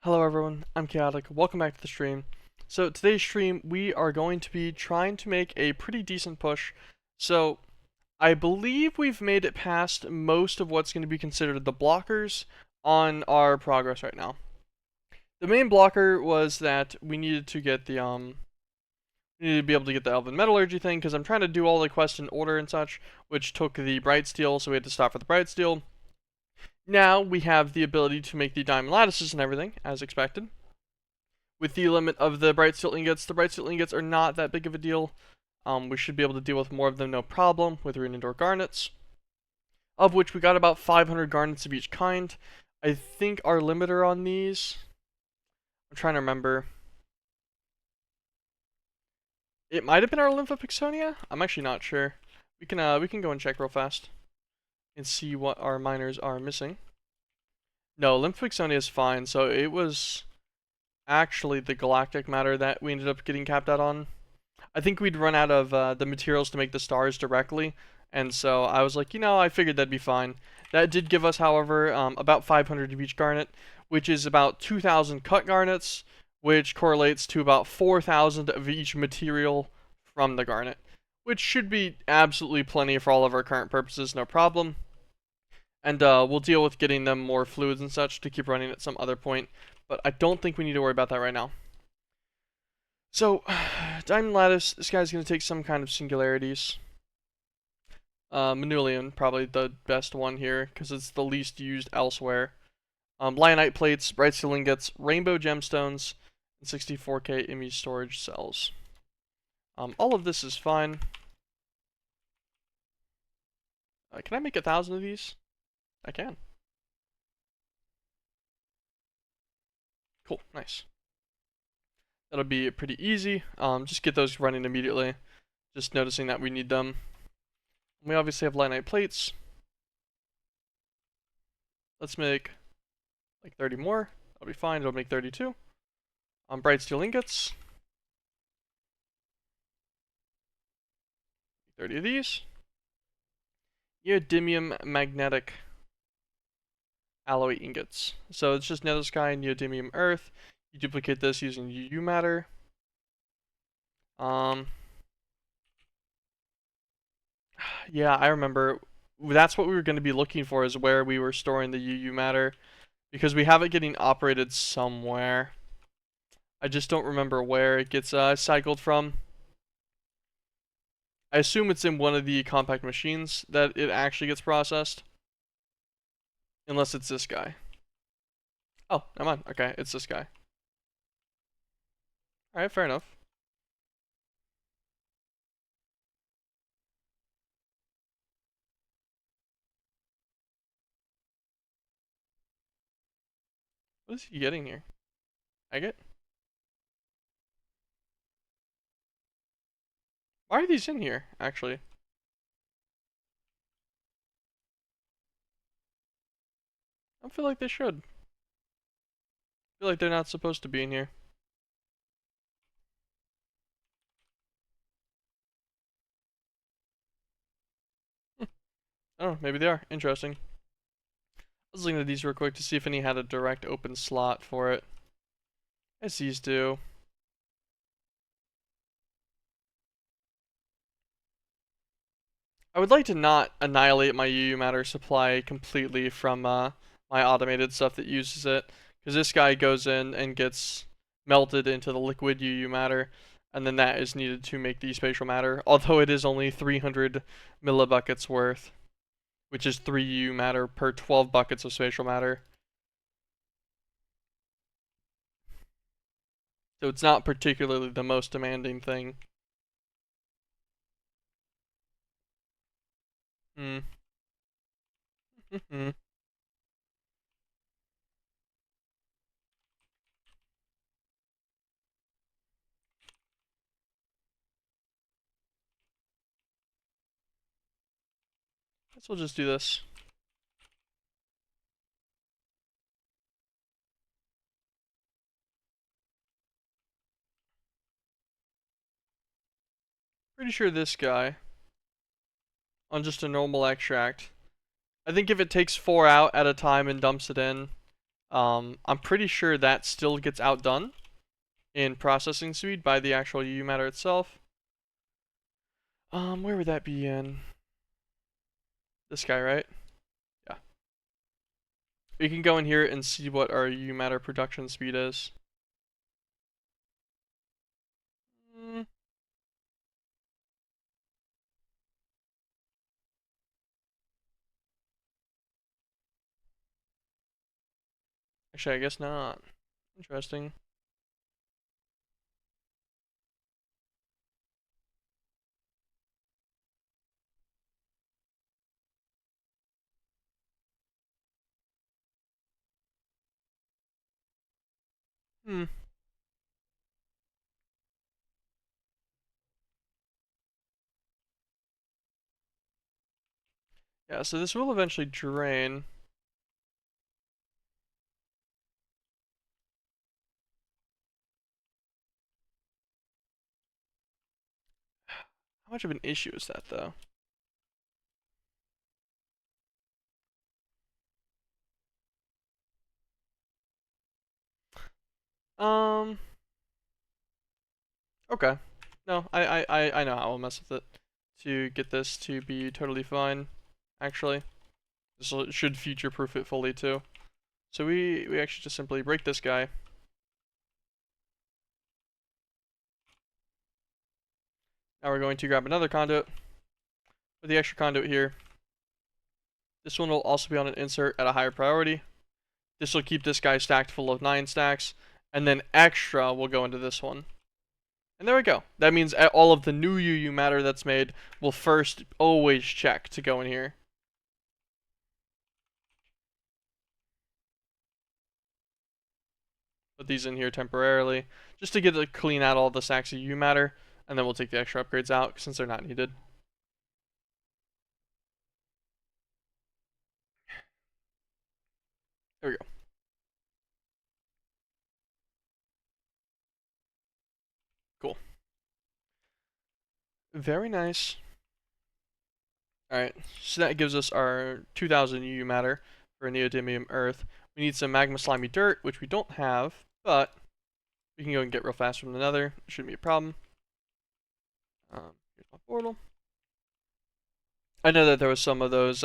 Hello everyone, I'm Chaotic. Welcome back to the stream. So today's stream, we are going to be trying to make a pretty decent push. So I believe we've made it past most of what's going to be considered the blockers on our progress right now. The main blocker was that we needed to get the we needed to be able to get the Elven Metallurgy thing because I'm trying to do all the quests in order and such, which took the Bright Steel, so we had to stop for the Bright Steel. Now we have the ability to make the diamond lattices and everything, as expected. With the limit of the bright steel ingots are not that big of a deal. We should be able to deal with more of them no problem with rune indoor garnets, of which we got about 500 garnets of each kind. I think our limiter on these, I'm trying to remember. It might have been our Lymphopixonia. I'm actually not sure. We can go and check real fast and see what our miners are missing. No, Lymphopixonia is fine. So it was actually the galactic matter that we ended up getting capped out on. I think we'd run out of the materials to make the stars directly, and so I was like, I figured that'd be fine. That did give us, however, about 500 of each garnet, which is about 2,000 cut garnets, which correlates to about 4,000 of each material from the garnet, which should be absolutely plenty for all of our current purposes, no problem. And we'll deal with getting them more fluids and such to keep running at some other point, but I don't think we need to worry about that right now. So, Diamond Lattice, this guy's going to take some kind of singularities. Manulian, probably the best one here, because it's the least used elsewhere. Lionite plates, bright steel ingots, rainbow gemstones, and 64k image storage cells. All of this is fine. Can I make 1,000 of these? I can. Cool, nice. That'll be pretty easy. Just get those running immediately. Just noticing that we need them. We obviously have Lionite plates. Let's make like 30 more. That'll be fine. It'll make 32. Bright steel ingots. 30 of these. Neodymium magnetic alloy ingots. So it's just nether sky and neodymium earth. You duplicate this using UU matter. Yeah, I remember. That's what we were going to be looking for, is where we were storing the UU matter, because we have it getting operated somewhere. I just don't remember where it gets cycled from. I assume it's in one of the compact machines that it actually gets processed. Unless it's this guy. Oh, never mind. Okay, it's this guy. Alright, fair enough. What is he getting here? Agate? Why are these in here, actually? I feel like they should. I feel like they're not supposed to be in here. Oh, maybe they are. Interesting. I was looking at these real quick to see if any had a direct open slot for it. As these do. I would like to not annihilate my UU matter supply completely from my automated stuff that uses it, because this guy goes in and gets melted into the liquid UU matter, and then that is needed to make the spatial matter, although it is only 300 millibuckets worth, which is 3 UU matter per 12 buckets of spatial matter. So it's not particularly the most demanding thing. Hmm. Guess we'll just do this. Pretty sure this guy, on just a normal extract, I think if it takes 4 out at a time and dumps it in, I'm pretty sure that still gets outdone in processing speed by the actual UU matter itself. Where would that be in? This guy, right? Yeah. We can go in here and see what our UU matter production speed is. Mm, Actually, I guess not. Interesting. Hmm. Yeah, so this will eventually drain. How much of an issue is that, though? Um, okay. No, I know how I'll mess with it to get this to be totally fine, actually. This should future-proof it fully, too. So we actually just simply break this guy. Now we're going to grab another conduit with the extra conduit here. This one will also be on an insert at a higher priority. This will keep this guy stacked full of 9 stacks, and then extra will go into this one. And there we go. That means all of the new UU matter that's made will first always check to go in here. Put these in here temporarily, just to get to clean out all the stacks of UU matter, and then we'll take the extra upgrades out since they're not needed. There we go. Cool. Very nice. Alright, so that gives us our 2000 UU matter for neodymium earth. We need some magma slimy dirt, which we don't have, but we can go and get real fast from the nether. Shouldn't be a problem. Here's my portal. I know that there was some of those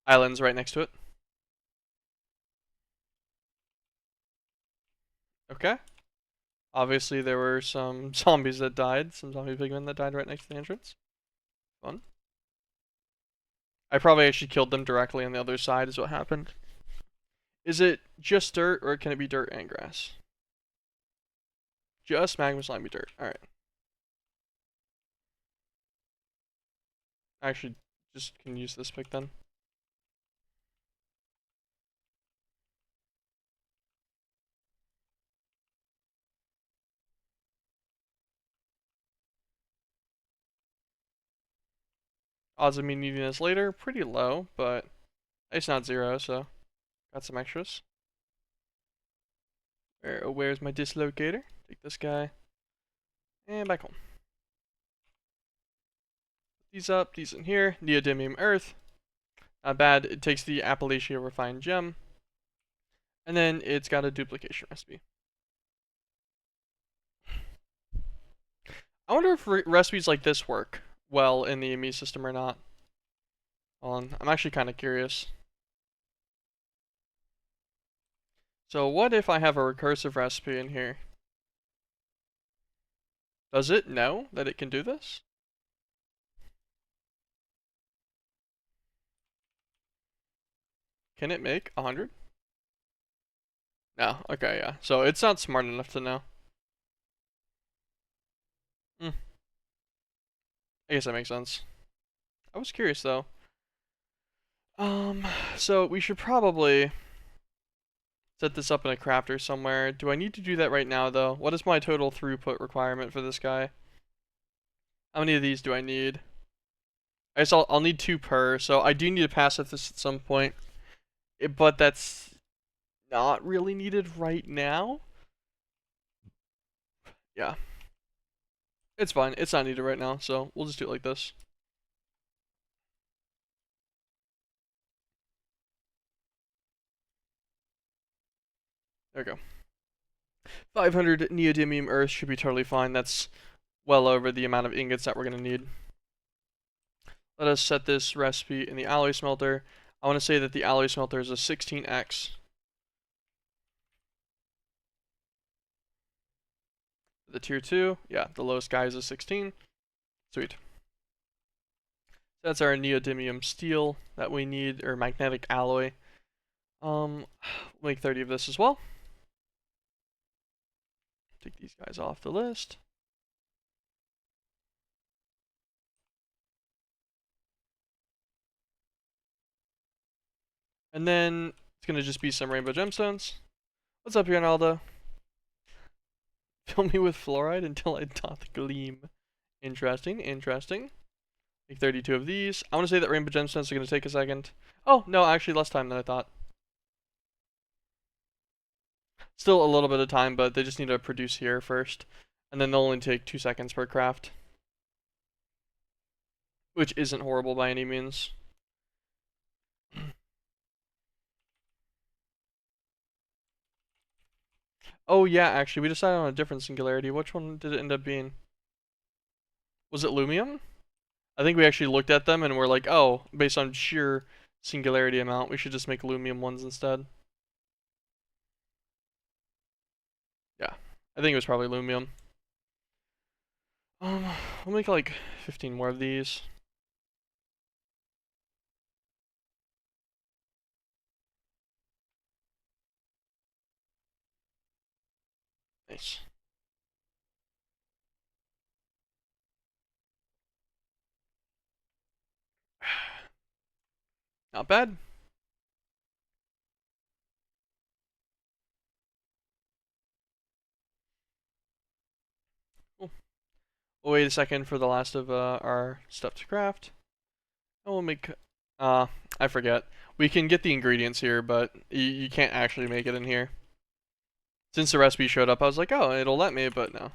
islands right next to it. Okay. Obviously, there were some zombies that died, some zombie pigmen that died right next to the entrance. Fun. I probably actually killed them directly on the other side, is what happened. Is it just dirt, or can it be dirt and grass? Just magma slimy dirt. Alright. I actually just can use this pick then. Odds of me needing this later, pretty low, but it's not zero, so got some extras. Where's my dislocator? Take this guy. And back home. These up, these in here. Neodymium earth. Not bad. It takes the Appalachia refined gem. And then it's got a duplication recipe. I wonder if recipes like this work well in the ME system or not. I'm actually kind of curious. So what if I have a recursive recipe in here? Does it know that it can do this? Can it make 100? No. Okay, yeah. So it's not smart enough to know. Hmm. I guess that makes sense. I was curious though. So we should probably set this up in a crafter somewhere. Do I need to do that right now though? What is my total throughput requirement for this guy? How many of these do I need? I guess I'll need 2 per, so I do need to pass this at some point. But that's not really needed right now. Yeah. It's fine. It's not needed right now, so we'll just do it like this. There we go. 500 neodymium earth should be totally fine. That's well over the amount of ingots that we're going to need. Let us set this recipe in the alloy smelter. I want to say that the alloy smelter is a 16x. The tier 2, yeah, the lowest guy is a 16. Sweet. That's our neodymium steel that we need, or magnetic alloy. We'll make 30 of this as well. Take these guys off the list. And then it's going to just be some rainbow gemstones. What's up here, Ronaldo? Fill me with fluoride until I doth gleam. Interesting, interesting. Make 32 of these. I want to say that rainbow gemstones are going to take a second. Oh, no, actually less time than I thought. Still a little bit of time, but they just need to produce here first. And then they'll only take 2 seconds per craft. Which isn't horrible by any means. Oh yeah, actually, we decided on a different singularity. Which one did it end up being? Was it Lumium? I think we actually looked at them and we're like, oh, based on sheer singularity amount, we should just make Lumium ones instead. Yeah, I think it was probably Lumium. We'll make like 15 more of these. Nice. Not bad. Cool. We'll wait a second for the last of our stuff to craft. And we'll make, I forget. We can get the ingredients here, but you can't actually make it in here. Since the recipe showed up, I was like, oh, it'll let me, but no.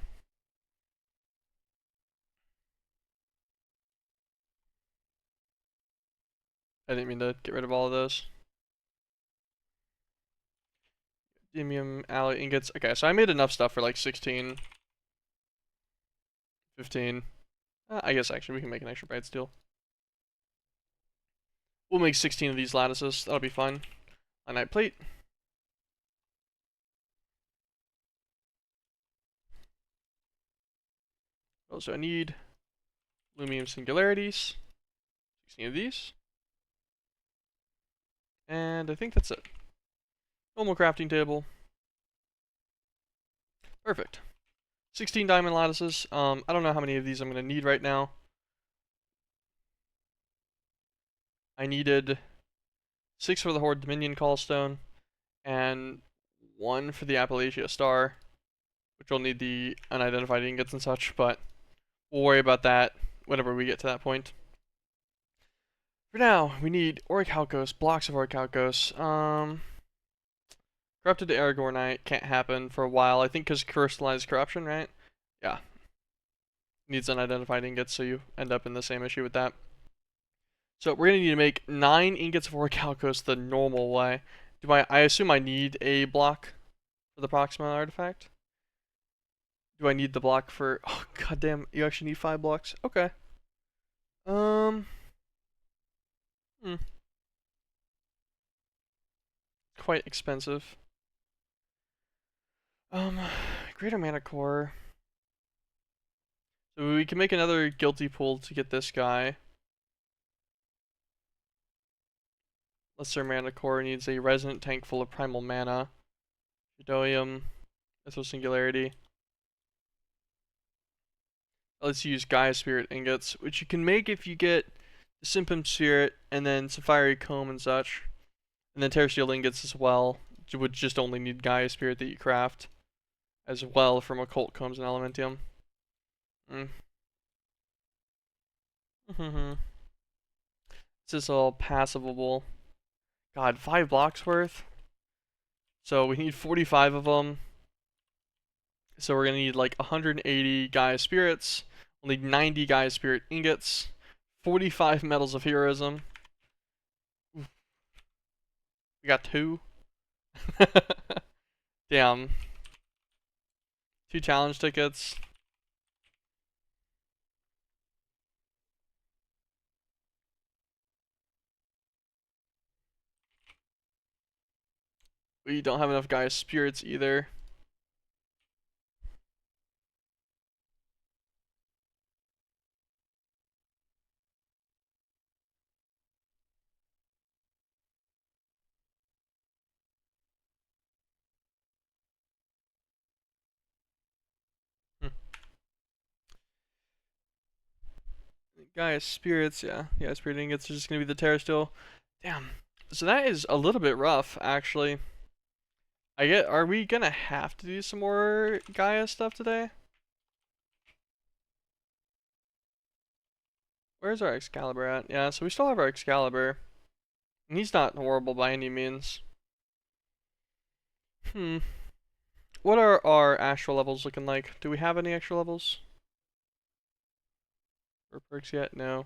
I didn't mean to get rid of all of those. Neodymium alloy ingots. Okay, so I made enough stuff for like 16, 15. I guess actually we can make an extra bright steel. We'll make 16 of these lattices. That'll be fine. A night plate. Also, I need Lumium singularities. 16 of these. And I think that's it. Normal crafting table. Perfect. 16 diamond lattices. I don't know how many of these I'm going to need right now. I needed 6 for the Horde Dominion Callstone, and 1 for the Appalachia Star, which will need the unidentified ingots and such, but we'll worry about that whenever we get to that point. For now, we need Orichalcos, blocks of Orichalcos. Corrupted Aragornite can't happen for a while, I think because crystallized corruption, right? Yeah. Needs unidentified ingots, so you end up in the same issue with that. So we're going to need to make 9 ingots of Orichalcos the normal way. I assume I need a block for the Proxima artifact? Do I need the block for... Oh, goddamn, you actually need 5 blocks? Okay. Quite expensive. Greater Mana Core. So we can make another Guilty Pool to get this guy. Lesser Mana Core needs a Resonant Tank full of Primal Mana. Shadowium. Mythos Singularity. Let's use Gaia Spirit ingots, which you can make if you get the Simpum Spirit and then Sapphire Comb and such. And then Terrestrial ingots as well. You would just only need Gaia Spirit that you craft as well from Occult Combs and Elementium. This is all passable. God, 5 blocks worth. So we need 45 of them. So we're gonna need like 180 Gaia Spirits. We'll need 90 Gaia Spirit ingots. 45 Metals of Heroism. We got 2. Damn. 2 challenge tickets. We don't have enough Gaia spirits either. Hmm. Gaia spirits, yeah. Gaia spirit ingots are just gonna be the Terra still. Damn. So that is a little bit rough, actually. Are we gonna have to do some more Gaia stuff today? Where's our Excalibur at? Yeah, so we still have our Excalibur. And he's not horrible by any means. Hmm. What are our astral levels looking like? Do we have any extra levels? Or perks yet? No.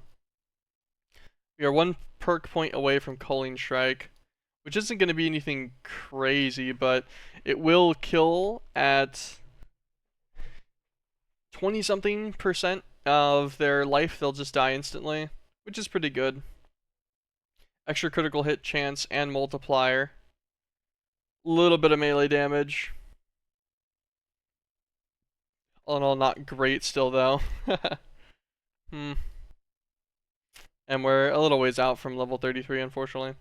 We are 1 perk point away from Culling Strike, which isn't going to be anything crazy, but it will kill at 20 something percent of their life. They'll just die instantly, which is pretty good. Extra critical hit chance and multiplier. Little bit of melee damage. All in all, not great still though. Hmm. And we're a little ways out from level 33, unfortunately.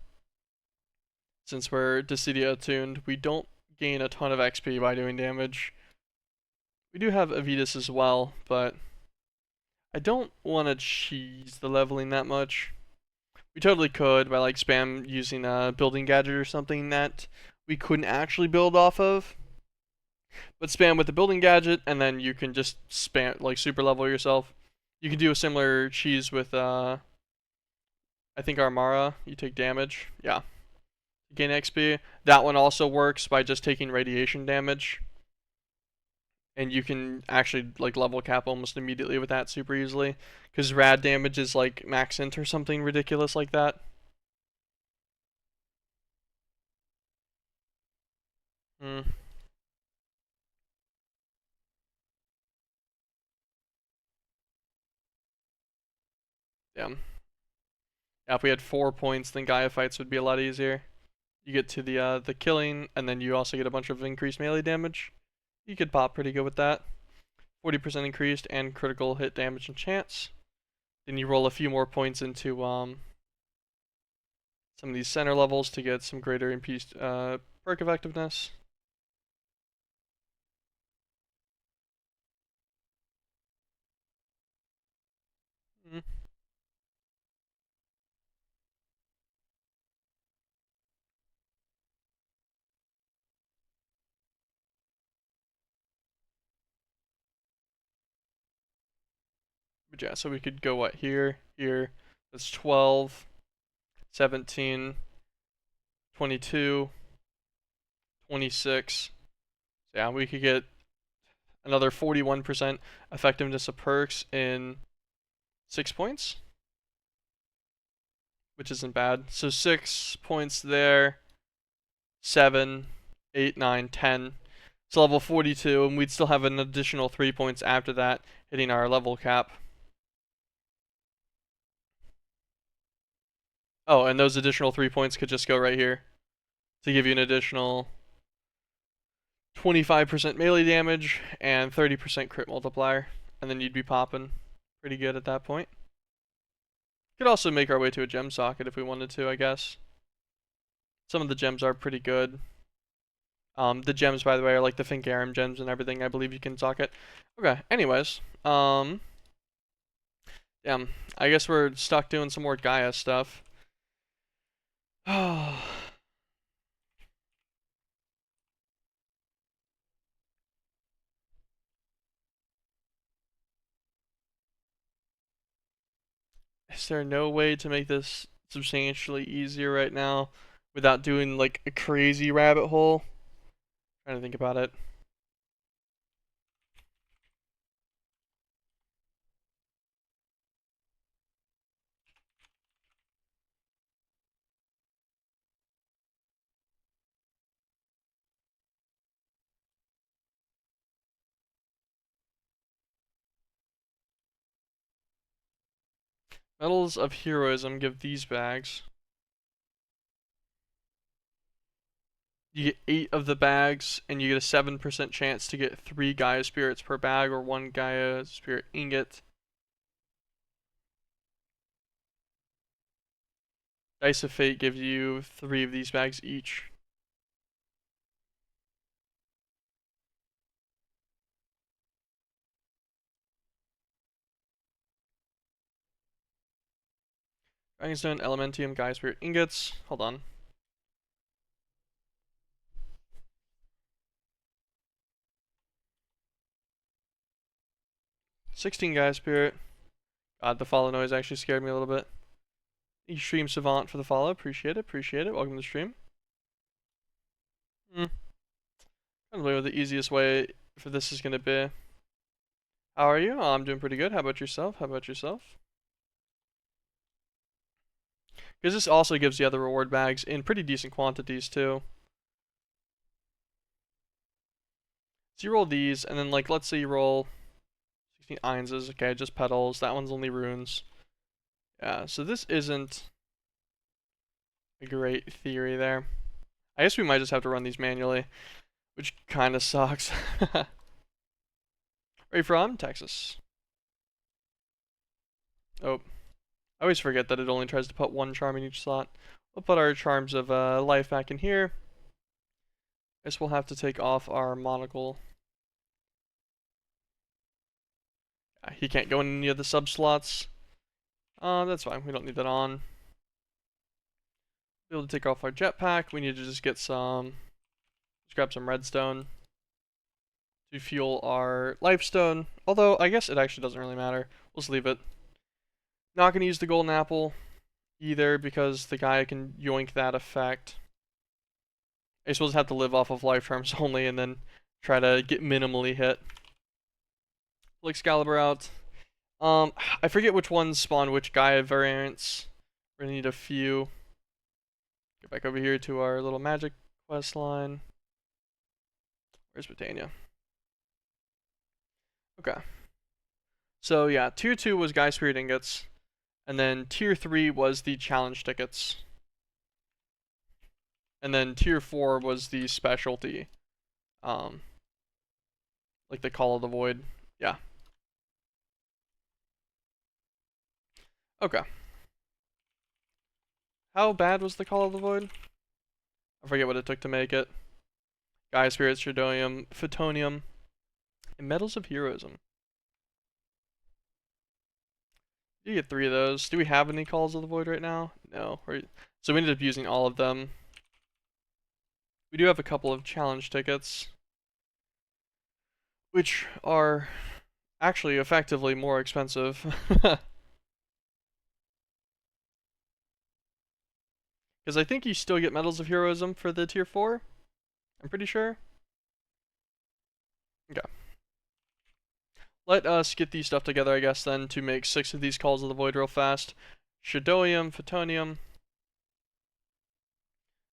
Since we're Dissidia attuned, we don't gain a ton of XP by doing damage. We do have Avitus as well, but I don't want to cheese the leveling that much. We totally could by like spam using a building gadget or something that we couldn't actually build off of. But spam with the building gadget and then you can just spam like super level yourself. You can do a similar cheese with I think Armara. You take damage. Yeah. Gain XP. That one also works by just taking radiation damage. And you can actually like level cap almost immediately with that super easily. Because rad damage is like max int or something ridiculous like that. Hmm. Yeah. Yeah, if we had 4 points, then Gaia fights would be a lot easier. You get to the killing, and then you also get a bunch of increased melee damage. You could pop pretty good with that. 40% increased and critical hit damage and chance. Then you roll a few more points into some of these center levels to get some greater increased perk effectiveness. Mm. But yeah, so we could go what here, here. That's 12, 17, 22, 26. So yeah, we could get another 41% effectiveness of perks in 6 points, which isn't bad. So 6 points there, 7, 8, 9, 10. So level 42, and we'd still have an additional 3 points after that, hitting our level cap. Oh, and those additional 3 points could just go right here to give you an additional 25% melee damage and 30% crit multiplier, and then you'd be popping pretty good at that point. Could also make our way to a gem socket if we wanted to, I guess. Some of the gems are pretty good. The gems, by the way, are like the Finkarum gems and everything. I believe you can socket. Okay. Anyways, yeah. I guess we're stuck doing some more Gaia stuff. Oh. Is there no way to make this substantially easier right now without doing like a crazy rabbit hole? Trying to think about it. Medals of Heroism give these bags. You get 8 of the bags, and you get a 7% chance to get 3 Gaia Spirits per bag, or 1 Gaia Spirit Ingot. Dice of Fate gives you 3 of these bags each. Dragonstone, Elementium, Gaia Spirit Ingots. Hold on. $16 Gaia Spirit. God, the follow noise actually scared me a little bit. Extreme Savant for the follow. Appreciate it. Appreciate it. Welcome to the stream. I don't know what the easiest way for this is going to be. How are you? I'm doing pretty good. How about yourself? How about yourself? Because this also gives the other reward bags in pretty decent quantities too. So you roll these, and then like let's say you roll 16 Einses. Okay, just petals. That one's only runes. Yeah, so this isn't a great theory there. I guess we might just have to run these manually, which kind of sucks. Where are you from? Texas. Oh, I always forget that it only tries to put 1 charm in each slot. We'll put our charms of life back in here. Guess we'll have to take off our monocle. He can't go in any of the sub slots. That's fine. We don't need that on. Be able to take off our jetpack. We need to just get some. Just grab some redstone to fuel our lifestone. Although I guess it actually doesn't really matter. We'll just leave it. Not gonna use the golden apple either because the guy can yoink that effect. I suppose have to live off of life charms only and then try to get minimally hit. Pull Excalibur out. I forget which ones spawn which Gaia variants. We're gonna need a few. Get back over here to our little magic quest line. Where's Britannia? Okay. So yeah, tier 2 was Gaia Spirit Ingots. And then tier 3 was the challenge tickets. And then tier 4 was the specialty. Like the Call of the Void. Yeah. Okay. How bad was the Call of the Void? I forget what it took to make it. Gaia Spirits, Stradonium, Photonium, and Medals of Heroism. You get 3 of those. Do we have any Calls of the Void right now? No. So we ended up using all of them. We do have a couple of challenge tickets, which are actually effectively more expensive. Because I think you still get Medals of Heroism for the tier 4. I'm pretty sure. Okay. Let us get these stuff together, I guess, then, to make 6 of these Calls of the Void real fast. Stradonium, Photonium.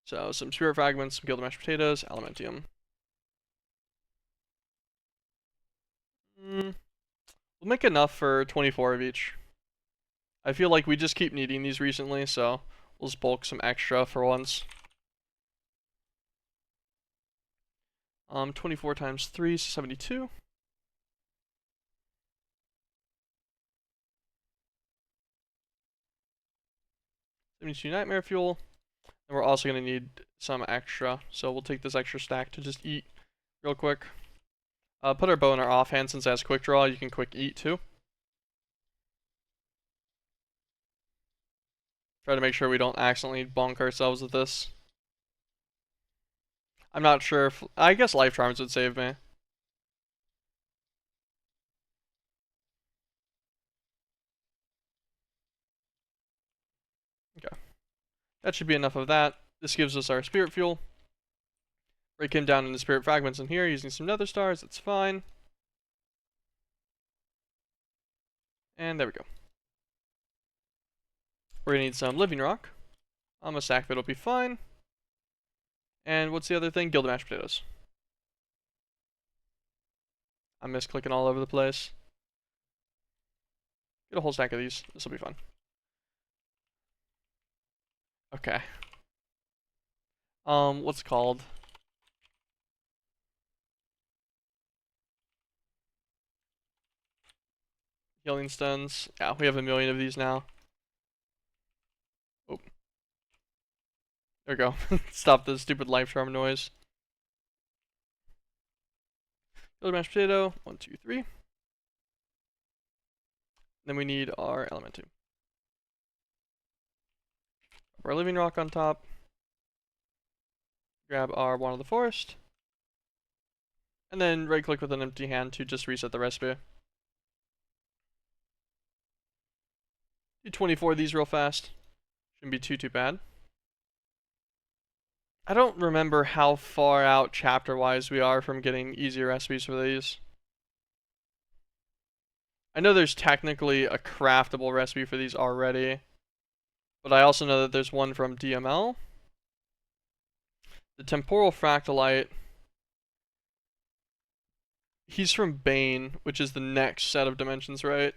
So, some Spirit Fragments, some Gilded Mashed Potatoes, Elementium. We'll make enough for 24 of each. I feel like we just keep needing these recently, so we'll just bulk some extra for once. 24 times 3 is 72. Nightmare Fuel. And we're also going to need some extra, so we'll take this extra stack to just eat real quick. Put our bow in our offhand since it has quick draw. You can quick eat too. Try to make sure we don't accidentally bonk ourselves with this. I'm not sure if... I guess Life Charms would save me. Okay. That should be enough of that. This gives us our Spirit Fuel. Break him down into Spirit Fragments in here using some Nether Stars. That's fine. And there we go. We're going to need some Living Rock. A stack of it will be fine. And what's the other thing? Gilded Mashed Potatoes. I'm misclicking all over the place. Get a whole stack of these. This will be fun. Okay. What's it called? Healing stones. Yeah, we have 1,000,000 of these now. Oh, there we go. Stop the stupid life charm noise. Killer mashed potato. 1, 2, 3. Then we need our elementum. Our living rock on top. Grab our wand of the forest. And then right click with an empty hand to just reset the recipe. Do 24 of these real fast. Shouldn't be too bad. I don't remember how far out chapter-wise we are from getting easier recipes for these. I know there's technically a craftable recipe for these already, but I also know that there's one from DML. The temporal fractalite, he's from Bane, which is the next set of dimensions, right?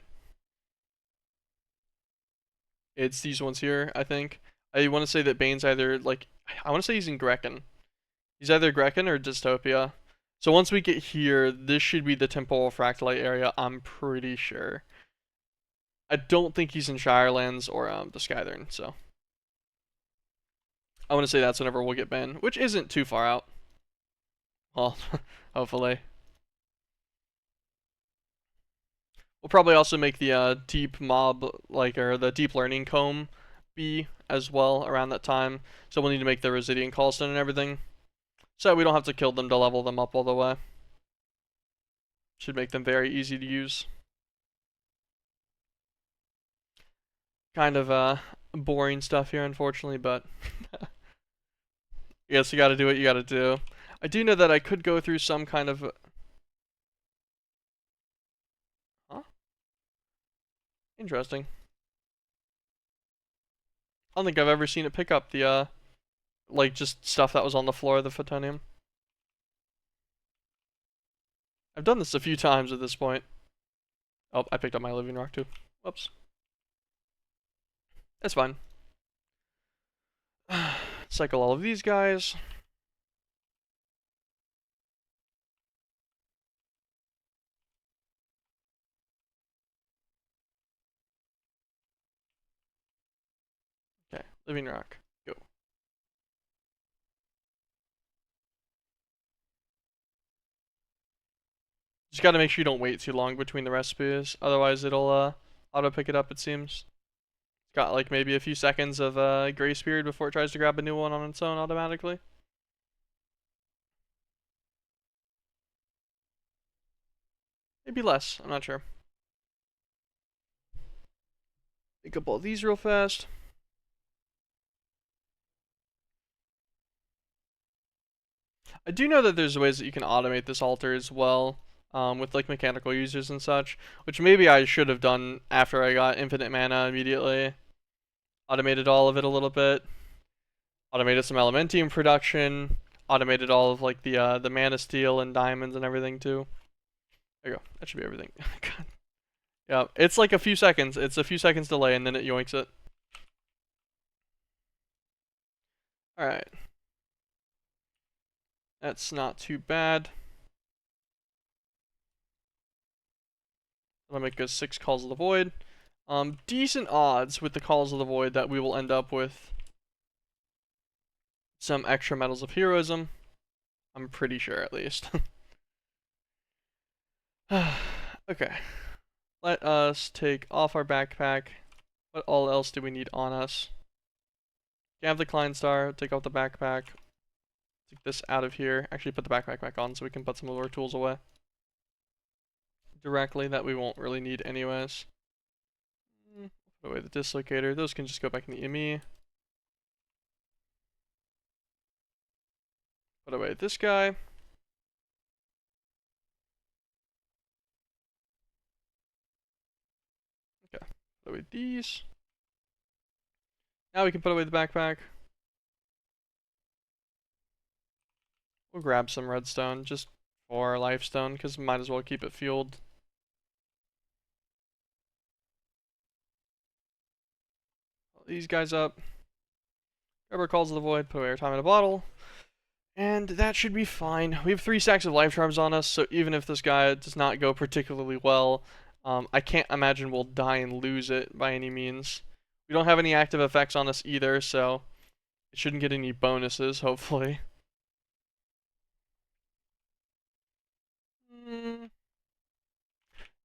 It's these ones here, I think. I want to say that Bane's either, like, I want to say he's in Grecan. He's either Grecan or Dystopia. So once we get here, this should be the temporal fractalite area, I'm pretty sure. I don't think he's in Shirelands or the Skythern, so. I want to say that's whenever we'll get Ben, which isn't too far out. Well, hopefully. We'll probably also make the deep mob, like, or the deep learning comb be as well around that time. So we'll need to make the Residian Callstone and everything. So we don't have to kill them to level them up all the way. Should make them very easy to use. Kind of boring stuff here, unfortunately, but yes, you gotta do what you gotta do. I do know that I could go through some kind of... Huh? Interesting. I don't think I've ever seen it pick up the, like, just stuff that was on the floor of the photonium. I've done this a few times at this point. Oh, I picked up my living rock too. Whoops. That's fine. Cycle all of these guys. Okay, living rock. Go. Just gotta make sure you don't wait too long between the recipes, otherwise it'll auto pick it up, it seems. It's got like maybe a few seconds of grace period before it tries to grab a new one on its own automatically. Maybe less, I'm not sure. Pick up all these real fast. I do know that there's ways that you can automate this altar as well, with like mechanical users and such, which maybe I should have done after I got infinite mana immediately. Automated all of it a little bit. Automated some Elementium production. Automated all of like the mana steel and diamonds and everything too. There you go. That should be everything. God. Yeah, it's like a few seconds. It's a few seconds delay and then it yoinks it. Alright. That's not too bad. I'm gonna make us 6 Calls of the Void. Decent odds with the Calls of the Void that we will end up with some extra medals of heroism. I'm pretty sure, at least. Okay. Let us take off our backpack. What all else do we need on us? Have the Klein Star, take off the backpack. Take this out of here. Actually, put the backpack back on so we can put some of our tools away directly that we won't really need anyways. Put away the dislocator. Those can just go back in the ME. Put away this guy. Okay. Put away these. Now we can put away the backpack. We'll grab some redstone just for lifestone because we might as well keep it fueled. These guys up. Grab our Calls of the Void, put away our time in a bottle. And that should be fine. We have 3 stacks of life charms on us, so even if this guy does not go particularly well, I can't imagine we'll die and lose it by any means. We don't have any active effects on us either, so it shouldn't get any bonuses, hopefully.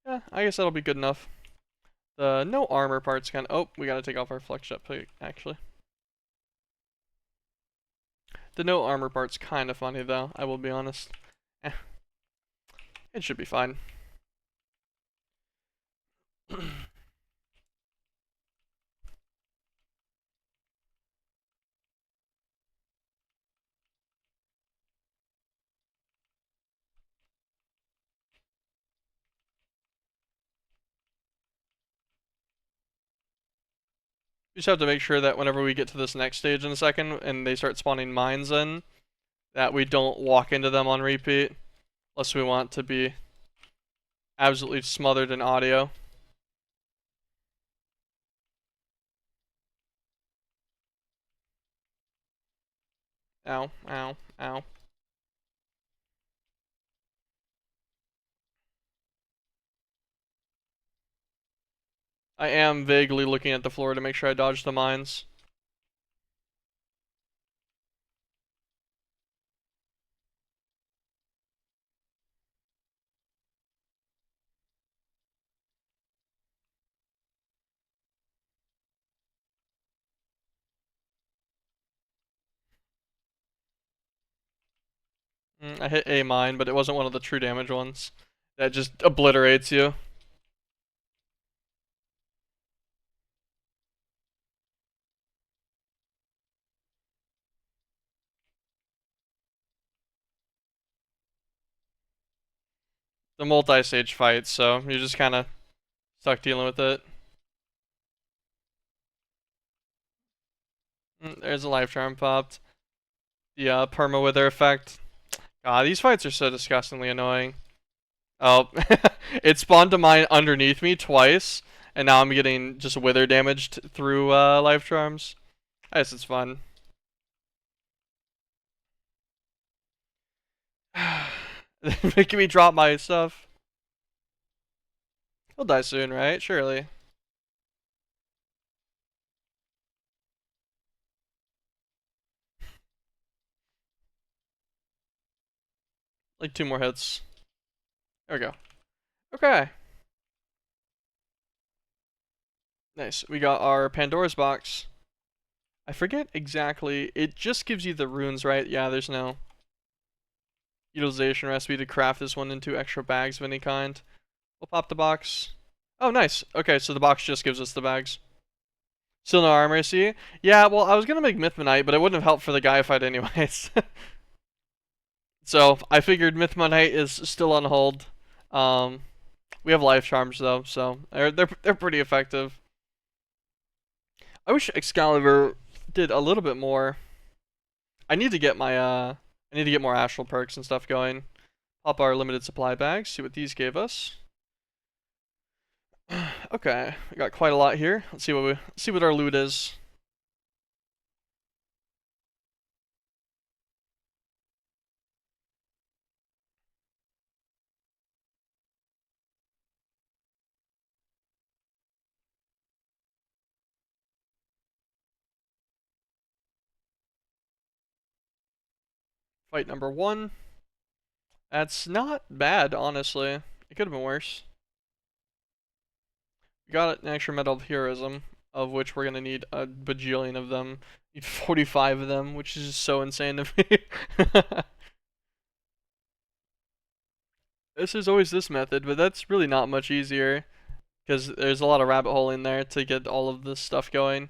Yeah, I guess that'll be good enough. The no armor part's kind of... Oh, we gotta take off our flex jet plate, actually. The no armor part's kind of funny, though, I will be honest. Eh, it should be fine. We just have to make sure that whenever we get to this next stage in a second, and they start spawning mines in, that we don't walk into them on repeat, unless we want to be absolutely smothered in audio. Ow, ow, ow. I am vaguely looking at the floor to make sure I dodge the mines. I hit a mine, but it wasn't one of the true damage ones. That just obliterates you. The multi-stage fight, so you're just kind of stuck dealing with it. There's a life charm popped. The perma wither effect. God, these fights are so disgustingly annoying. Oh, it spawned a mine underneath me twice, and now I'm getting just wither damaged through life charms. I guess it's fun. Making me drop my stuff. He'll die soon, right? Surely. Like 2 more hits. There we go. Okay. Nice. We got our Pandora's box. I forget exactly. It just gives you the runes, right? Yeah, there's no utilization recipe to craft this one into extra bags of any kind. We'll pop the box. Oh, nice. Okay, so the box just gives us the bags. Still no armor, see? Yeah, well, I was gonna make Mythmonite, but it wouldn't have helped for the Gaia fight anyways. So, I figured Mythmonite is still on hold. We have life charms, though, so they're pretty effective. I wish Excalibur did a little bit more. I need to get my, I need to get more astral perks and stuff going. Pop our limited supply bags, see what these gave us. Okay, we got quite a lot here. Let's see what our loot is. Fight number 1. That's not bad, honestly. It could have been worse. We got an extra medal of heroism, of which we're gonna need a bajillion of them. Need 45 of them, which is just so insane to me. This is always this method, but that's really not much easier, because there's a lot of rabbit hole in there to get all of this stuff going.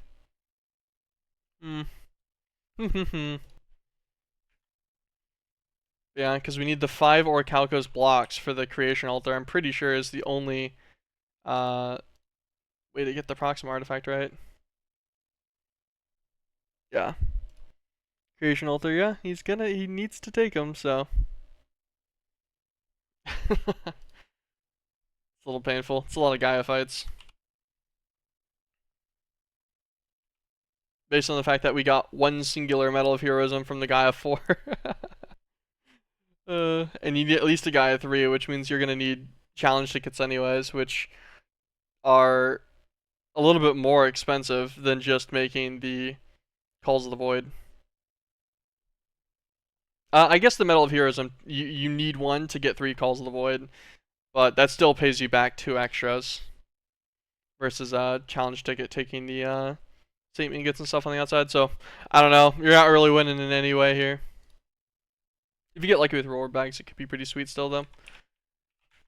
Hmm. Yeah, because we need the 5 Orichalcos blocks for the creation altar. I'm pretty sure is the only uh way to get the Proxima artifact, right? Yeah. Creation altar, yeah. He needs to take them, so. It's a little painful. It's a lot of Gaia fights. based on the fact that we got one singular Medal of Heroism from the guy of 4. And you need at least a guy of 3, which means you're gonna need challenge tickets anyways, which are a little bit more expensive than just making the Calls of the Void. I guess the Medal of Heroism, you need one to get 3 Calls of the Void, but that still pays you back 2 extras versus challenge ticket taking the statement gets and stuff on the outside. So I don't know. You're not really winning in any way here. If you get lucky with reward bags, it could be pretty sweet still though.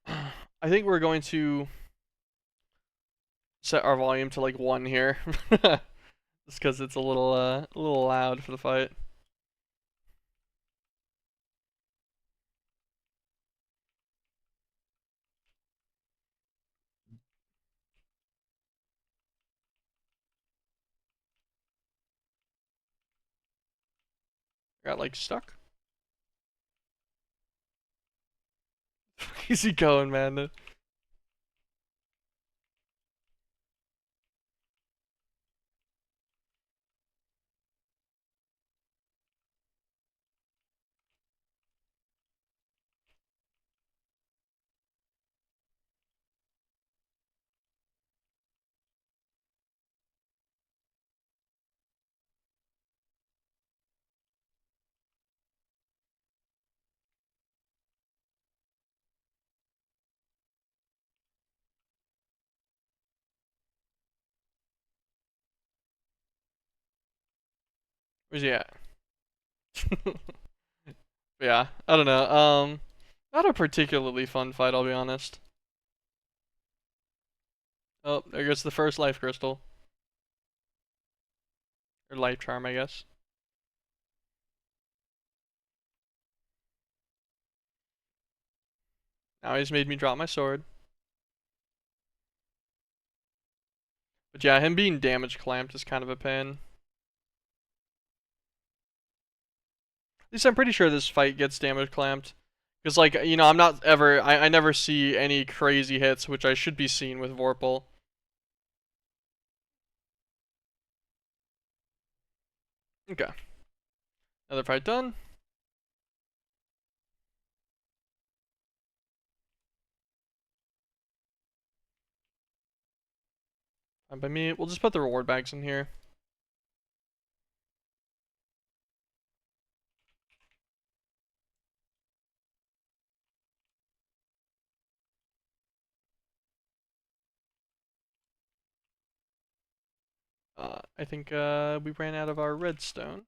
I think we're going to set our volume to like 1 here, just because it's a little loud for the fight. Got like stuck. Easy going, man. Where's he at? Yeah, I don't know. Not a particularly fun fight, I'll be honest. Oh, there goes the first life crystal. Or life charm, I guess. Now he's made me drop my sword. But yeah, him being damage clamped is kind of a pain. At least I'm pretty sure this fight gets damage clamped. Because, like, you know, I never see any crazy hits, which I should be seeing with Vorpal. Okay. Another fight done. Fine by me. We'll just put the reward bags in here. I think we ran out of our redstone.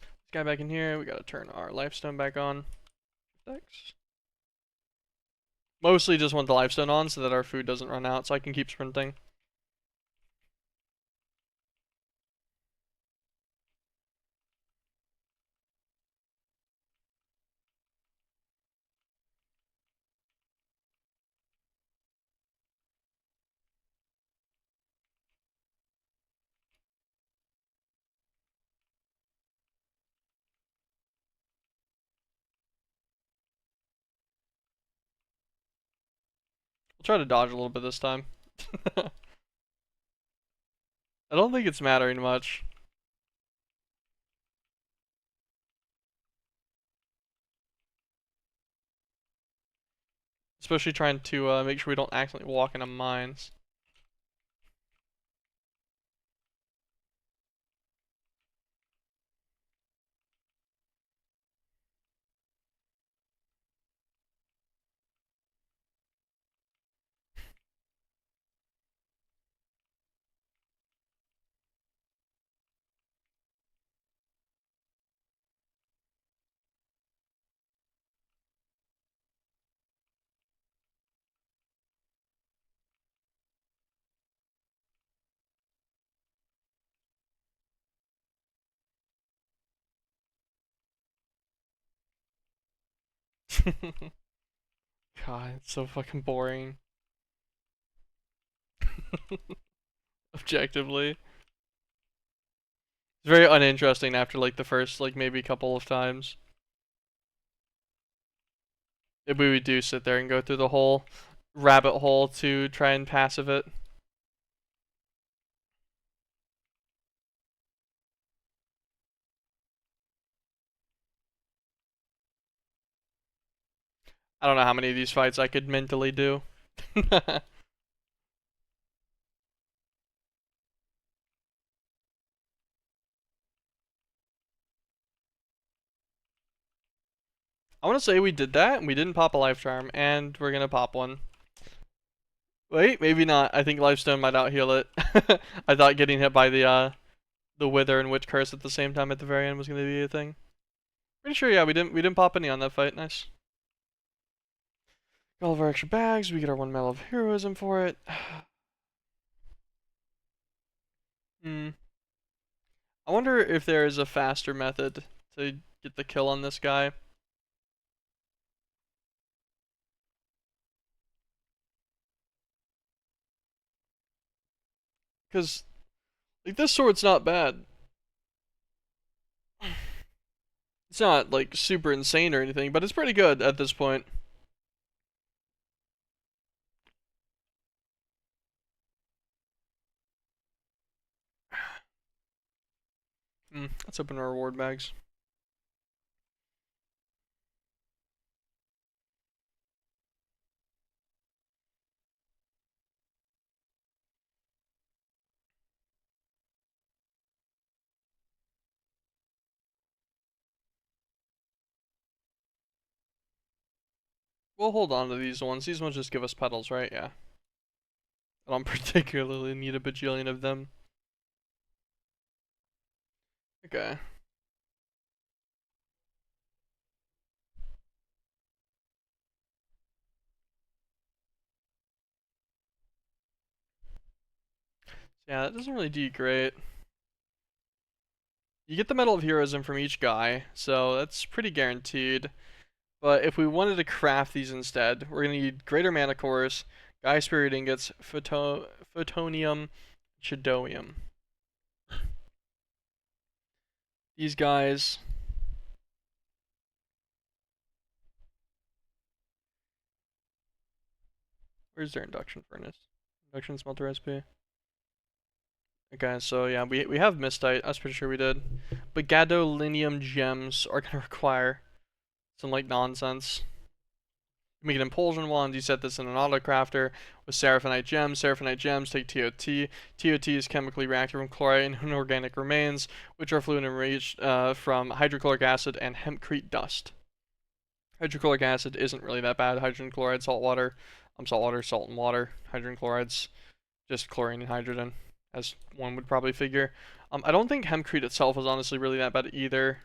This guy back in here. We gotta turn our lifestone back on. Thanks. Mostly just want the lifestone on so that our food doesn't run out, so I can keep sprinting. We'll try to dodge a little bit this time. I don't think it's mattering much. Especially trying to make sure we don't accidentally walk into mines. God, it's so fucking boring. Objectively. It's very uninteresting after like the first like maybe couple of times. If we do sit there and go through the whole rabbit hole to try and passive it. I don't know how many of these fights I could mentally do. I want to say we did that, and we didn't pop a life charm, and we're gonna pop one. Wait, maybe not. I think Lifestone might out heal it. I thought getting hit by the Wither and Witch Curse at the same time at the very end was gonna be a thing. Pretty sure, yeah, we didn't pop any on that fight. Nice. Got all of our extra bags. We get our 1 Medal of Heroism for it. Hmm. I wonder if there is a faster method to get the kill on this guy. Because, like, this sword's not bad. It's not, like, super insane or anything, but it's pretty good at this point. Let's open our reward bags. We'll hold on to these ones. These ones just give us petals, right? Yeah. I don't particularly need a bajillion of them. Okay. Yeah, that doesn't really do great. You get the Medal of Heroism from each guy, so that's pretty guaranteed. But if we wanted to craft these instead, we're going to need Greater Mana Cores, Guy Spirit Ingots, Photonium, Chidoium. These guys... Where's their Induction Furnace? Induction Smelter SP. Okay, so yeah, we have Mistite. I was pretty sure we did. But Gadolinium Gems are going to require some, like, nonsense. You make an Impulsion Wand, you set this in an Autocrafter with Seraphonite Gems. Seraphonite Gems take TOT. TOT is chemically reactive from chlorite and inorganic remains, which are fluid and enriched from hydrochloric acid and hempcrete dust. Hydrochloric acid isn't really that bad. Hydrogen chloride, salt water, salt and water. Hydrogen chloride's just chlorine and hydrogen, as one would probably figure. I don't think hempcrete itself is honestly really that bad either.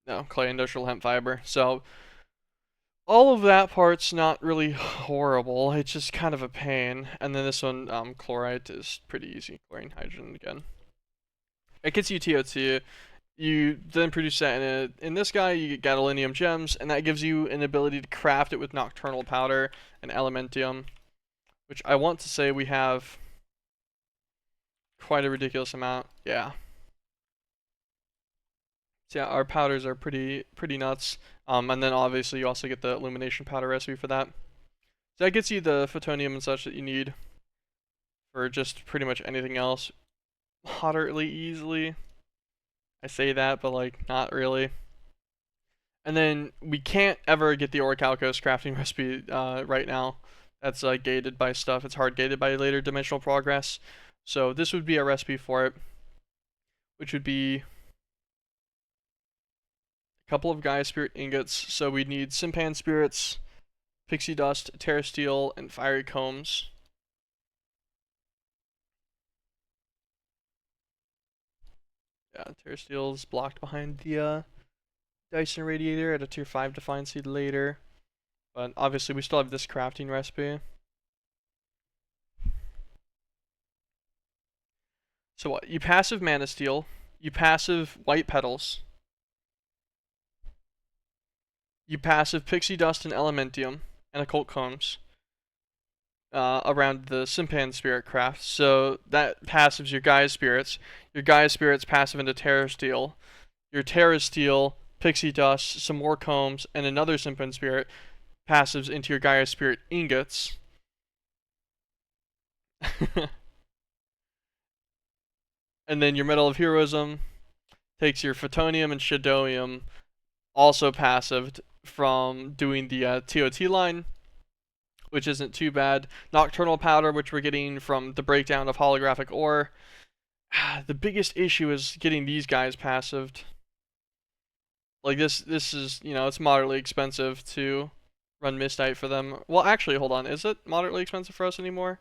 No, clay industrial hemp fiber. So all of that part's not really horrible. It's just kind of a pain. And then this one, chlorite is pretty easy. Chlorine, hydrogen again. It gets you TO2. You then produce that in this guy, you get gadolinium gems, and that gives you an ability to craft it with nocturnal powder and elementium, which I want to say we have quite a ridiculous amount. Yeah. So yeah, our powders are pretty nuts. And then obviously you also get the illumination powder recipe for that. So that gets you the photonium and such that you need for just pretty much anything else moderately easily. I say that, but like not really. And then we can't ever get the Orichalcos crafting recipe right now. That's gated by stuff. It's hard gated by later dimensional progress. So this would be a recipe for it, which would be couple of Gaia Spirit ingots, so we'd need Simpan Spirits, Pixie Dust, Terra Steel, and Fiery Combs. Yeah, Terra Steel is blocked behind the Dyson Radiator at a tier 5 Defiant Seed later. But obviously we still have this crafting recipe. So what? You passive Mana Steel, you passive White Petals, you passive Pixie Dust and Elementium, and Occult Combs around the Simpan Spirit craft. So that passives your Gaia Spirits. Your Gaia Spirits passive into Terra Steel. Your Terra Steel, Pixie Dust, some more Combs, and another Simpan Spirit passives into your Gaia Spirit ingots. And then your Medal of Heroism takes your Photonium and Shadowium, also passived from doing the TOT line, which isn't too bad. Nocturnal Powder, which we're getting from the breakdown of holographic ore. The biggest issue is getting these guys passived. Like this is, it's moderately expensive to run Mistite for them. Well, actually, hold on. Is it moderately expensive for us anymore?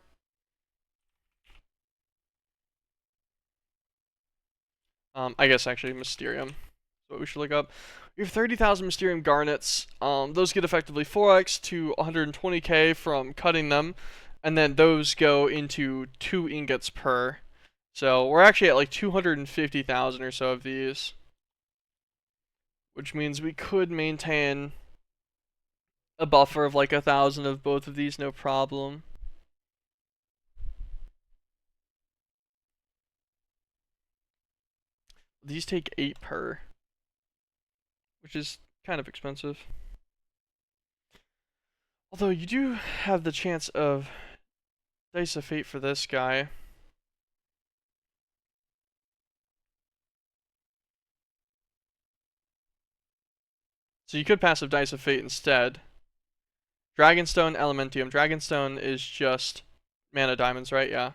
I guess actually Mysterium is what we should look up. We have 30,000 Mysterium Garnets. Those get effectively 4x to 120k from cutting them, and then those go into 2 ingots per. So we're actually at like 250,000 or so of these, which means we could maintain a buffer of like 1,000 of both of these, no problem. These take 8 per, which is kind of expensive. Although you do have the chance of Dice of Fate for this guy. So you could passive Dice of Fate instead. Dragonstone, Elementium. Dragonstone is just mana diamonds, right? Yeah.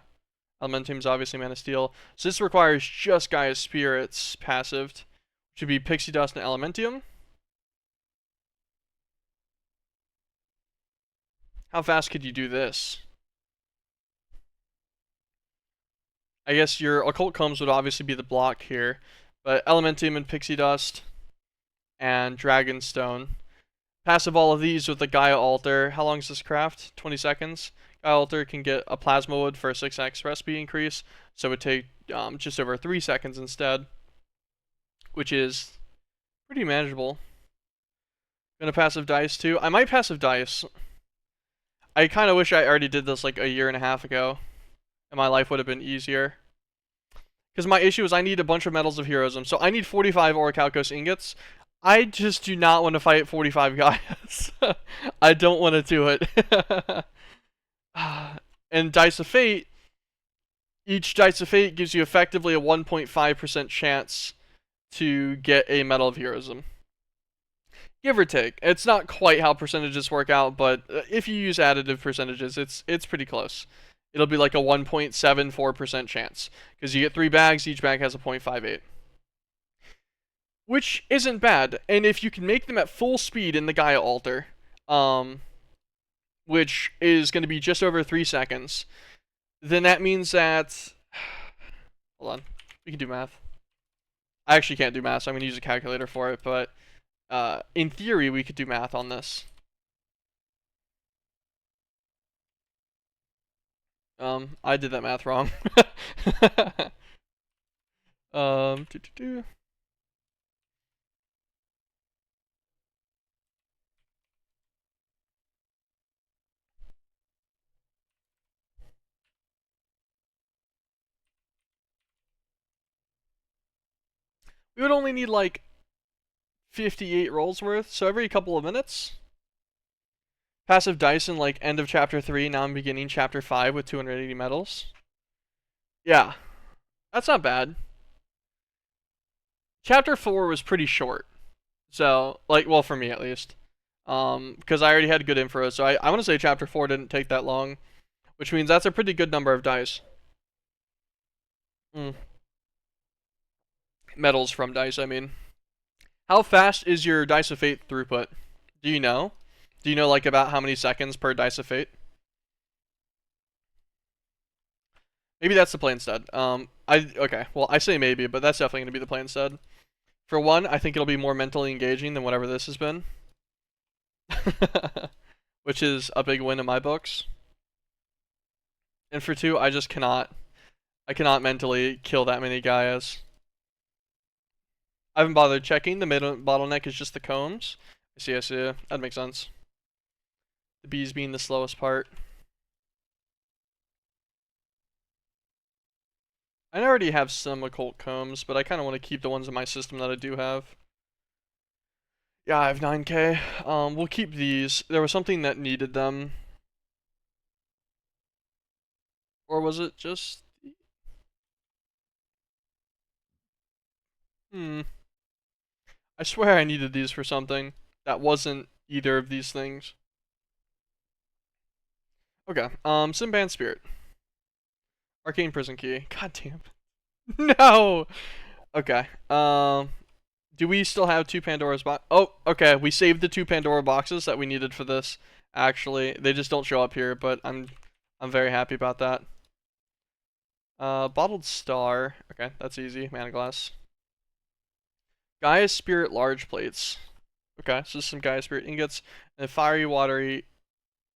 Elementium is obviously mana steel. So this requires just Gaia's Spirits passived, which would be Pixie Dust and Elementium. How fast could you do this? I guess your Occult Combs would obviously be the block here, but Elementium and Pixie Dust and Dragonstone. Passive all of these with the Gaia Altar. How long is this craft? 20 seconds. Gaia Altar can get a Plasma Wood for a 6x recipe increase, so it would take just over 3 seconds instead, which is pretty manageable. Gonna passive Dice too. I might passive Dice. I kind of wish I already did this like a year and a half ago, and my life would have been easier. Because my issue is I need a bunch of Medals of Heroism, so I need 45 Orichalcos ingots. I just do not want to fight 45 guys. I don't want to do it. And Dice of Fate, each Dice of Fate gives you effectively a 1.5% chance to get a Medal of Heroism. Give or take. It's not quite how percentages work out, but if you use additive percentages, it's pretty close. It'll be like a 1.74% chance, because you get 3 bags, each bag has a 0.58. Which isn't bad, and if you can make them at full speed in the Gaia Altar, which is going to be just over 3 seconds, then that means that... Hold on, we can do math. I actually can't do math, so I'm going to use a calculator for it, but in theory, we could do math on this. I did that math wrong. We would only need like 58 rolls worth, so every couple of minutes. Passive Dice in like end of chapter 3, now I'm beginning chapter 5 with 280 medals. Yeah, that's not bad. Chapter 4 was pretty short. So, like, well, for me at least. Because I already had good info, so I want to say chapter 4 didn't take that long, which means that's a pretty good number of dice. Medals from dice, I mean. How fast is your Dice of Fate throughput? Do you know? Do you know, like, about how many seconds per Dice of Fate? Maybe that's the play instead. Okay, well, I say maybe, but that's definitely going to be the play instead. For one, I think it'll be more mentally engaging than whatever this has been. Which is a big win in my books. And for two, I cannot mentally kill that many guys. I haven't bothered checking. The middle bottleneck is just the combs. I see. That makes sense. The bees being the slowest part. I already have some occult combs, but I kind of want to keep the ones in my system that I do have. Yeah, I have 9K. We'll keep these. There was something that needed them. Or was it just... Hmm. I swear I needed these for something. That wasn't either of these things. Okay. Sinbad Spirit. Arcane Prison Key. God damn. No! Okay. Do we still have two Pandora's box? Oh, okay. We saved the two Pandora boxes that we needed for this. Actually, they just don't show up here, but I'm very happy about that. Bottled Star. Okay, that's easy. Mana Glass. Gaia Spirit large plates. Okay, so some Gaia Spirit ingots and fiery, watery,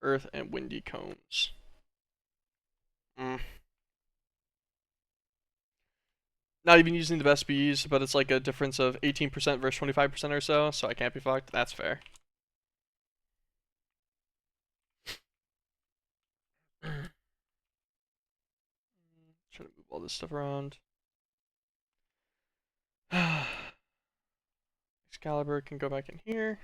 earth, and windy cones. Mm. Not even using the best bees, but it's like a difference of 18% versus 25% or so I can't be fucked. That's fair. Trying to move all this stuff around. Excalibur can go back in here.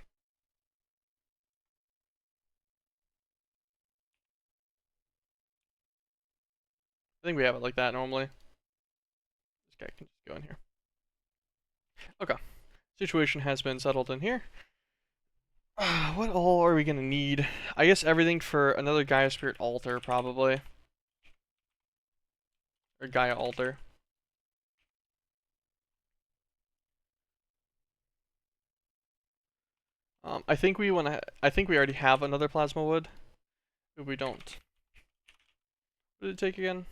I think we have it like that normally. This guy can just go in here. Okay. Situation has been settled in here. What all are we gonna need? I guess everything for another Gaia Spirit altar, probably. Or Gaia altar. I think we wanna. I think we already have another plasma wood. If we don't, what did it take again?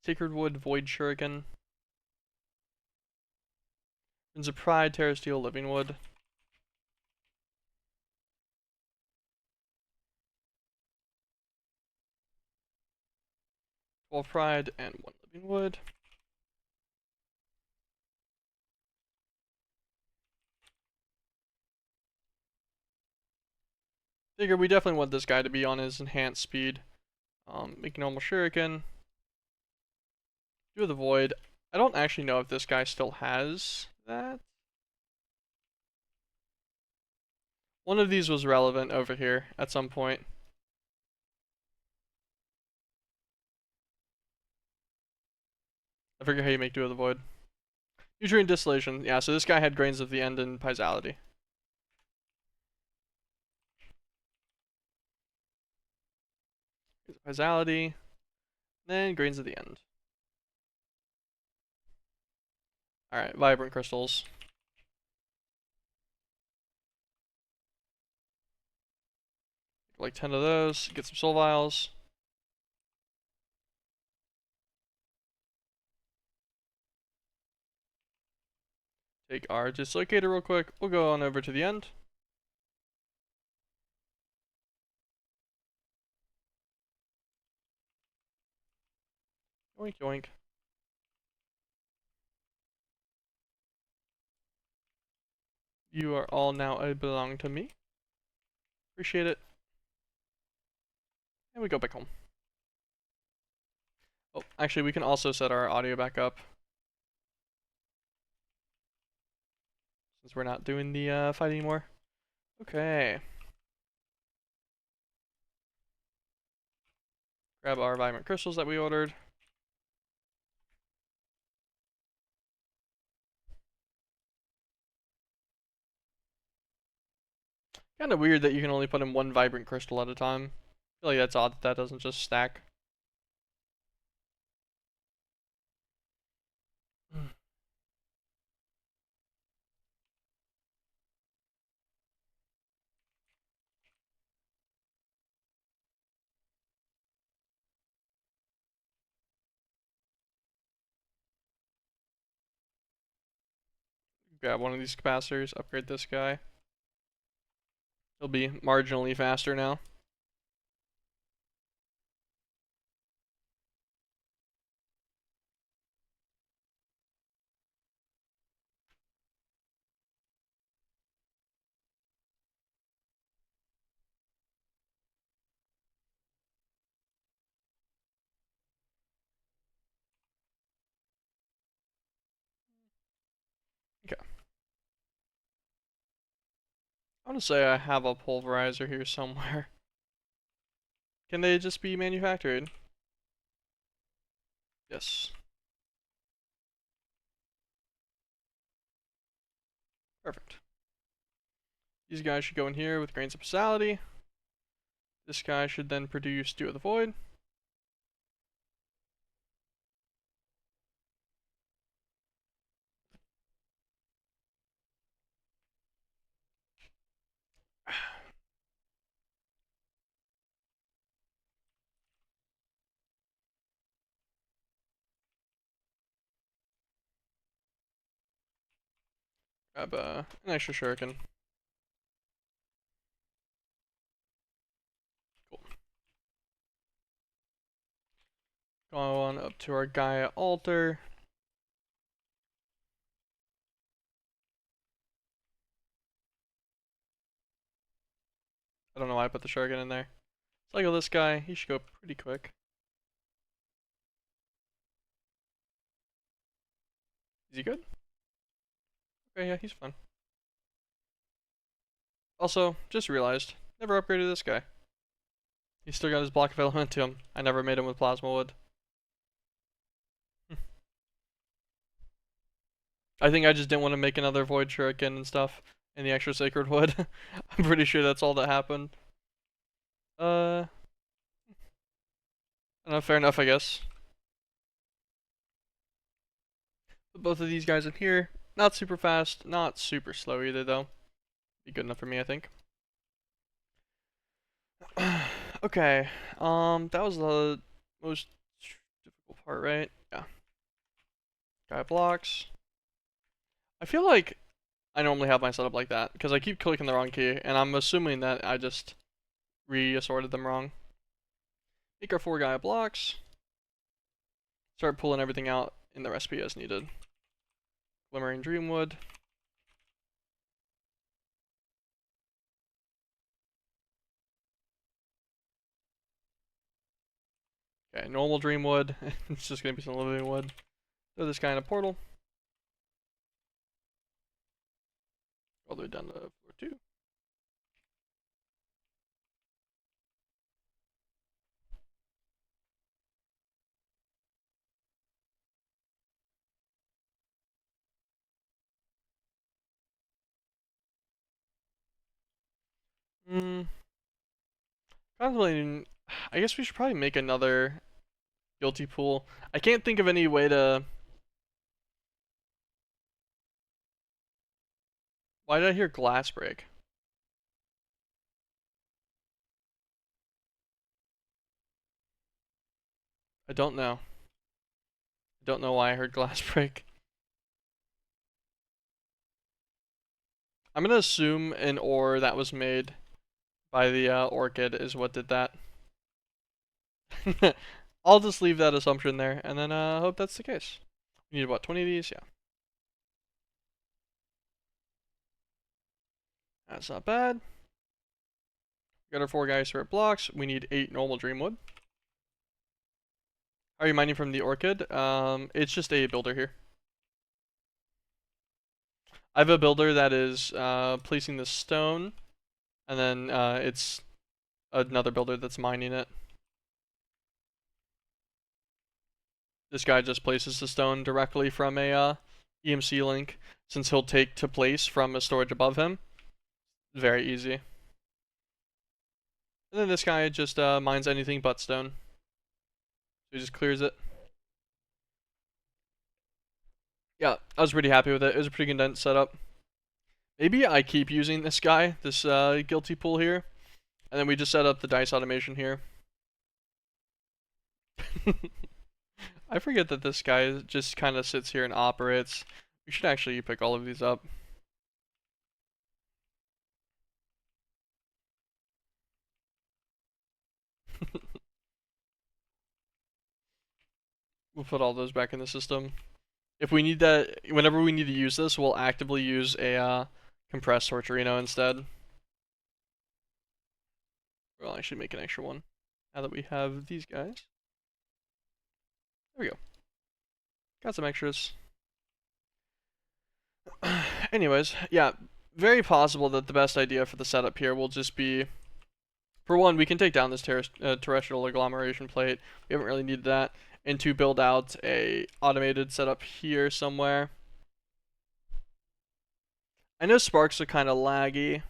Sacred wood, void shuriken. Winds of Pride, Terra Steel, living wood. Twelve Pride and one living wood. Figure we definitely want this guy to be on his enhanced speed. Make normal shuriken. Do the void. I don't actually know if this guy still has that. One of these was relevant over here at some point. I forget how you make do of the void. Nutrient distillation. Yeah, so this guy had grains of the end and piesality. Piesality. Then grains of the end. Alright, vibrant crystals. Like 10 of those. Get some soul vials. Take our dislocator real quick. We'll go on over to the end. Yoink yoink. You are all now belong to me. Appreciate it. And we go back home. Oh, actually, we can also set our audio back up. Since we're not doing the fight anymore. Okay. Grab our vibrant crystals that we ordered. Kind of weird that you can only put in one vibrant crystal at a time. I feel like that's odd that that doesn't just stack. Grab one of these capacitors, upgrade this guy. He'll be marginally faster now. Okay. I want to say I have a pulverizer here somewhere. Can they just be manufactured? Yes. Perfect. These guys should go in here with grains of psality. This guy should then produce Dew of the Void. Grab an extra shuriken. Cool. Go on up to our Gaia altar. I don't know why I put the shuriken in there. Cycle this guy. He should go pretty quick. Is he good? Okay, yeah, he's fine. Also, just realized, never upgraded this guy. He's still got his block of elementum. I never made him with plasma wood. I think I just didn't want to make another void shuriken and stuff, and the extra sacred wood. I'm pretty sure that's all that happened. I don't know, fair enough, I guess. Put both of these guys in here. Not super fast, not super slow either, though. Be good enough for me, I think. Okay, that was the most difficult part, right? Yeah. Guy blocks. I feel like I normally have my setup like that, because I keep clicking the wrong key, and I'm assuming that I just re-assorted them wrong. Make our 4 Gaia blocks. Start pulling everything out in the recipe as needed. Glimmering Dreamwood. Okay, normal Dreamwood. It's just gonna be some living wood. Throw this guy in a portal. All the way down to floor 2. Contemplating. I guess we should probably make another guilty pool. I can't think of any way to. Why did I hear glass break? I don't know. I don't know why I heard glass break. I'm gonna assume an ore that was made by the orchid is what did that. I'll just leave that assumption there, and then hope that's the case. We need about 20 of these, yeah. That's not bad. Got our 4 Gaia spirit blocks. We need 8 normal dreamwood. Are you mining from the orchid? It's just a builder here. I have a builder that is placing the stone, and then it's another builder that's mining it. This guy just places the stone directly from a EMC link, since he'll take to place from a storage above him. Very easy. And then this guy just mines anything but stone. So he just clears it. Yeah, I was pretty happy with it. It was a pretty condensed setup. Maybe I keep using this guy, this guilty pool here, and then we just set up the dice automation here. I forget that this guy just kind of sits here and operates. We should actually pick all of these up. We'll put all those back in the system. If we need that, whenever we need to use this, we'll actively use a compressed Torturino instead. We'll actually make an extra one now that we have these guys. There we go. Got some extras. Anyways, yeah, very possible that the best idea for the setup here will just be, for one, we can take down this terrestrial agglomeration plate. We haven't really needed that. And to build out a automated setup here somewhere. I know sparks are kind of laggy.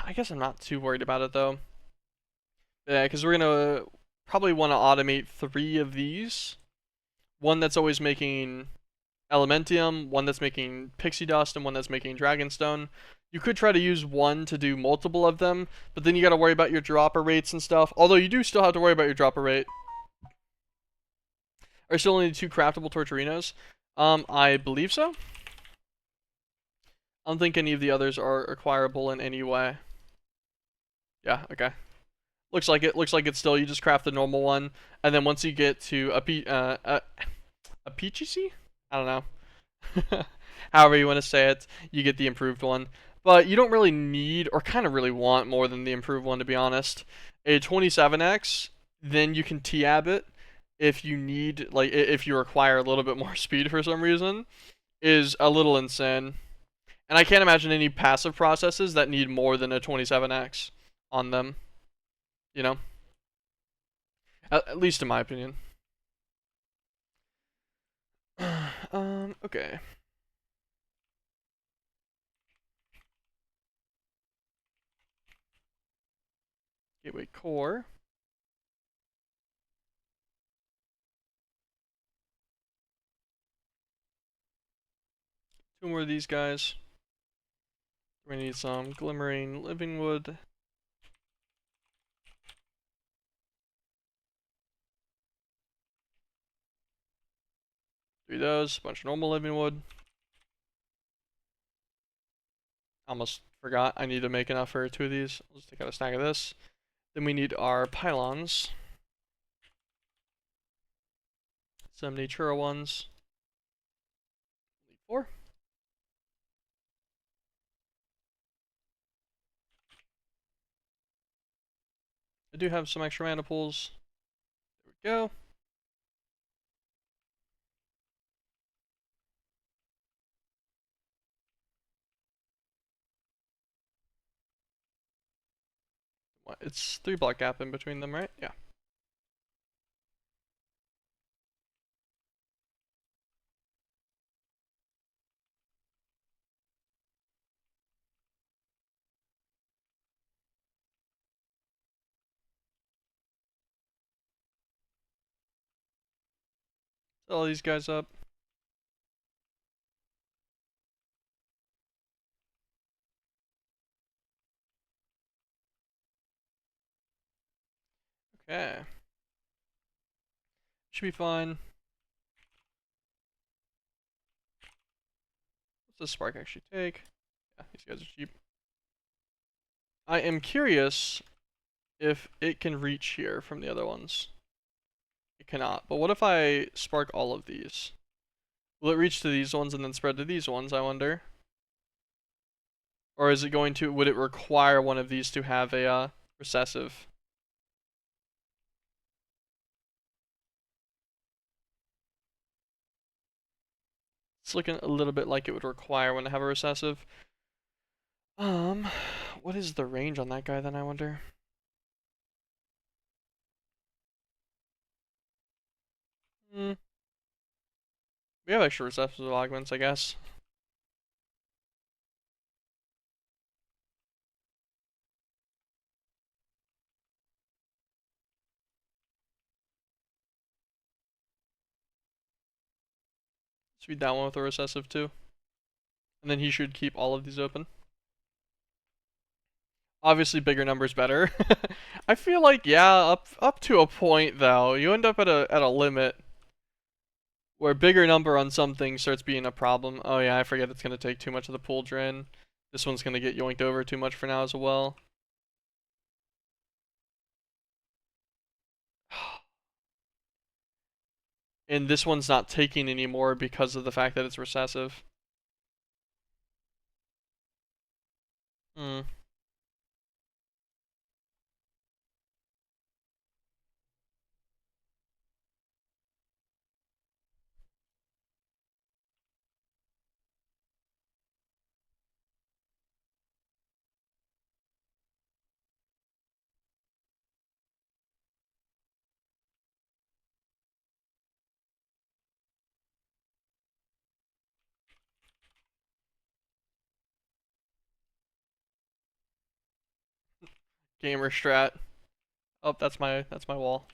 I guess I'm not too worried about it though. Yeah, because we're gonna probably want to automate 3 of these. One that's always making Elementium, one that's making Pixie Dust, and one that's making Dragonstone. You could try to use one to do multiple of them, but then you gotta worry about your dropper rates and stuff. Although you do still have to worry about your dropper rate. Are still only 2 craftable Torturinos? I believe so. I don't think any of the others are acquirable in any way. Yeah, okay. Looks like it. Looks like it's still, you just craft the normal one, and then once you get to a peachy? I don't know. However you want to say it, you get the improved one. But you don't really need, or kind of really want, more than the improved one, to be honest. A 27x, then you can T-ab it if you need, like, if you require a little bit more speed for some reason, is a little insane. And I can't imagine any passive processes that need more than a 27x on them, you know? At least in my opinion. Okay. Gateway core. 2 more of these guys. We need some glimmering living wood. Do those. A bunch of normal living wood. Almost forgot. I need to make enough for 2 of these. Let's take out a stack of this. Then we need our pylons. Some Natura ones. 4. I do have some extra maniples. There we go. What? It's 3 block gap in between them, right? Yeah. Set all these guys up. Okay. Should be fine. What's this spark actually take? Yeah, these guys are cheap. I am curious if it can reach here from the other ones. It cannot. But what if I spark all of these? Will it reach to these ones and then spread to these ones, I wonder? Or is it going to, would it require one of these to have a recessive? It's looking a little bit like it would require one to have a recessive. What is the range on that guy then, I wonder? Hmm. We have extra recessive augments, I guess. Speed that one with a recessive too. And then he should keep all of these open. Obviously bigger numbers better. I feel like, yeah, up to a point though. You end up at a limit where bigger number on some things starts being a problem. Oh yeah, I forget it's gonna take too much of the pool drain. This one's gonna get yoinked over too much for now as well. And this one's not taking anymore because of the fact that it's recessive. Hmm. Gamer strat. Oh, that's my wall.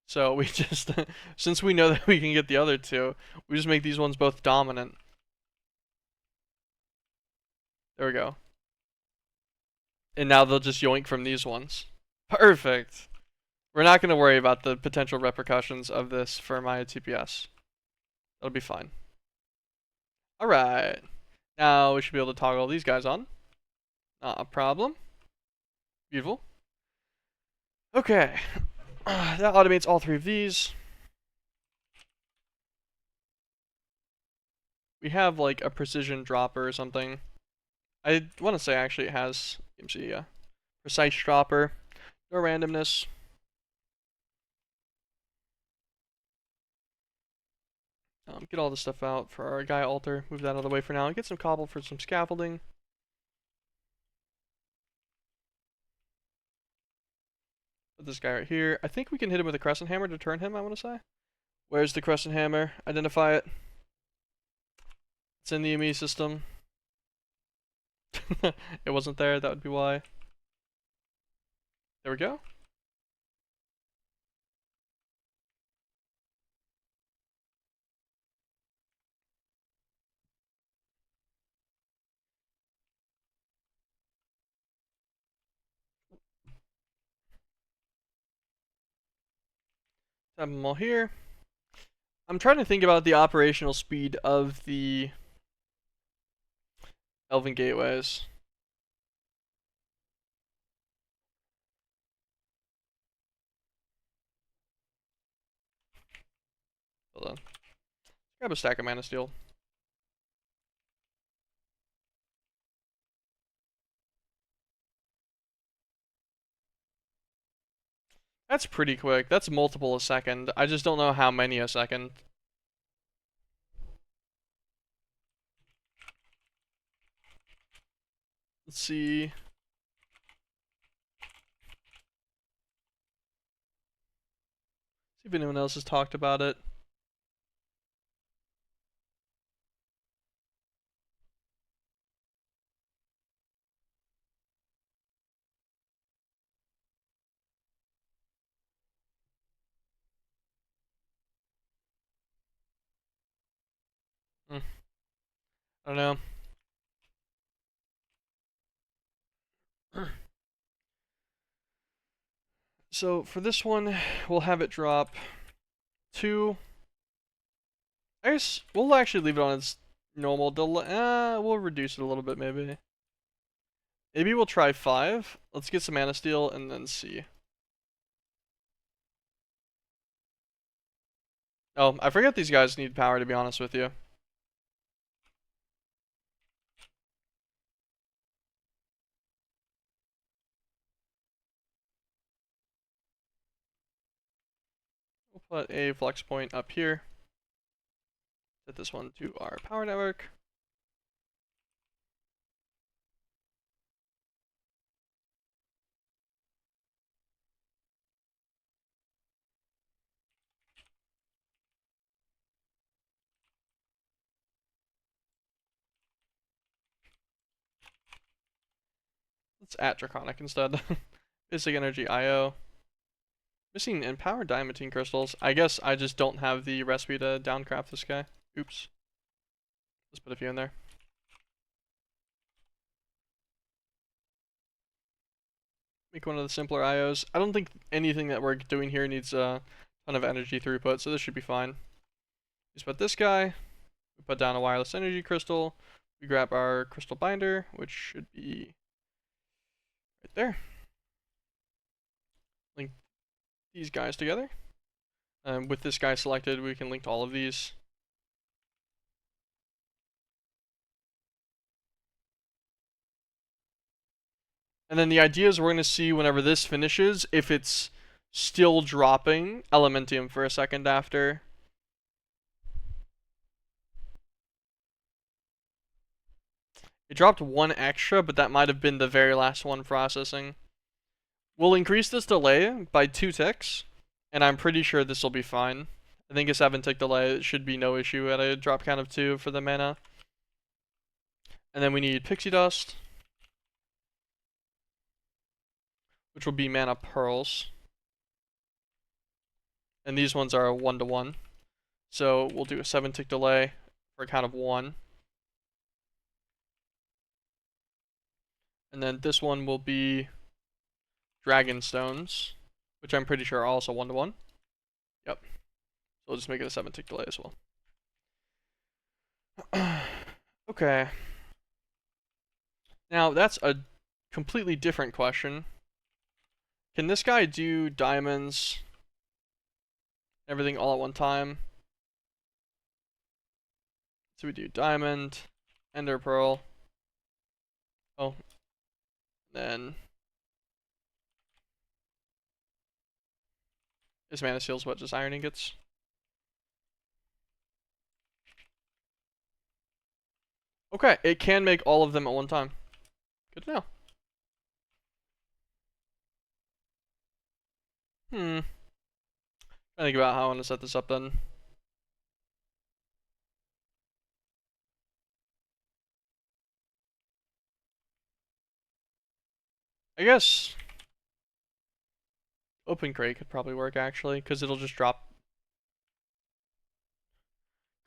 So we just, since we know that we can get the other two, we just make these ones both dominant. There we go. And now they'll just yoink from these ones. Perfect. We're not going to worry about the potential repercussions of this for my TPS. That'll be fine. Alright. Now we should be able to toggle these guys on. Not a problem. Beautiful. Okay. That automates all three of these. We have like a precision dropper or something. I want to say actually it has MC, yeah. Precise dropper. No randomness. Get all this stuff out for our guy altar. Move that out of the way for now. Get some cobble for some scaffolding. Put this guy right here. I think we can hit him with a crescent hammer to turn him, I want to say. Where's the crescent hammer? Identify it. It's in the ME system. It wasn't there, that would be why. There we go. Have them all here. I'm trying to think about the operational speed of the Elven gateways. Hold on. Grab a stack of mana steel. That's pretty quick. That's multiple a second. I just don't know how many a second. Let's see. See if anyone else has talked about it. I don't know. So for this one, we'll have it drop 2. I guess we'll actually leave it on its normal delay. We'll reduce it a little bit maybe. Maybe we'll try 5. Let's get some mana steel and then see. Oh, I forget these guys need power, to be honest with you. We'll put a flex point up here. Set this one to our power network. Let's add Draconic instead. Basic Energy IO. Missing Empowered Diamantine Crystals. I guess I just don't have the recipe to downcraft this guy. Oops. Let's put a few in there. Make one of the simpler IOs. I don't think anything that we're doing here needs a ton of energy throughput, so this should be fine. Just put this guy. We put down a wireless energy crystal. We grab our crystal binder, which should be right there. Link these guys together. With this guy selected, we can link to all of these. And then the idea is we're going to see whenever this finishes if it's still dropping Elementium for a second after. It dropped 1 extra, but that might have been the very last one processing. We'll increase this delay by 2 ticks, and I'm pretty sure this will be fine. I think a 7-tick delay, it should be no issue at a drop count of 2 for the mana. And then we need Pixie Dust. which will be mana pearls. And these ones are a 1-to-1. So we'll do a 7-tick delay for a count of 1. And then this one will be Dragon Stones, which I'm pretty sure are also 1-to-1. Yep. So we'll just make it a 7-tick delay as well. Okay. Now that's a completely different question. Can this guy do diamonds, everything all at one time? So we do diamond, ender pearl. Oh, then his mana seal's what, just iron ingots? Okay, it can make all of them at one time. Good to know. I think about how I want to set this up then. I guess open crate could probably work actually, because it'll just drop.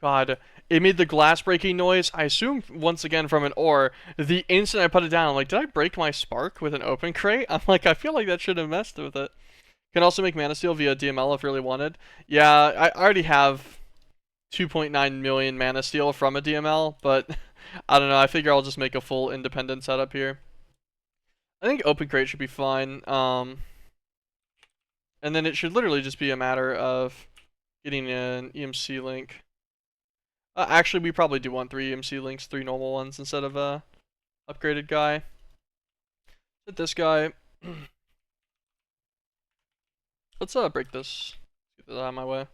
God, it made the glass breaking noise. I assume once again from an ore. The instant I put it down, I'm like, did I break my spark with an open crate? I'm like, I feel like that should have messed with it. Can also make mana steel via DML if really wanted. Yeah, I already have 2.9 million mana steel from a DML, but I don't know. I figure I'll just make a full independent setup here. I think open crate should be fine. And then it should literally just be a matter of getting an EMC link. Actually, we probably do want 3 EMC links, 3 normal ones instead of a upgraded guy. Hit this guy. Let's break this. Get this out of my way.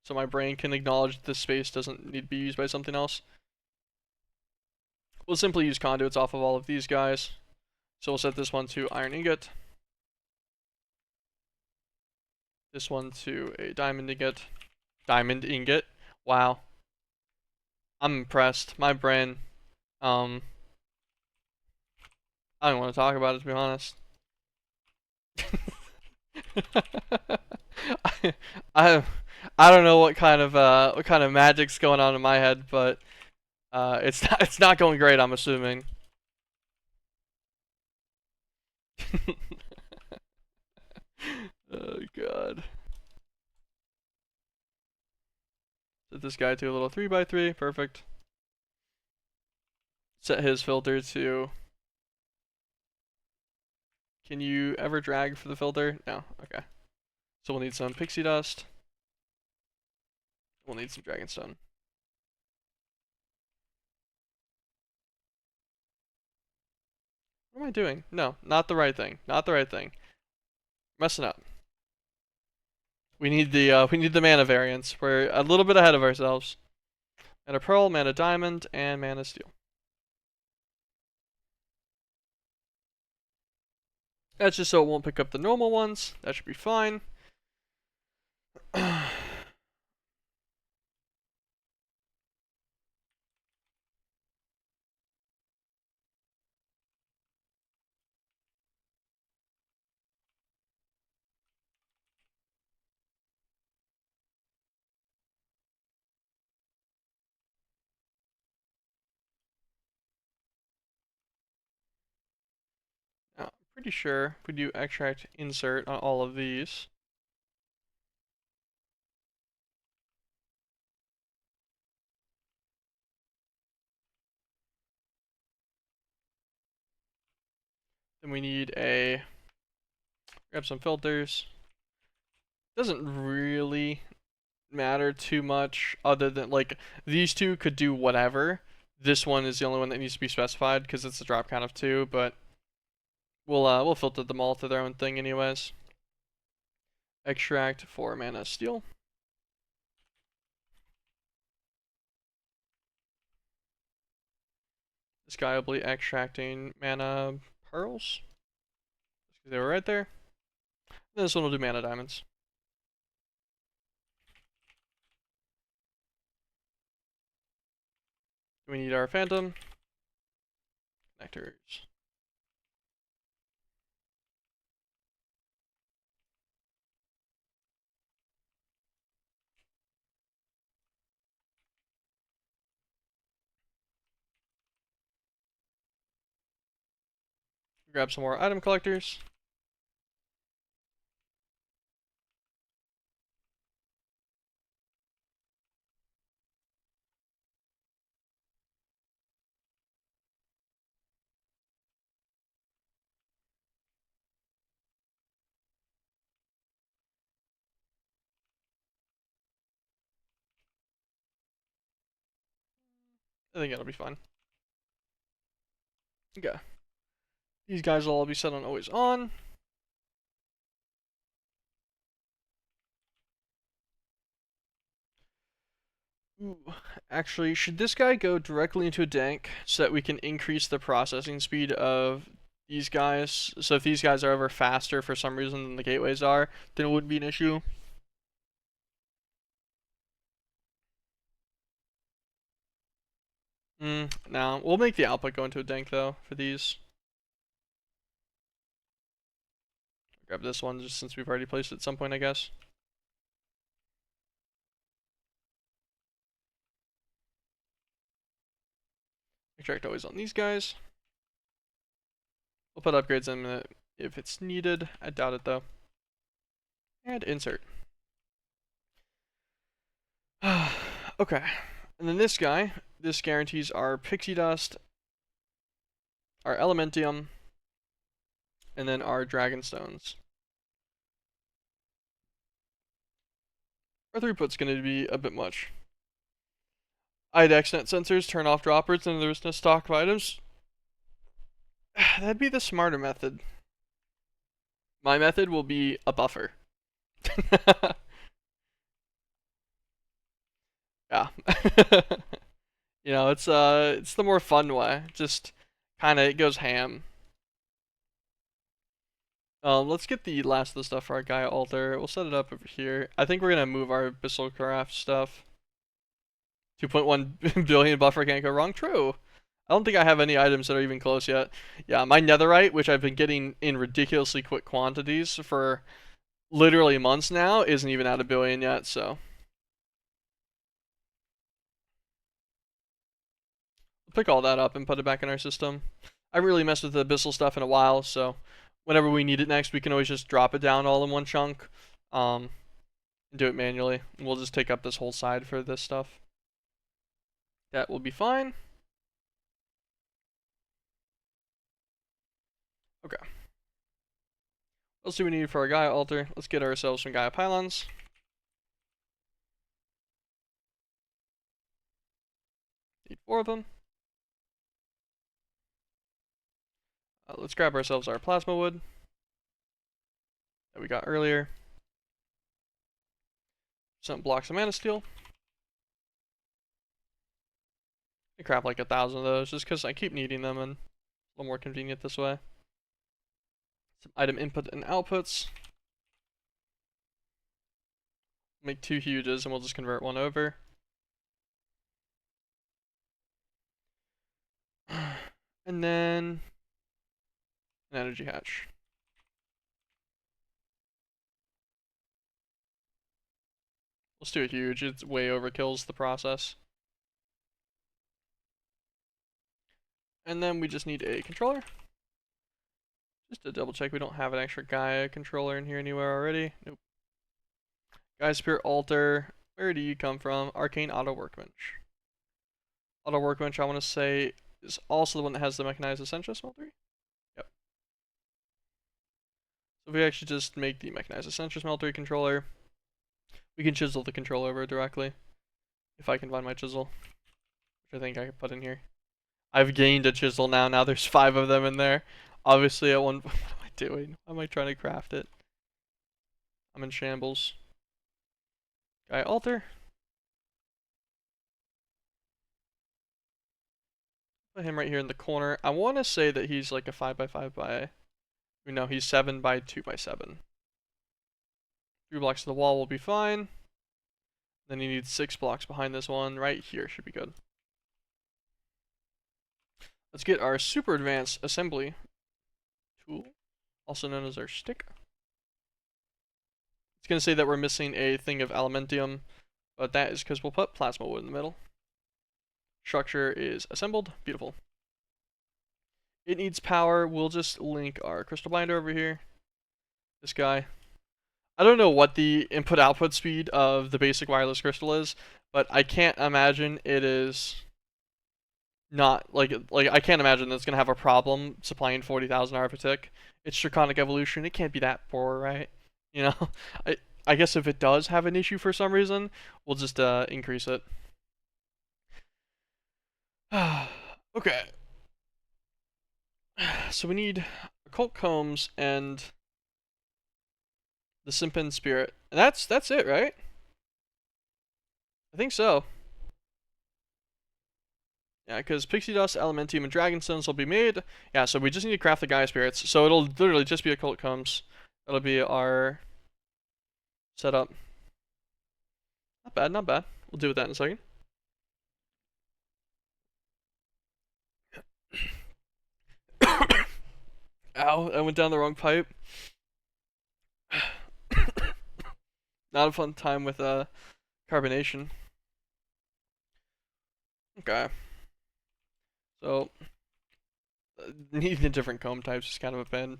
So my brain can acknowledge this space doesn't need to be used by something else. We'll simply use conduits off of all of these guys. So we'll set this one to iron ingot. This one to a diamond ingot. Diamond ingot. Wow. I'm impressed. My brain, I don't want to talk about it, to be honest. I I don't know what kind of magic's going on in my head, but it's not going great, I'm assuming. Oh god. Set this guy to a little 3x3, perfect. Set his filter to. Can you ever drag for the filter? No, okay. So we'll need some pixie dust. We'll need some dragonstone. What am I doing? No, not the right thing. Not the right thing. Messing up. We need the mana variance. We're a little bit ahead of ourselves. Mana pearl, mana diamond, and mana steel. That's just so it won't pick up the normal ones. That should be fine. Now, I'm pretty sure if we do extract insert on all of these, then we need a grab some filters. Doesn't really matter too much other than like these two could do whatever. This one is the only one that needs to be specified because it's a drop count of 2, but we'll filter them all to their own thing anyways. Extract for mana steel. This guy will be extracting mana pearls. They were right there. And this one will do mana diamonds. We need our phantom connectors. Grab some more item collectors. I think that'll be fine. Okay. These guys will all be set on always on. Ooh. Actually, should this guy go directly into a dank so that we can increase the processing speed of these guys? So if these guys are ever faster for some reason than the gateways are, then it wouldn't be an issue. No. We'll make the output go into a dank though for these. Grab this one just since we've already placed it at some point, I guess. Extract always on these guys. We'll put upgrades in it if it's needed. I doubt it though. And insert. Okay. And then this guy, this guarantees our pixie dust, our elementium, and then our dragon stones. Our throughput's going to be a bit much. IDEXNet sensors turn off droppers and there's no stock of items. That'd be the smarter method. My method will be a buffer. Yeah. You know, it's the more fun way. Just kinda it goes ham. Let's get the last of the stuff for our Gaia altar. We'll set it up over here. I think we're gonna move our MeatBallCraft stuff. 2.1 billion buffer can't go wrong. True. I don't think I have any items that are even close yet. Yeah, my netherite, which I've been getting in ridiculously quick quantities for literally months now, isn't even at 1 billion yet, so. We'll pick all that up and put it back in our system. I haven't really messed with the abyssal stuff in a while, so whenever we need it next, we can always just drop it down all in one chunk. And do it manually. We'll just take up this whole side for this stuff. That will be fine. Okay. What else do we need for our Gaia altar? Let's get ourselves some Gaia pylons. Need 4 of them. Let's grab ourselves our plasma wood that we got earlier. Some blocks of mana steel. I crap like 1,000 of those just because I keep needing them and it's a little more convenient this way. Some item input and outputs. Make 2 huges and we'll just convert one over. And then an energy hatch. Let's do a huge. It's way overkills the process. And then we just need a controller. Just to double check we don't have an extra Gaia controller in here anywhere already. Nope. Gaia Spirit Altar. Where do you come from? Arcane Auto Workbench. Auto Workbench, I want to say, is also the one that has the Mechanized Essential Smeltery. Yep. So if we actually just make the Mechanized Essential Smeltery controller, we can chisel the controller over directly. If I can find my chisel. Which I think I could put in here. I've gained a chisel now. Now there's 5 of them in there. Obviously at one... What am I doing? Why am I trying to craft it? I'm in shambles. Gaia altar. Put him right here in the corner. I want to say that he's like a 5x5 by... No, he's 7 by 2 by 7. 3 blocks to the wall will be fine. Then you need 6 blocks behind this one. Right here should be good. Let's get our super advanced assembly tool, also known as our stick. It's going to say that we're missing a thing of elementium, but that is because we'll put plasma wood in the middle. Structure is assembled. Beautiful. It needs power. We'll just link our crystal binder over here. This guy. I don't know what the input-output speed of the basic wireless crystal is, but I can't imagine it is not like I can't imagine that's gonna have a problem supplying 40,000 RF a tick. It's draconic evolution. It can't be that poor, right? You know, I I guess if it does have an issue for some reason, we'll just increase it. Okay. So we need occult combs and the Simpin spirit, and that's it, right? I think so. Yeah, because pixie dust, elementium, and dragon stones will be made. Yeah, so we just need to craft the Gaia spirits. So it'll literally just be occult combs. That'll be our setup. Not bad, not bad. We'll deal with that in a second. Ow, I went down the wrong pipe. Not a fun time with carbonation. Okay. So needing the different comb types is kind of a pain.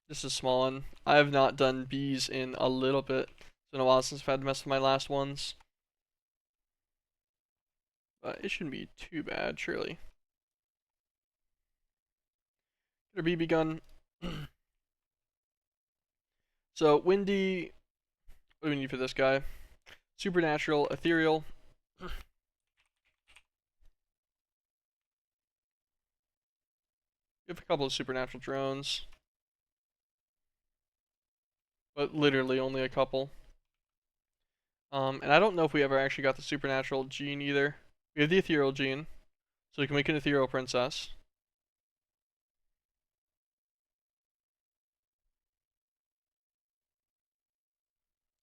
This is a small one. I have not done bees in a little bit. It's been a while since I've had to mess with my last ones. But it shouldn't be too bad, surely. Get our BB gun. So, windy. What do we need for this guy? Supernatural, ethereal. We have a couple of supernatural drones. But literally only a couple. And I don't know if we ever actually got the supernatural gene either. We have the ethereal gene, so we can make an ethereal princess.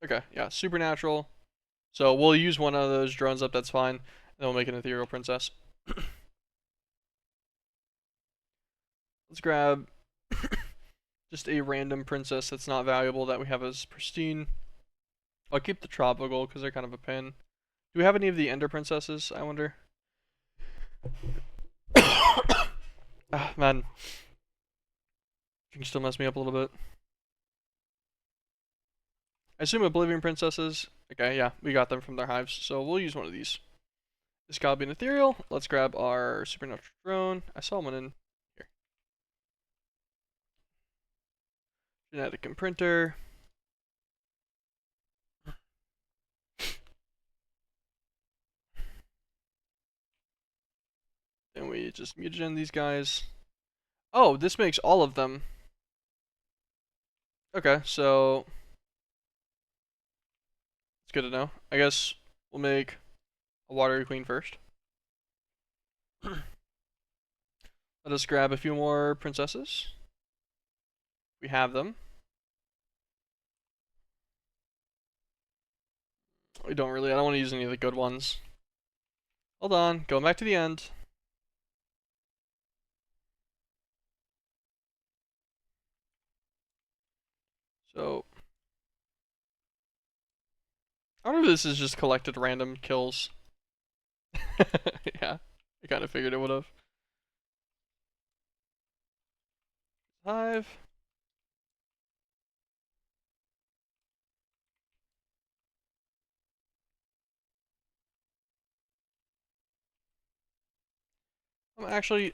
Okay, yeah, supernatural. So we'll use one of those drones up, that's fine. Then we'll make an ethereal princess. Let's grab just a random princess that's not valuable that we have as pristine. I'll keep the tropical because they're kind of a pain. Do we have any of the ender princesses, I wonder? Ah, man. You can still mess me up a little bit. I assume Oblivion princesses. Okay, yeah, we got them from their hives, so we'll use one of these. This guy will be an ethereal. Let's grab our supernatural drone. I saw one in here. Genetic imprinter. Then we just mutagen these guys. Oh, this makes all of them. Okay, so it's good to know. I guess we'll make a watery queen first. Let us grab a few more princesses. We have them. We don't really. I don't want to use any of the good ones. Hold on. Going back to the end. So I wonder if this is just collected random kills. Yeah, I kind of figured it would have. Hive. I'm actually.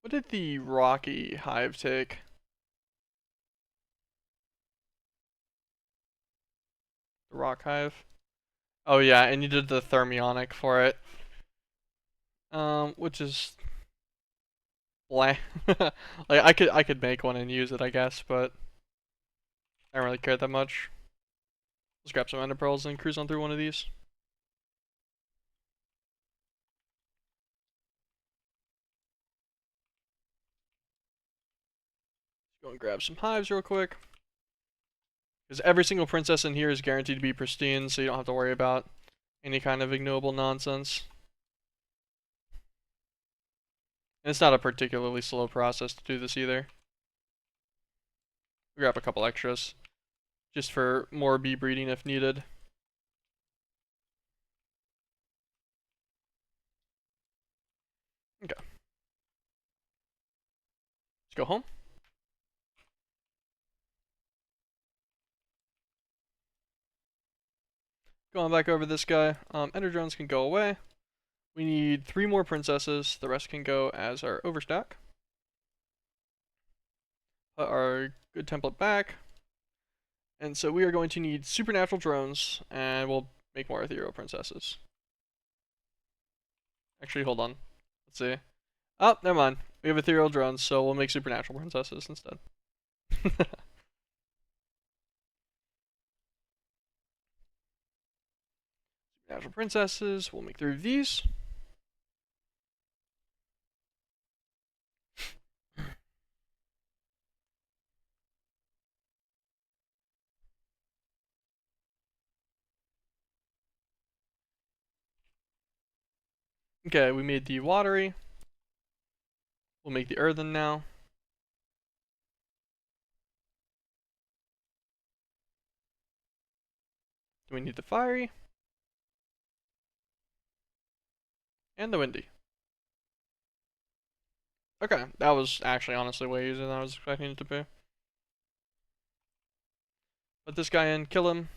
What did the Rocky Hive take? The Rock Hive. Oh yeah, and you did the thermionic for it. Which is blah. Like I could make one and use it, I guess, but I don't really care that much. Let's grab some ender pearls and cruise on through one of these. Let's go and grab some hives real quick. Because every single princess in here is guaranteed to be pristine, so you don't have to worry about any kind of ignoble nonsense. And it's not a particularly slow process to do this either. We grab a couple extras, just for more bee breeding if needed. go home. Going back over this guy. Ender drones can go away. We need 3 more princesses. The rest can go as our overstack. Put our good template back. And so we are going to need supernatural drones, and we'll make more ethereal princesses. Actually, hold on. Let's see. Oh, never mind. We have ethereal drones, so we'll make supernatural princesses instead. Supernatural princesses. We'll make 3 of these. Okay, we made the watery. We'll make the earthen now. Do we need the fiery? And the windy. Okay, that was actually honestly way easier than I was expecting it to be. Put this guy in, kill him.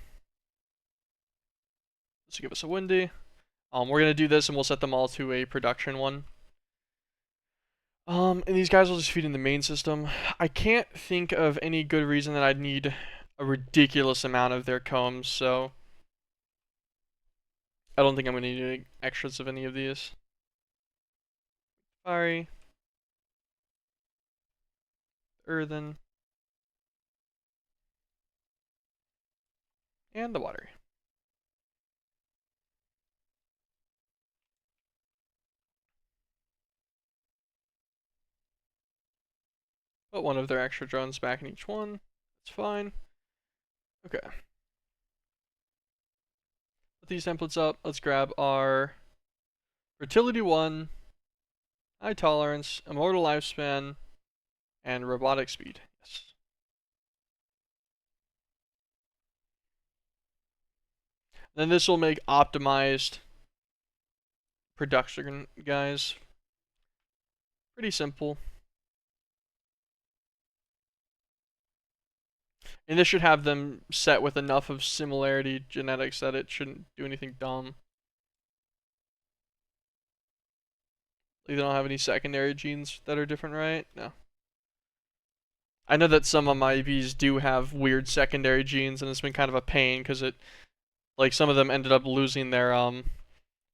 This will give us a windy. We're gonna do this and we'll set them all to a production one. And these guys will just feed in the main system. I can't think of any good reason that I'd need a ridiculous amount of their combs, so I don't think I'm gonna need any extras of any of these. Fiery. Earthen. And the watery. Put one of their extra drones back in each one. That's fine. Okay. Put these templates up. Let's grab our fertility 1, high tolerance, immortal lifespan, and robotic speed. Yes. Then this will make optimized production guys. Pretty simple. And this should have them set with enough of similarity genetics that it shouldn't do anything dumb. They don't have any secondary genes that are different, right? No. I know that some of my EVs do have weird secondary genes, and it's been kind of a pain because it, like, some of them ended up losing their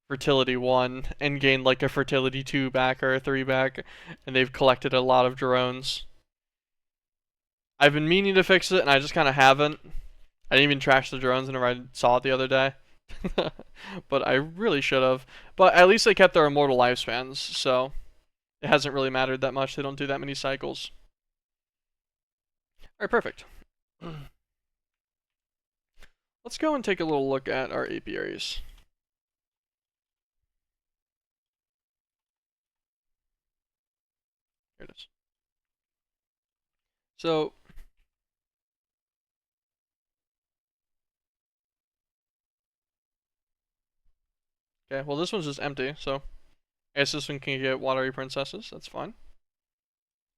fertility 1 and gained like a fertility 2 back or a 3 back, and they've collected a lot of drones. I've been meaning to fix it, and I just kind of haven't. I didn't even trash the drones whenever I saw it the other day. But I really should have. But at least they kept their immortal lifespans, so it hasn't really mattered that much. They don't do that many cycles. Alright, perfect. Let's go and take a little look at our apiaries. Here it is. So, okay, well this one's just empty, so I guess this one can get watery princesses, that's fine.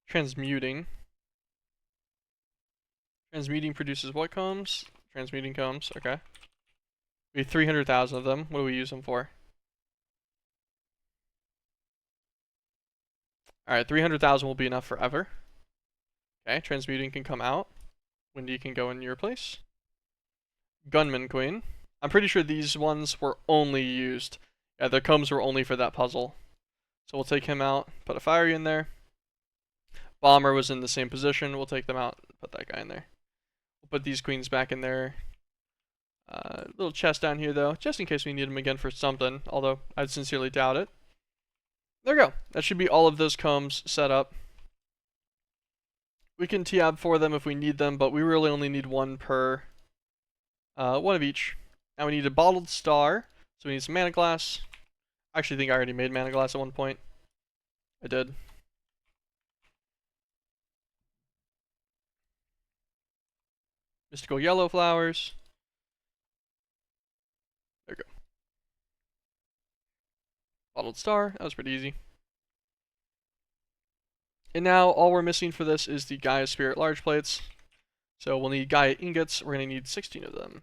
Transmuting. Transmuting produces what combs? Transmuting combs, okay. We have 300,000 of them. What do we use them for? Alright, 300,000 will be enough forever. Okay, transmuting can come out. Windy can go in your place. Gunman Queen. I'm pretty sure these ones were only used. Yeah, their combs were only for that puzzle. So we'll take him out, put a fiery in there. Bomber was in the same position. We'll take them out, put that guy in there. We'll put these queens back in there. Little chest down here though, just in case we need them again for something, although I sincerely doubt it. There we go. That should be all of those combs set up. We can TAB for them if we need them, but we really only need one per, one of each. Now we need a bottled star, so we need some mana glass. I actually think I already made mana glass at one point. I did. Mystical yellow flowers. There we go. Bottled star, that was pretty easy. And now all we're missing for this is the Gaia Spirit large plates. So we'll need Gaia ingots. We're going to need 16 of them.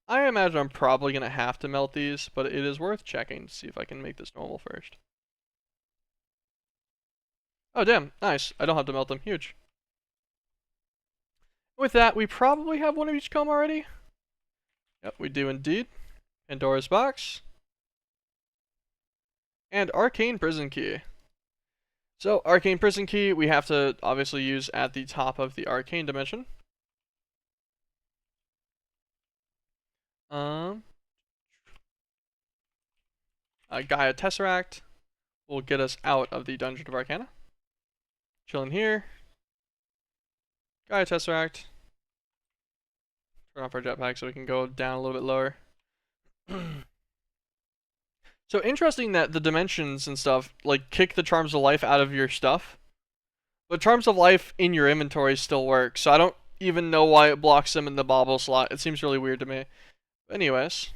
I imagine I'm probably going to have to melt these, but it is worth checking to see if I can make this normal first. Oh, damn. Nice. I don't have to melt them. Huge. With that, we probably have one of each comb already. Yep, we do indeed. Pandora's box. And Arcane Prison Key. So, Arcane Prison Key, we have to obviously use at the top of the Arcane Dimension. Gaia Tesseract will get us out of the Dungeon of Arcana. Chilling here. Gaia Tesseract. Turn off our jetpack so we can go down a little bit lower. So interesting that the dimensions and stuff, like, kick the Charms of Life out of your stuff. But Charms of Life in your inventory still work, so I don't even know why it blocks them in the bauble slot. It seems really weird to me. But anyways,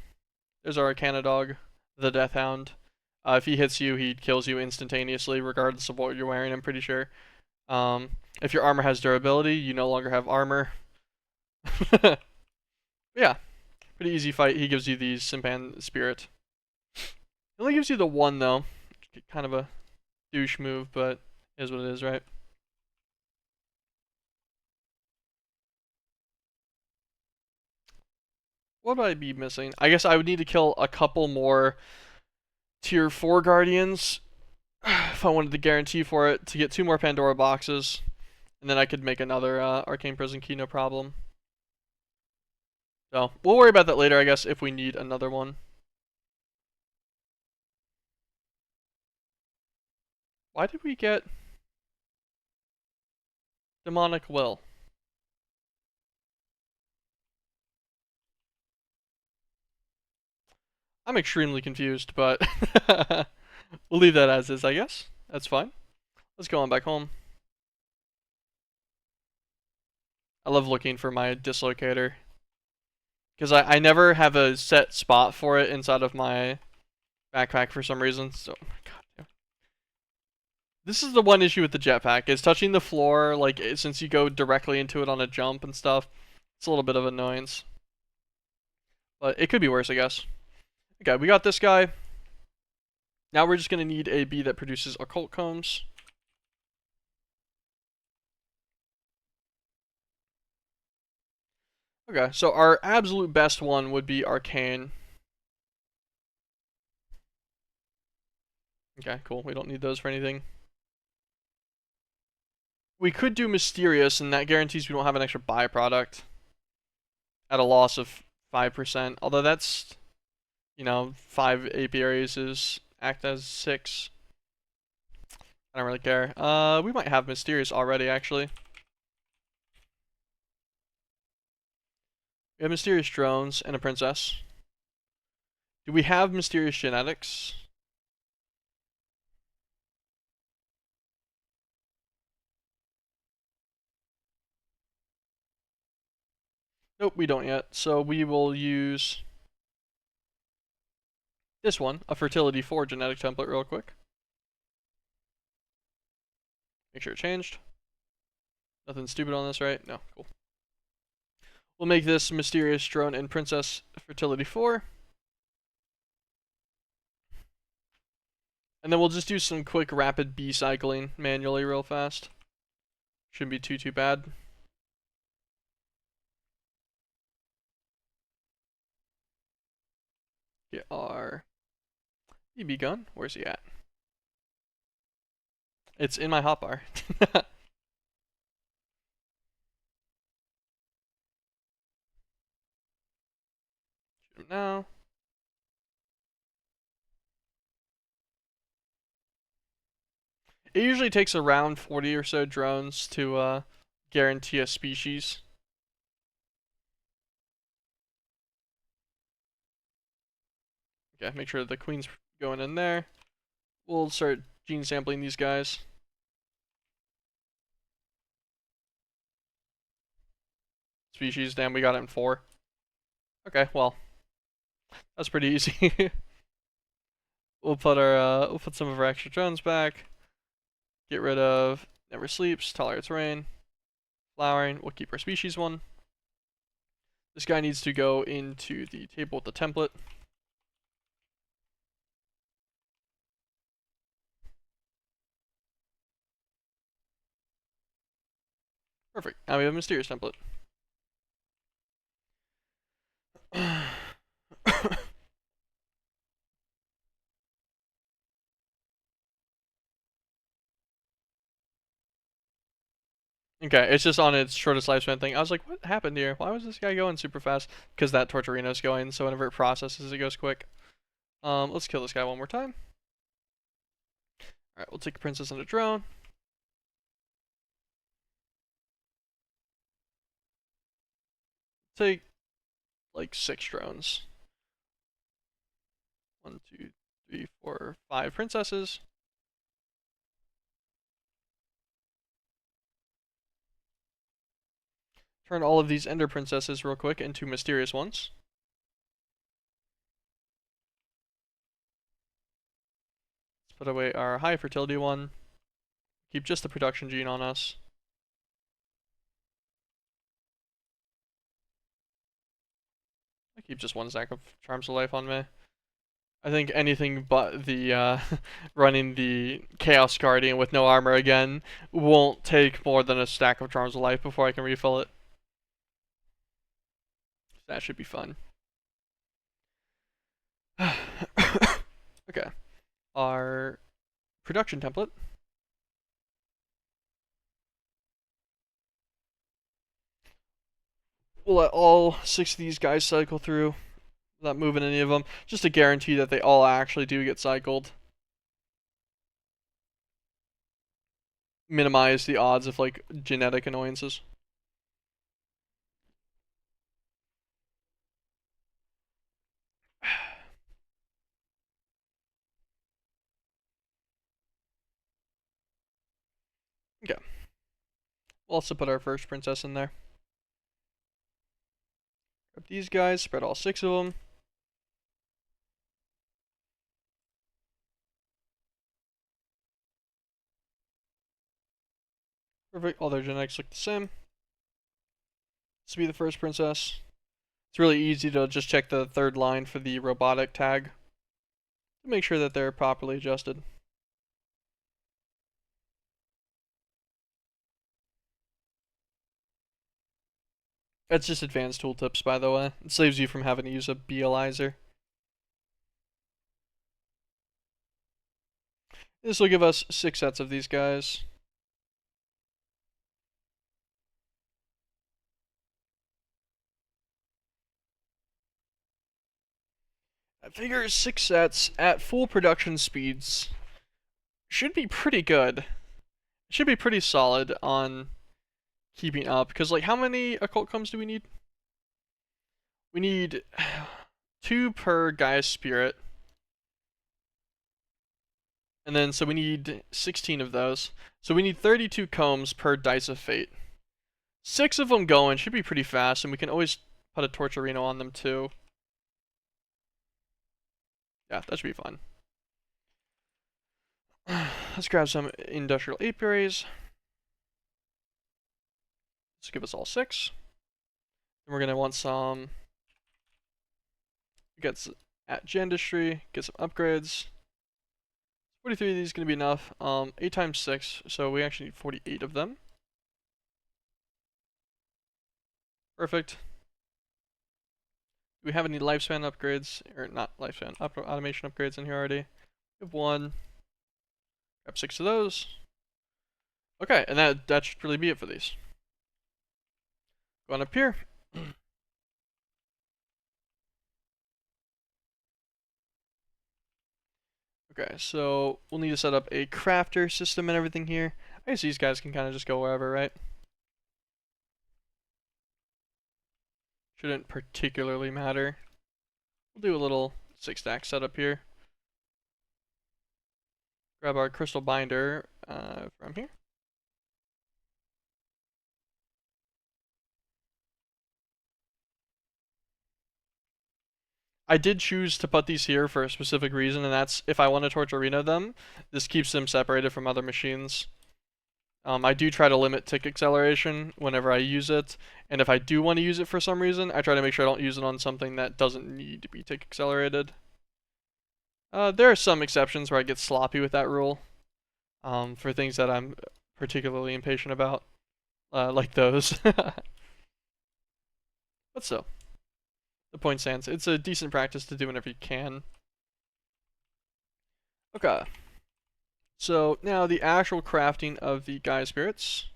there's our Arcana Dog, the Death Hound. If he hits you, he kills you instantaneously, regardless of what you're wearing, I'm pretty sure. If your armor has durability, you no longer have armor. Yeah, pretty easy fight. He gives you the Simpan Spirit. He only gives you the one, though. Kind of a douche move, but it is what it is, right? What would I be missing? I guess I would need to kill a couple more tier 4 guardians if I wanted to guarantee for it, to get 2 more Pandora boxes. And then I could make another Arcane Prison Key, no problem. So, we'll worry about that later, I guess, if we need another one. Why did we get Demonic Will? I'm extremely confused, but we'll leave that as is, I guess. That's fine. Let's go on back home. I love looking for my dislocator, because I never have a set spot for it inside of my backpack for some reason. So, oh my god, yeah. This is the one issue with the jetpack, is touching the floor, like, since you go directly into it on a jump and stuff. It's a little bit of annoyance. But it could be worse, I guess. Okay, we got this guy. Now we're just going to need a bee that produces occult combs. Okay, so our absolute best one would be Arcane. Okay, cool. We don't need those for anything. We could do Mysterious, and that guarantees we don't have an extra byproduct at a loss of 5%. Although that's, you know, 5 apiaries is act as 6. I don't really care. We might have Mysterious already, actually. We have Mysterious Drones and a Princess. Do we have Mysterious Genetics? Nope, we don't yet. So we will use this one, a Fertility 4 genetic template real quick. Make sure it changed. Nothing stupid on this, right? No, cool. We'll make this Mysterious Drone and Princess Fertility 4. And then we'll just do some quick rapid bee cycling manually real fast. Shouldn't be too bad. Get our BB gun. Where's he at? It's in my hotbar. Shoot him now. It usually takes around 40 or so drones to guarantee a species. Okay, make sure the queen's going in there. We'll start gene sampling these guys. species. Damn, we got it in 4. Okay, well, that's pretty easy. We'll put some of our extra drones back. Get rid of never sleeps, tolerates rain, flowering. We'll keep our species one. This guy needs to go into the table with the template. Perfect. Now we have a mysterious template. Okay, it's just on its shortest lifespan thing. I was like, what happened here? Why was this guy going super fast? Because that Torturino's going, so whenever it processes, it goes quick. Let's kill this guy one more time. Alright, we'll take a princess and a drone. Take, like, 6 drones. 1, 2, 3, 4, 5 princesses. Turn all of these ender princesses real quick into mysterious ones. Let's put away our high fertility one. Keep just the production gene on us. I keep just 1 stack of Charms of Life on me. I think anything but the running the Chaos Guardian with no armor again won't take more than a stack of Charms of Life before I can refill it. That should be fun. Okay. Our production template. We'll let all 6 of these guys cycle through without moving any of them, just to guarantee that they all actually do get cycled. Minimize the odds of like genetic annoyances. Okay. We'll also put our first princess in there. Grab these guys, spread all 6 of them. Perfect, all their genetics look the same. This will be the first princess. It's really easy to just check the 3rd line for the robotic tag to make sure that they're properly adjusted. That's just advanced tooltips, by the way. It saves you from having to use a BLizer. This will give us 6 sets of these guys. I figure 6 sets at full production speeds should be pretty good. Should be pretty solid on keeping up. Because, like, how many occult comes do we need? We need 2 per Gaia's Spirit. And then, so we need 16 of those. So we need 32 combs per Dice of Fate. 6 of them going should be pretty fast, and we can always put a Torturino on them too. Yeah, that should be fun. Let's grab some Industrial Apiaries. Let's give us all 6. And we're going to want some... Get at Gendistry, get some upgrades. 43 of these is going to be enough. 8 times 6, so we actually need 48 of them. Perfect. Do we have any lifespan upgrades? Or not lifespan, automation upgrades in here already? We have 1. Grab 6 of those. Okay, and that should really be it for these. Going up here. Okay, so we'll need to set up a crafter system and everything here. I guess these guys can kind of just go wherever, right? Shouldn't particularly matter. We'll do a little 6-stack setup here. Grab our crystal binder from here. I did choose to put these here for a specific reason, and that's if I want to Torturino them, this keeps them separated from other machines. I do try to limit tick acceleration whenever I use it, and if I do want to use it for some reason, I try to make sure I don't use it on something that doesn't need to be tick accelerated. There are some exceptions where I get sloppy with that rule, for things that I'm particularly impatient about, like those. But so, the point stands. It's a decent practice to do whenever you can. Okay. So now the actual crafting of the Gaia spirits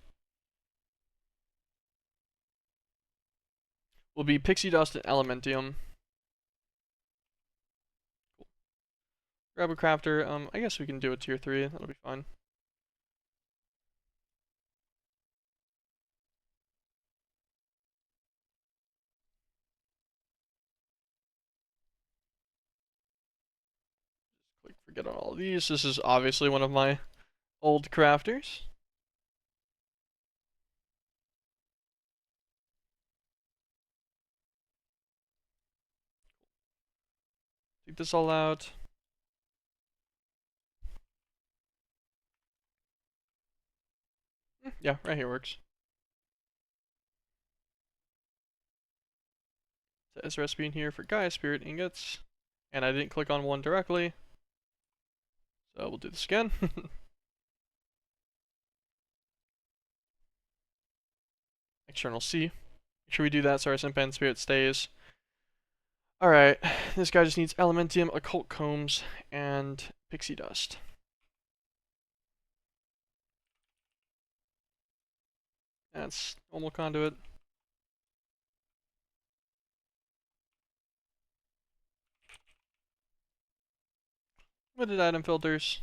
will be pixie dust and elementium. Cool. Grab a crafter. I guess we can do a tier 3. That'll be fine. Click forget on all of these. This is obviously one of my old crafters. Take this all out. Yeah, right here works. Set recipe in here for Gaia Spirit ingots. And I didn't click on one directly. So we'll do this again. External C. Make sure we do that so our Simpan Spirit stays. Alright, this guy just needs elementium, occult combs, and pixie dust. That's normal conduit. Limited item filters.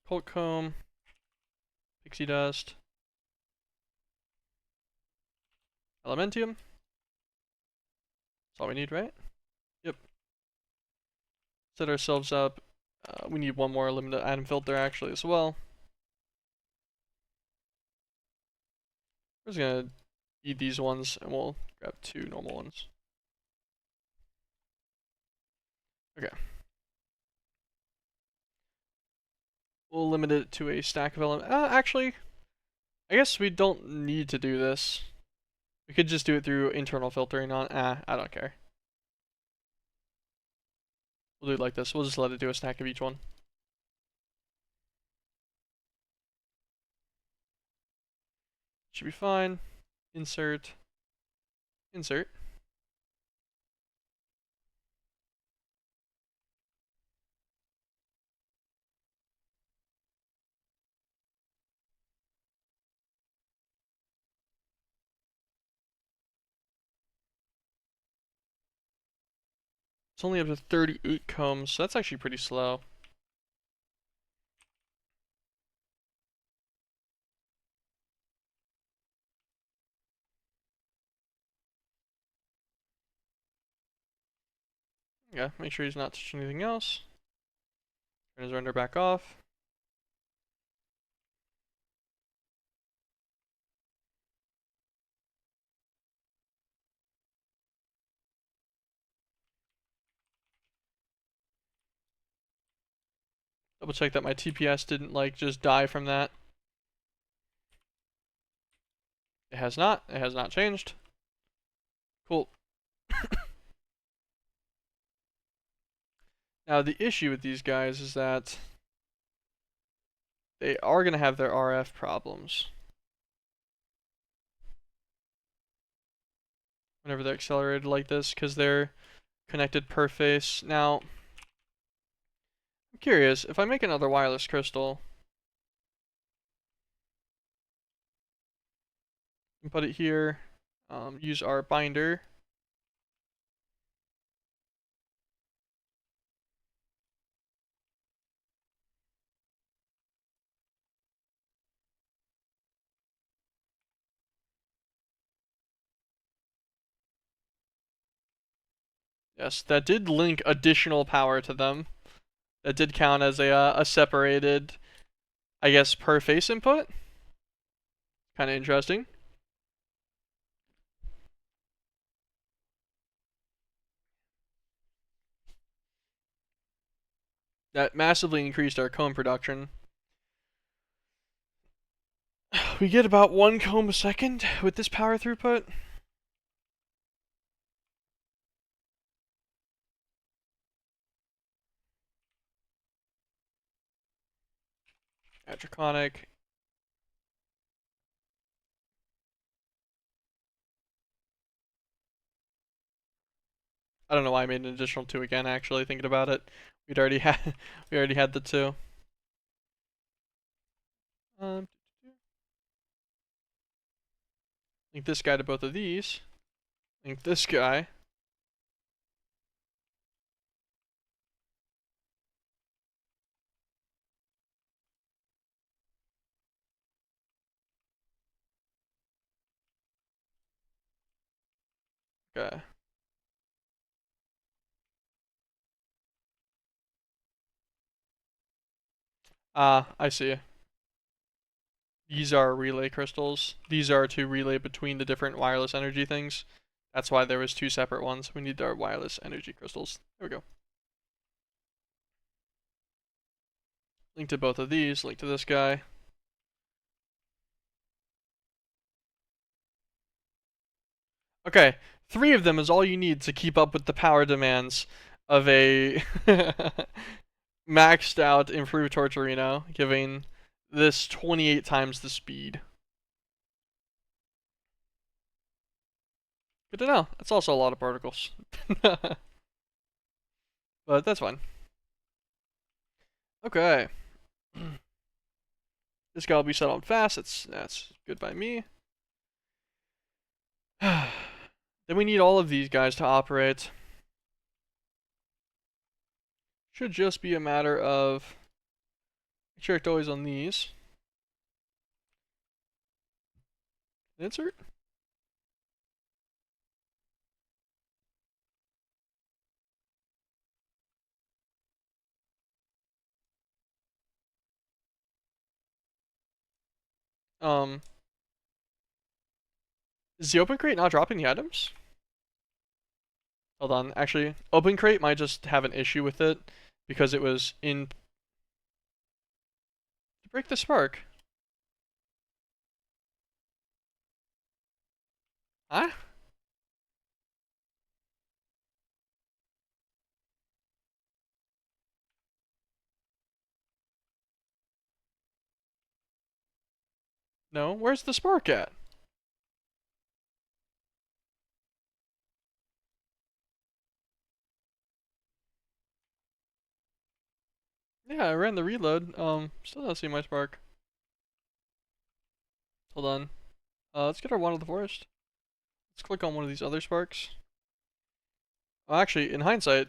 Colt comb. Pixie dust. Elementium. That's all we need, right? Yep. Set ourselves up. We need one more limited item filter actually as well. We're just gonna eat these ones and we'll grab 2 normal ones. Okay. We'll limit it to a stack of elements. Actually, I guess we don't need to do this. We could just do it through internal filtering on. I don't care. We'll do it like this. We'll just let it do a stack of each one. Should be fine. Insert. Insert. It's only up to 38 combs, so that's actually pretty slow. Yeah, make sure he's not touching anything else. Turn his render back off. Double check that my TPS didn't like just die from that. It has not. It has not changed. Cool. Now the issue with these guys is that they are going to have their RF problems whenever they're accelerated like this because they're connected per face. Now, I'm curious, if I make another wireless crystal and put it here, use our binder. Yes, that did link additional power to them. That did count as a separated I guess per face input. Kind of interesting. That massively increased our comb production. We get about 1 comb a second with this power throughput. At Draconic. I don't know why I made an additional 2 again, actually, thinking about it. We'd already had we already had the 2. Um, link this guy to both of these. Link this guy. Okay. I see. These are relay crystals. These are to relay between the different wireless energy things. That's why there was 2 separate ones. We need our wireless energy crystals. There we go. Link to both of these. Link to this guy. Okay, 3 of them is all you need to keep up with the power demands of a maxed out improved Torturino, giving this 28 times the speed. Good to know. That's also a lot of particles. But that's fine. Okay. This guy will be set on fast. That's good by me. Then we need all of these guys to operate. Should just be a matter of make sure it's always on these. Insert. Um, is the open crate not dropping the items? Hold on. Actually, open crate might just have an issue with it because it was in. Break the spark. Huh? No. Where's the spark at? Yeah, I ran the reload. Still don't see my spark. Hold on. Let's get our Wand of the Forest. Let's click on one of these other sparks. Well, actually, in hindsight,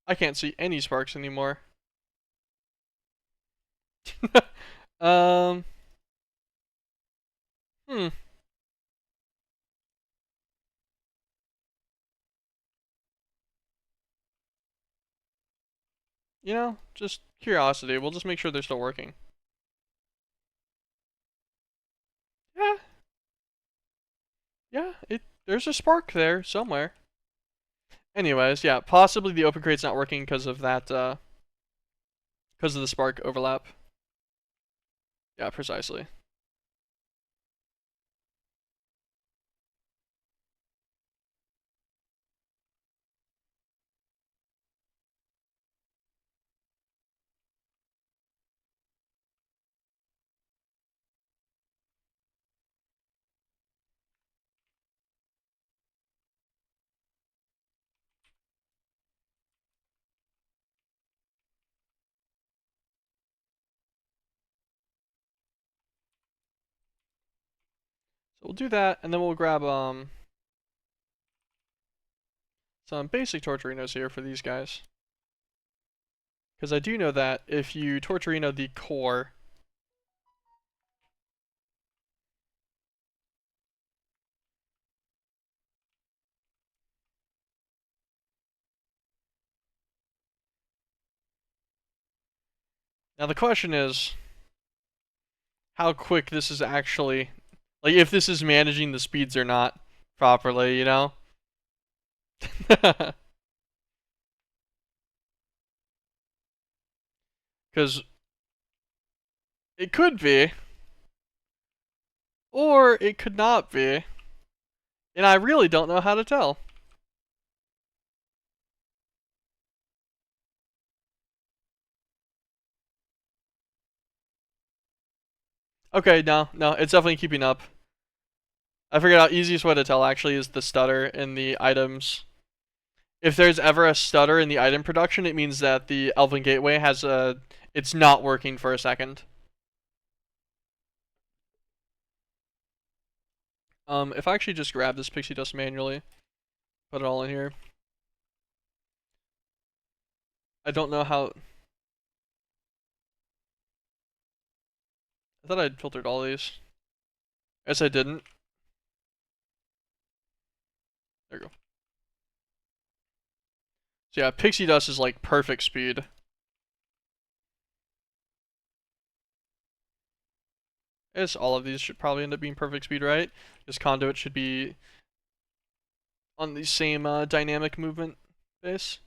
I can't see any sparks anymore. um. Hmm. You know, just curiosity. We'll just make sure they're still working. Yeah. Yeah. There's a spark there somewhere. Anyways, yeah, possibly the open crate's not working because of that. Because of the spark overlap. Yeah, precisely. So we'll do that, and then we'll grab some basic Torturinos here for these guys. Because I do know that if you Torturino the core, Now the question is, how quick this is actually, like, if this is managing the speeds or not properly, you know? Because it could be, or it could not be, and I really don't know how to tell. Okay, no, it's definitely keeping up. I figured out easiest way to tell actually is the stutter in the items. If there's ever a stutter in the item production, it means that the Elven Gateway has it's not working for a second. If I actually just grab this pixie dust manually, put it all in here. I don't know how. I thought I'd filtered all these. I guess I didn't. There we go. So yeah, pixie dust is like perfect speed. I guess all of these should probably end up being perfect speed, right? This conduit should be on the same dynamic movement base.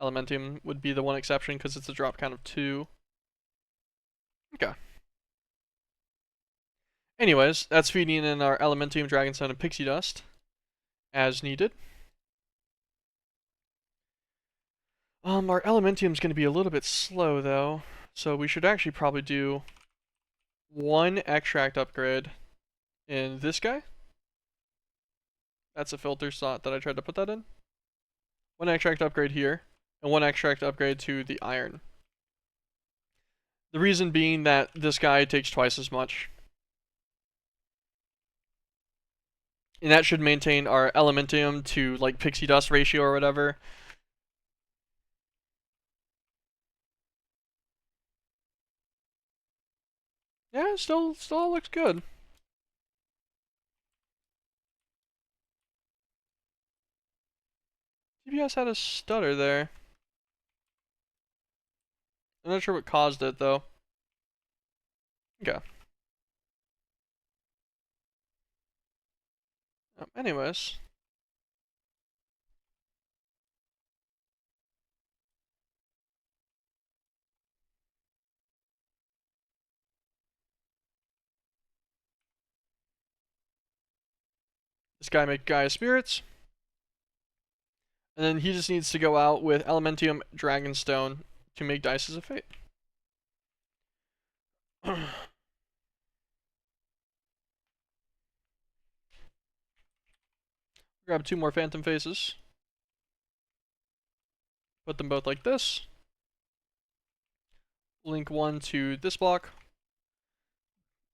Elementium would be the one exception because it's a drop count of 2. Okay. Anyways, that's feeding in our Elementium, Dragonstone, and Pixie Dust as needed. Our Elementium is going to be a little bit slow though, so we should actually probably do one extract upgrade in this guy. That's a filter slot that I tried to put that in. One extract upgrade here, and one extract upgrade to the iron. The reason being that this guy takes twice as much. And that should maintain our Elementium to like Pixie Dust ratio or whatever. Yeah, still looks good. TBS had a stutter there. I'm not sure what caused it though. Okay. Anyways. This guy make Gaia Spirits. And then he just needs to go out with Elementium Dragonstone to make Dices of Fate. Grab 2 more Phantom Faces. Put them both like this. Link 1 to this block.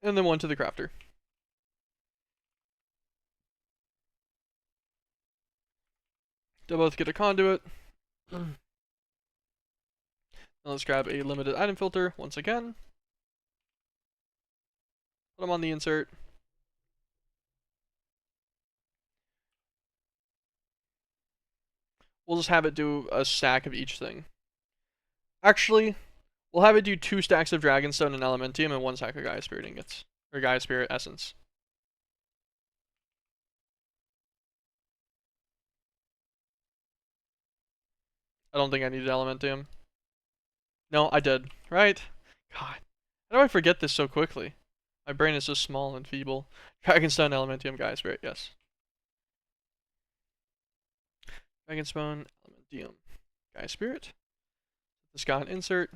And then 1 to the crafter. They'll both get a conduit. Now let's grab a limited item filter once again. Put them on the insert. We'll just have it do a stack of each thing. Actually, we'll have it do 2 stacks of Dragonstone and Elementium and 1 stack of Gaia Spirit ingots. Or Gaia Spirit Essence. I don't think I needed Elementium. No, I did. Right? God. How do I forget this so quickly? My brain is so small and feeble. Dragonstone, Elementium, Gaia Spirit, yes. Dragonstone, Elementium, Gaia Spirit. This got an insert.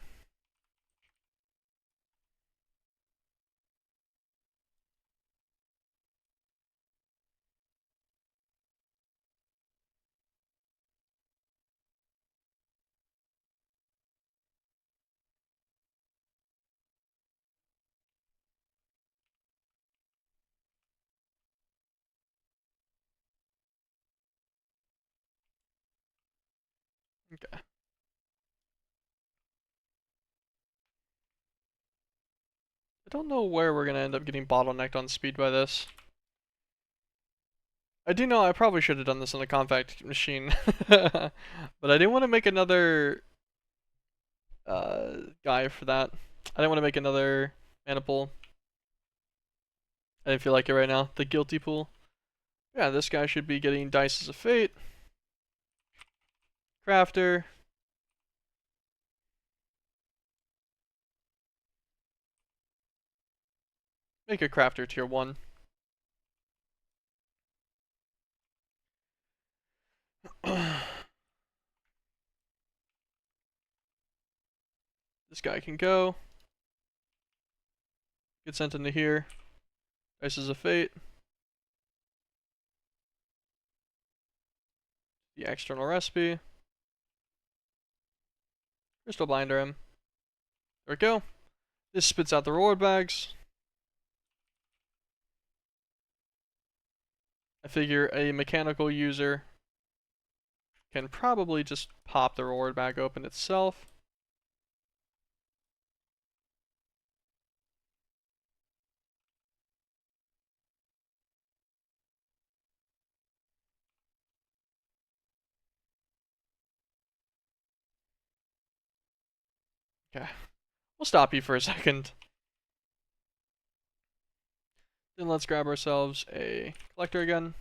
Okay. I don't know where we're gonna end up getting bottlenecked on speed by this. I do know I probably should have done this on a compact machine. But I didn't want to make another guy for that. I didn't want to make another mana pool. I didn't feel like it right now. The guilty pool. Yeah, this guy should be getting Dices of Fate. Crafter. Make a crafter tier 1. This guy can go. Get sent into here. Dices of Fate. The external recipe. Crystal Blinder him. There we go. This spits out the reward bags. I figure a mechanical user can probably just pop the reward bag open itself. Okay. We'll stop you for a second. Then let's grab ourselves a collector again.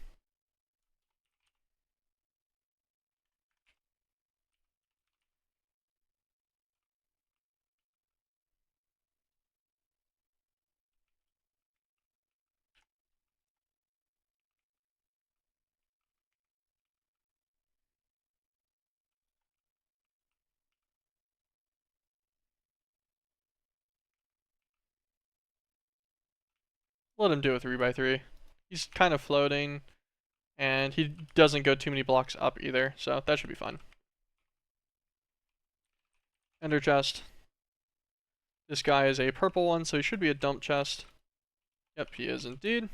Let him do a 3x3. He's kind of floating, and he doesn't go too many blocks up either, so that should be fine. Ender chest. This guy is a purple one, so he should be a dump chest. Yep, he is indeed.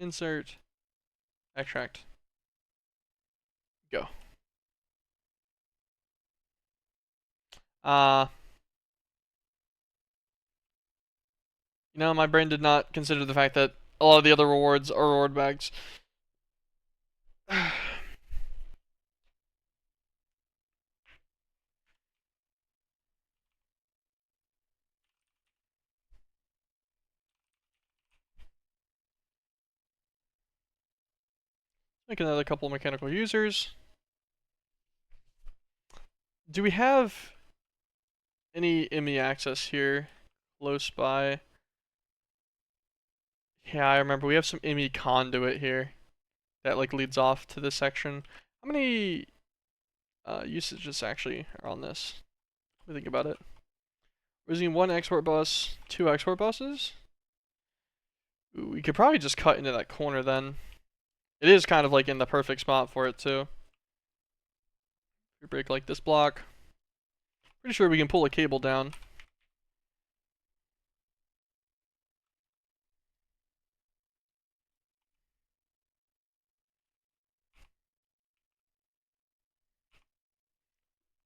Insert. Extract. Go. You know, my brain did not consider the fact that a lot of the other rewards are reward bags. Make another couple mechanical users. Do we have any IMI access here close by? Yeah, I remember we have some IMI conduit here that like leads off to this section. How many usages actually are on this? Let me think about it. We're using 1 export bus, 2 export buses. Ooh, we could probably just cut into that corner then. It is kind of like in the perfect spot for it too. We break like this block. Pretty sure we can pull a cable down.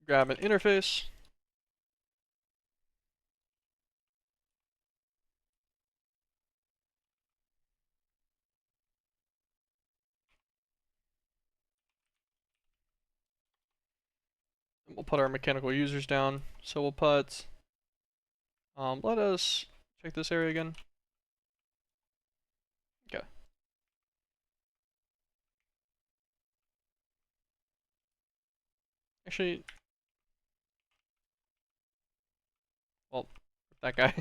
Grab an interface. And we'll put our mechanical users down. So we'll put, let us check this area again. Okay. Actually, well, that guy.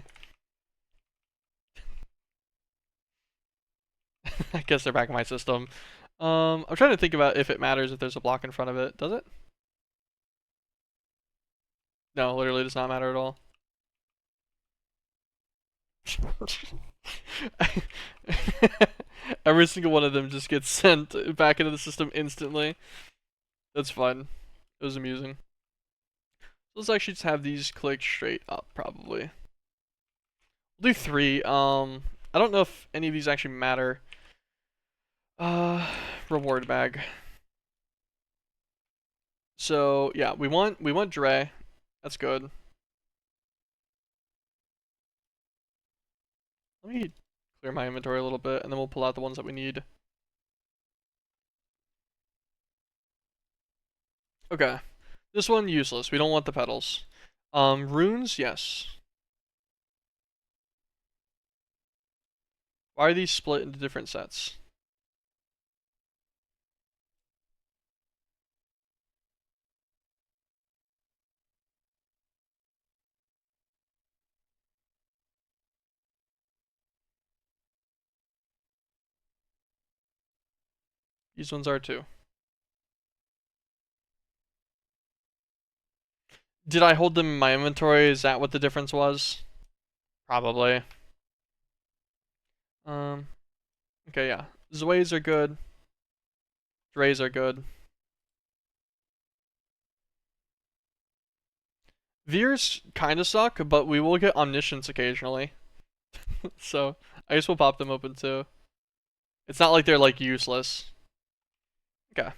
I guess they're back in my system. I'm trying to think about if it matters if there's a block in front of it. Does it? No, literally does not matter at all. Every single one of them just gets sent back into the system instantly. That's fun. It was amusing. Let's actually just have these clicked straight up, probably. We'll do 3. I don't know if any of these actually matter. Reward bag. So yeah, we want Dre. That's good. Let me clear my inventory a little bit, and then we'll pull out the ones that we need. Okay. This one, useless. We don't want the petals. Runes, yes. Why are these split into different sets? These ones are too. Did I hold them in my inventory? Is that what the difference was? Probably. Um, okay, yeah. Zways are good. Drays are good. Veers kind of suck, but we will get Omniscience occasionally. So, I guess we'll pop them open too. It's not like they're like useless. Okay.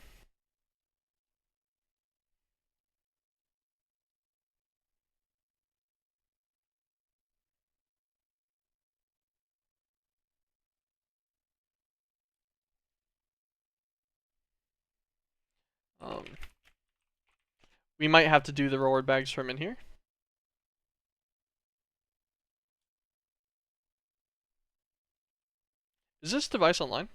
Um, we might have to do the reward bags from in here. Is this device online?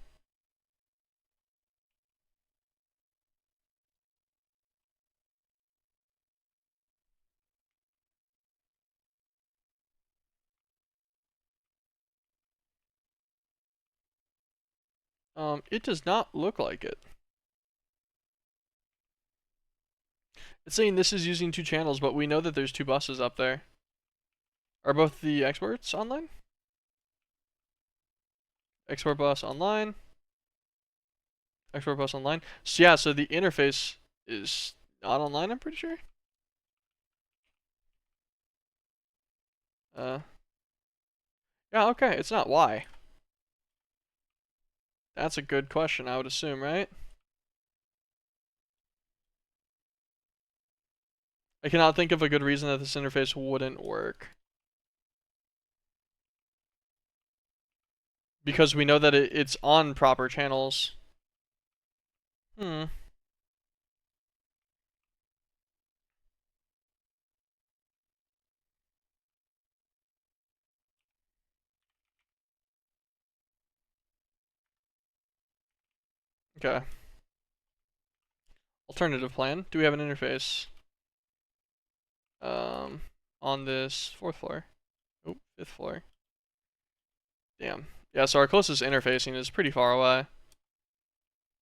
It does not look like it. It's saying this is using 2 channels, but we know that there's 2 buses up there. Are both the exports online? Export bus online. Export bus online. So yeah, so the interface is not online, I'm pretty sure. Yeah, okay, it's not. Why? That's a good question, I would assume, right? I cannot think of a good reason that this interface wouldn't work. Because we know that it's on proper channels. Hmm. Okay. Alternative plan. Do we have an interface? Um, on this 4th floor. Oh, 5th floor. Damn. Yeah, so our closest interfacing is pretty far away.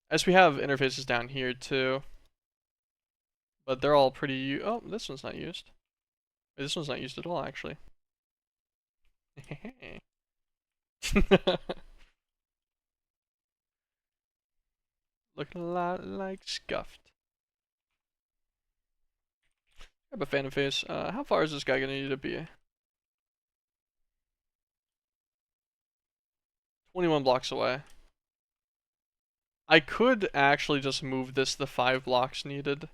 As we have interfaces down here too. But they're all pretty. Oh, this one's not used. Wait, this one's not used at all, actually. Looking a lot like scuffed. Grab a phantom face. How far is this guy gonna need to be? 21 blocks away. I could actually just move this the 5 blocks needed.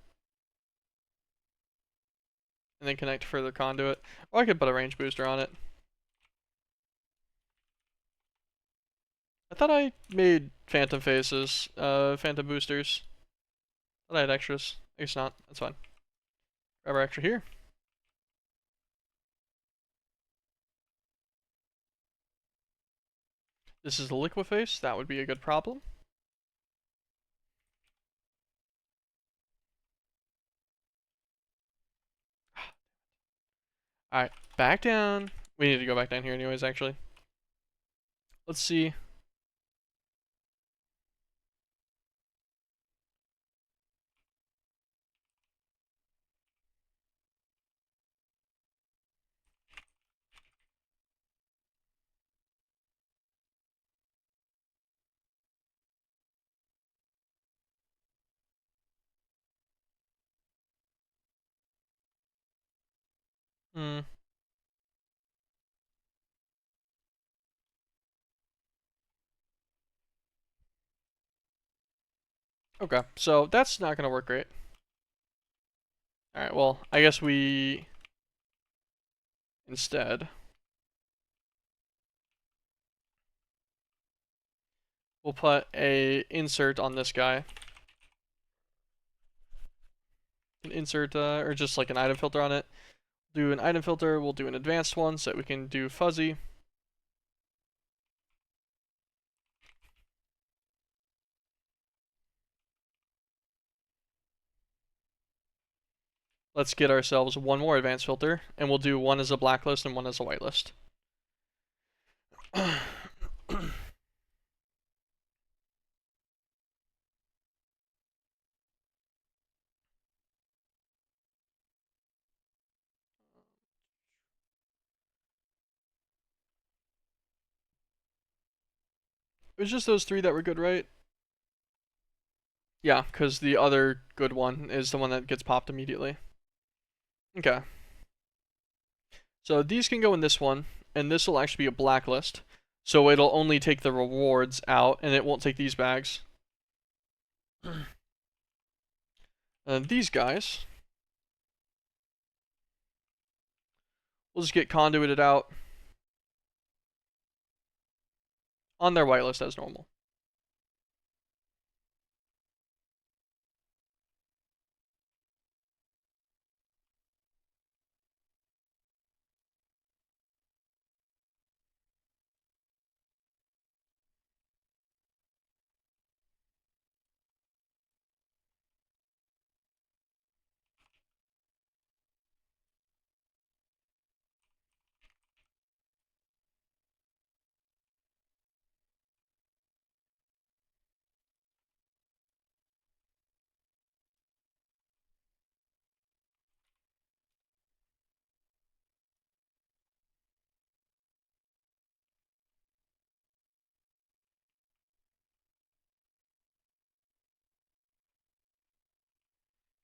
And then connect to further conduit. Or I could put a range booster on it. I thought I made phantom faces, phantom boosters. I thought I had extras. I guess not. That's fine. Grab our extra here. This is the liquiface. That would be a good problem. Alright, back down. We need to go back down here anyways, actually. Let's see. Hmm. Okay, so that's not gonna work great. Alright, well, I guess we instead we'll put a insert on this guy. An insert or just like an item filter on it. Do an item filter, we'll do an advanced one so that we can do fuzzy. Let's get ourselves one more advanced filter, and we'll do one as a blacklist and one as a whitelist. It was just those three that were good, right? Yeah, because the other good one is the one that gets popped immediately. Okay. So these can go in this one, and this will actually be a blacklist. So it'll only take the rewards out, and it won't take these bags. And these guys, we'll just get conduited out on their whitelist as normal.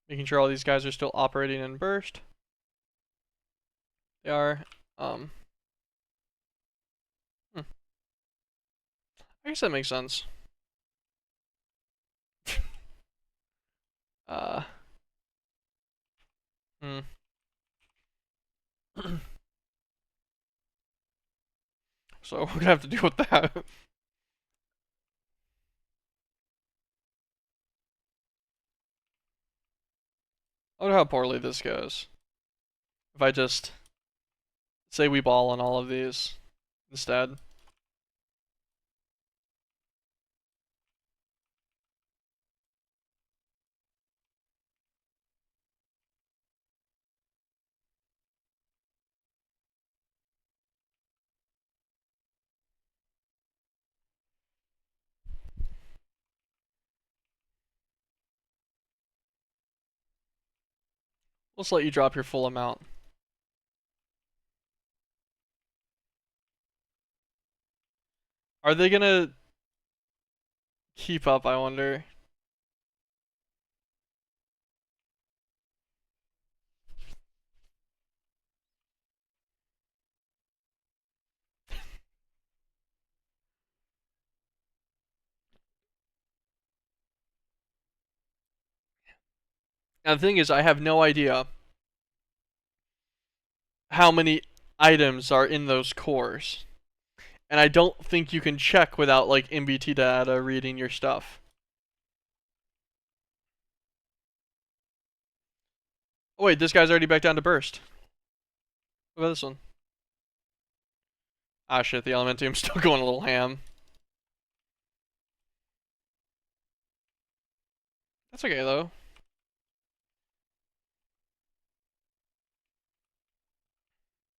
Making sure all these guys are still operating in burst. They are. I guess that makes sense. uh. Hmm. So we're gonna have to deal with that. I wonder how poorly this goes. If I just say we ball on all of these instead. Let's let you drop your full amount. Are they gonna keep up, I wonder? And the thing is, I have no idea how many items are in those cores. And I don't think you can check without, like, MBT data reading your stuff. Oh wait, this guy's already back down to burst. What about this one? Ah shit, the Elementium's still going a little ham. That's okay though.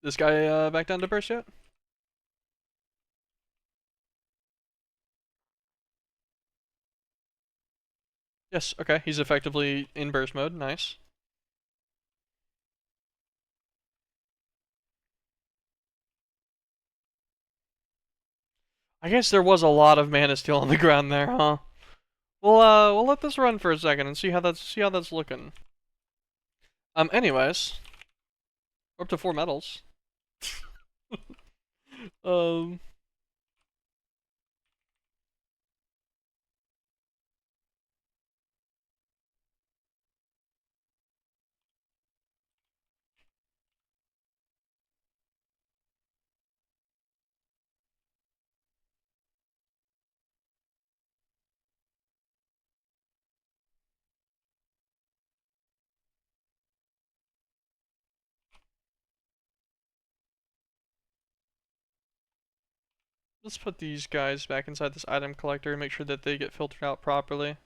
This guy back down to burst yet? Yes, okay. He's effectively in burst mode. Nice. I guess there was a lot of mana steel on the ground there, huh? We'll let this run for a second and see how that's looking. Anyways, we're up to 4 medals. um, Let's put these guys back inside this item collector and make sure that they get filtered out properly.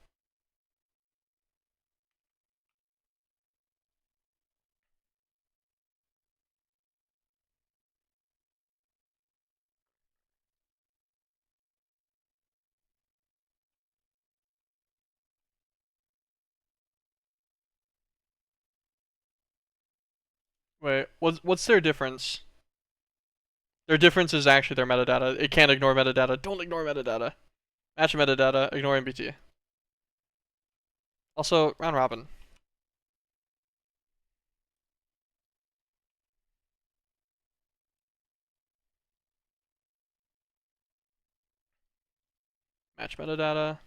Wait, what's their difference? Their difference is actually their metadata. It can't ignore metadata. Don't ignore metadata. Match metadata, ignore MBT. Also, round robin. Match metadata.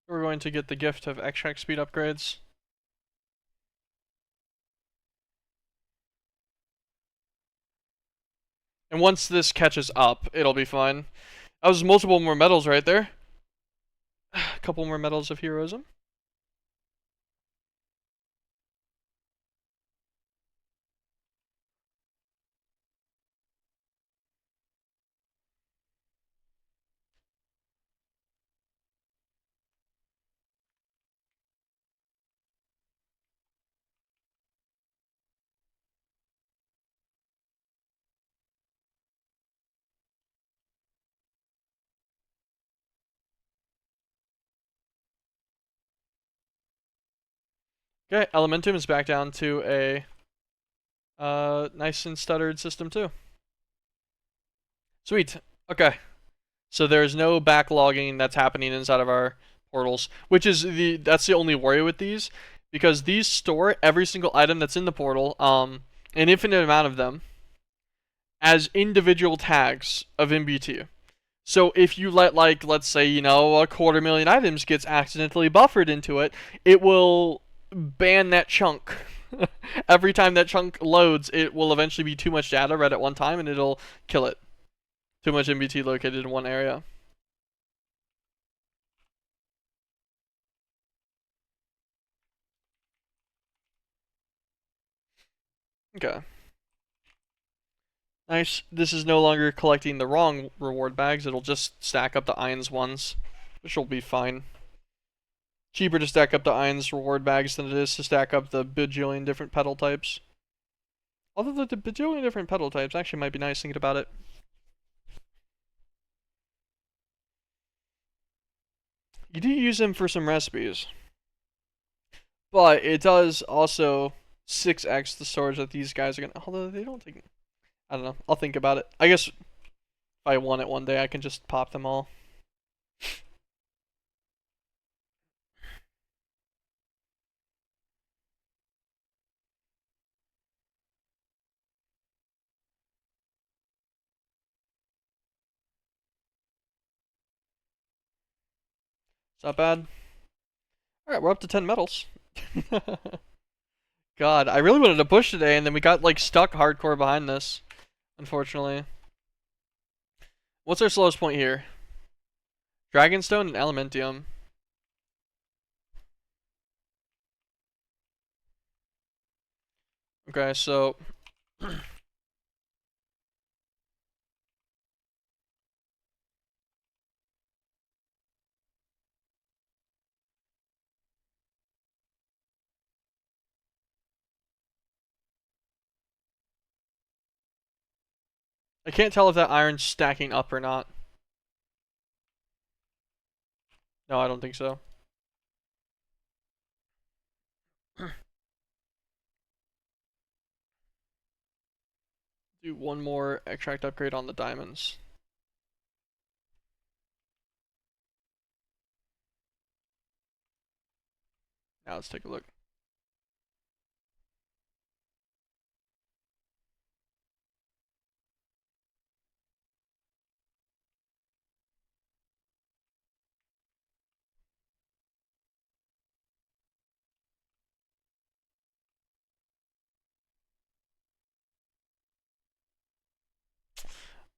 We're going to get the gift of extract speed upgrades. And once this catches up, it'll be fine. That was multiple more medals right there. A couple more medals of heroism. Okay, Elementum is back down to a nice and stuttered system too. Sweet. Okay. So there's no backlogging that's happening inside of our portals, which is that's the only worry with these, because these store every single item that's in the portal, an infinite amount of them, as individual tags of MBT. So if you let, like, let's say, you know, 250,000 items gets accidentally buffered into it, it will ban that chunk. Every time that chunk loads, it will eventually be too much data read at one time, and it'll kill it. Too much MBT located in one area. Okay. Nice. This is no longer collecting the wrong reward bags. It'll just stack up the Ions ones, which will be fine. Cheaper to stack up the Ions reward bags than it is to stack up the bajillion different petal types. Although the bajillion different petal types actually might be nice thinking about it. You do use them for some recipes. But it does also 6x the storage that these guys are gonna. Although they don't take. I don't know. I'll think about it. I guess if I want it one day, I can just pop them all. It's not bad. Alright, we're up to 10 medals. God, I really wanted to push today, and then we got, like, stuck hardcore behind this, unfortunately. What's our slowest point here? Dragonstone and Elementium. Okay, so I can't tell if that iron's stacking up or not. No, I don't think so. Do one more extract upgrade on the diamonds. Now let's take a look.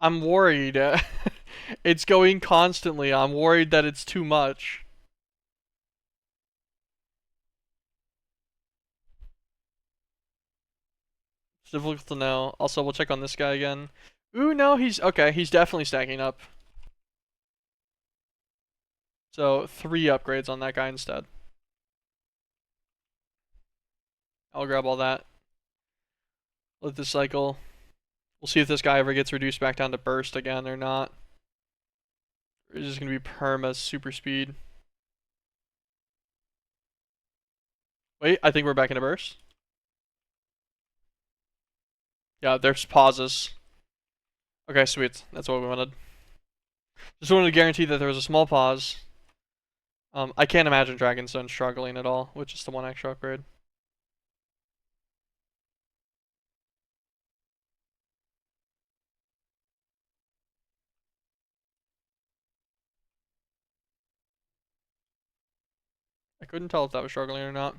I'm worried. It's going constantly. I'm worried that it's too much. It's difficult to know. Also, we'll check on this guy again. Ooh, no, he's okay. He's definitely stacking up. So 3 upgrades on that guy instead. I'll grab all that. Let this cycle. We'll see if this guy ever gets reduced back down to burst again or not. It's just gonna be perma super speed. Wait, I think we're back into burst. Yeah, there's pauses. Okay, sweet. That's what we wanted. Just wanted to guarantee that there was a small pause. I can't imagine Dragonstone struggling at all with just the 1 extra upgrade. I couldn't tell if that was struggling or not.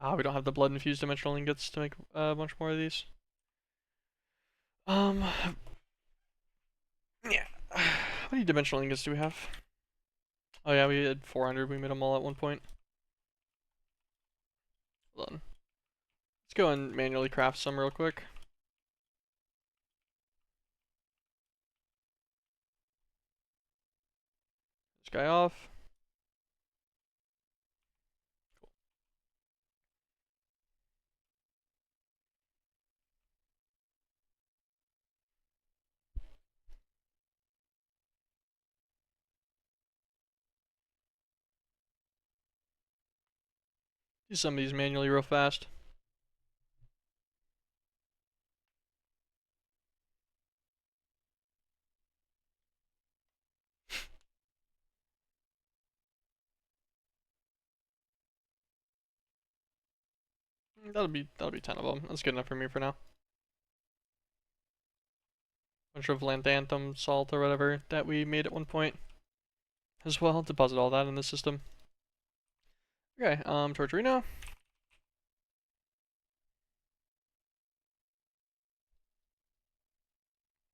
Ah, we don't have the blood infused dimensional ingots to make a bunch more of these. Um, yeah. How many dimensional ingots do we have? Oh yeah, we had 400. We made them all at one point. Hold on. Let's go and manually craft some real quick. This guy off. Do some of these manually real fast. That'll be 10 of them. That's good enough for me for now. Bunch of Landanthum salt or whatever that we made at one point as well. Deposit all that in the system. Okay, Torturino.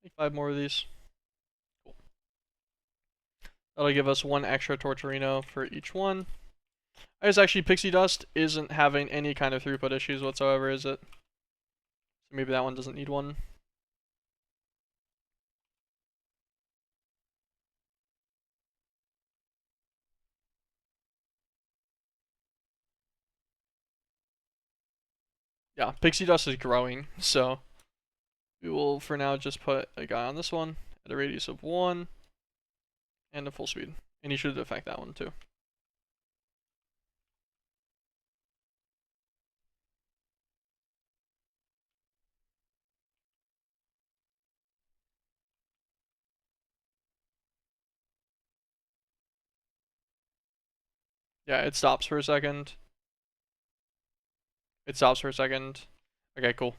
Make 5 more of these. Cool. That'll give us 1 extra Torturino for each one. I guess actually Pixie Dust isn't having any kind of throughput issues whatsoever, is it? So maybe that one doesn't need one. Yeah, Pixie Dust is growing, so we will for now just put a guy on this one at a radius of 1 and a full speed. And he should affect that one too. Yeah, it stops for a second. It stops for a second. Okay, cool.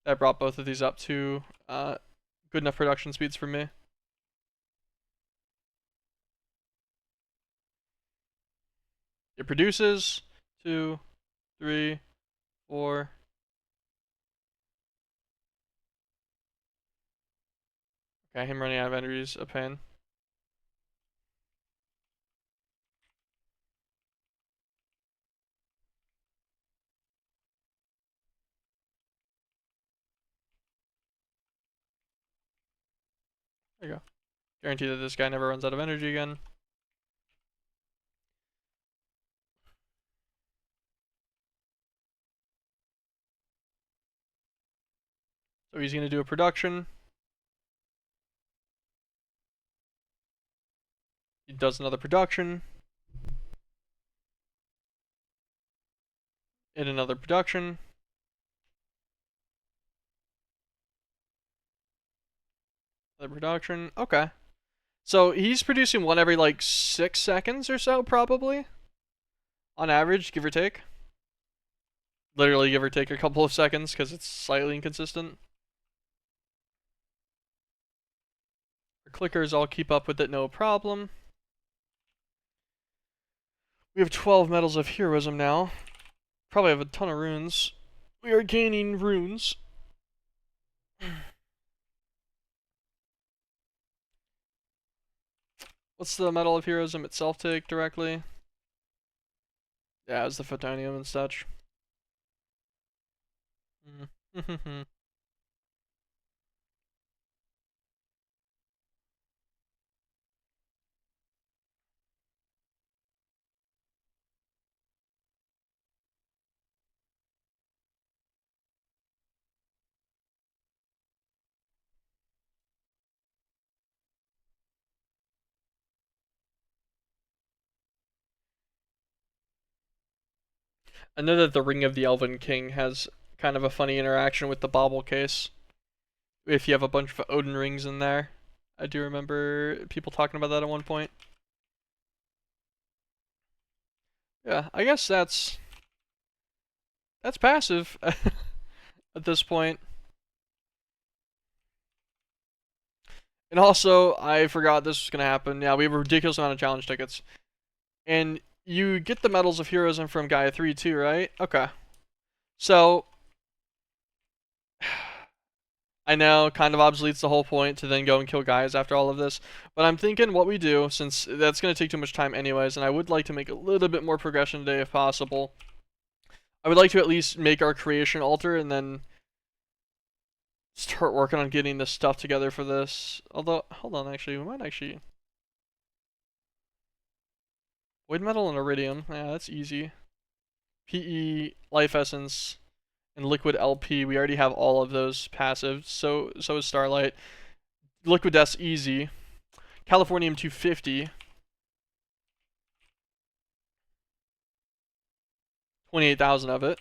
That brought both of these up to good enough production speeds for me. It produces 2, 3, 4. Okay, him running out of energy is a pain. There you go. Guarantee that this guy never runs out of energy again. So he's going to do a production. He does another production. In another production. Another production. Okay. So he's producing one every like 6 seconds or so, probably. On average, give or take. Literally give or take a couple of seconds because it's slightly inconsistent. Our clickers all keep up with it, no problem. We have 12 medals of heroism now. Probably have a ton of runes. We are gaining runes. What's the medal of heroism itself take directly? Yeah, it's the photonium and such. I know that the Ring of the Elven King has kind of a funny interaction with the bauble case. If you have a bunch of Odin rings in there. I do remember people talking about that at one point. Yeah, I guess that's passive at this point. And also, I forgot this was gonna happen. Yeah, we have a ridiculous amount of challenge tickets. And you get the medals of heroism from Gaia 3 too, right? Okay. So I know, kind of obsoletes the whole point to then go and kill guys after all of this. But I'm thinking what we do, since that's going to take too much time anyways, and I would like to make a little bit more progression today if possible. I would like to at least make our creation altar and then start working on getting this stuff together for this. Although, hold on, actually, we might actually... Void Metal and Iridium, yeah, that's easy. PE, Life Essence, and Liquid LP, we already have all of those passive, so is Starlight. Liquid Death's easy. Californium 250. 28,000 of it.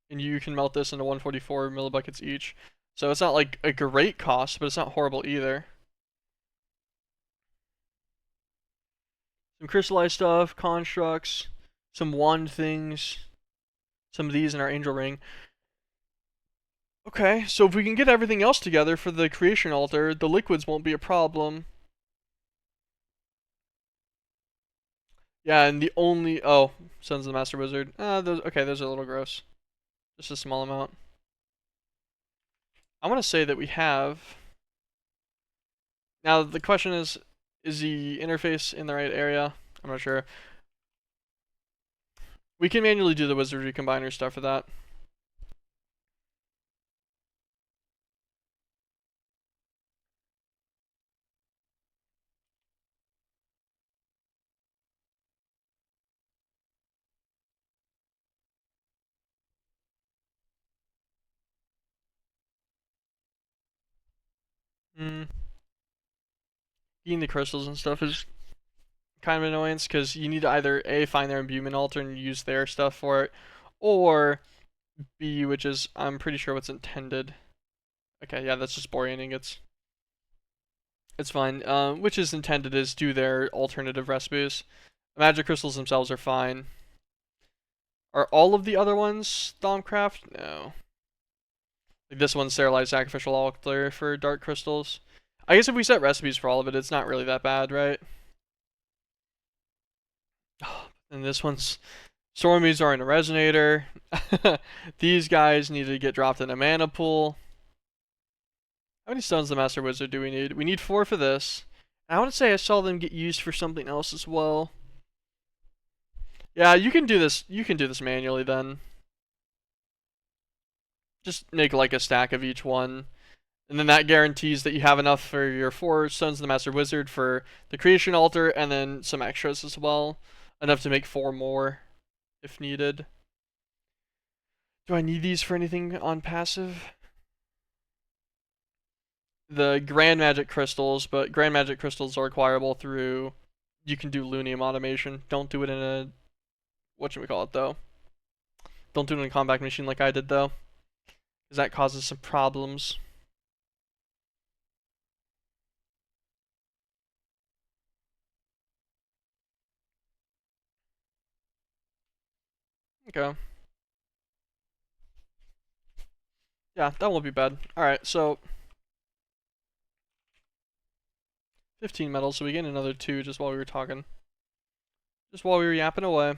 And you can melt this into 144 millibuckets each. So it's not like a great cost, but it's not horrible either. Some crystallized stuff, constructs, some wand things, some of these in our angel ring. Okay, so if we can get everything else together for the creation altar, the liquids won't be a problem. Yeah, and the only... Oh, Sons of the Master Wizard. Okay, those are a little gross. Just a small amount. I want to say that we have... Now, the question is the interface in the right area? I'm not sure. We can manually do the Wizardry Combiner stuff for that. Eating the crystals and stuff is kind of an annoyance because you need to either A, find their imbuement altar and use their stuff for it, or B, which is, I'm pretty sure what's intended. Okay, yeah, that's just borean ingots. It's fine. Which is intended is do their alternative recipes. Magic crystals themselves are fine. Are all of the other ones Thaumcraft? No. Like this one's sterilized sacrificial altar for dark crystals. I guess if we set recipes for all of it, it's not really that bad, right? And this one's Stormies are in a resonator. These guys need to get dropped in a mana pool. How many Stones of the Master Wizard do we need? We need 4 for this. I want to say I saw them get used for something else as well. Yeah, you can do this. You can do this manually then. Just make like a stack of each one. And then that guarantees that you have enough for your 4 Sons of the Master Wizard for the creation altar and then some extras as well. Enough to make 4 more if needed. Do I need these for anything on passive? The Grand Magic Crystals, but Grand Magic Crystals are acquirable through... You can do Lunium automation. Don't do it in a... Whatchamacallit, though. Don't do it in a combat machine like I did, though. Because that causes some problems. Okay. Yeah, that won't be bad. Alright, so 15 metals, so we gain another 2 just while we were talking. Just while we were yapping away.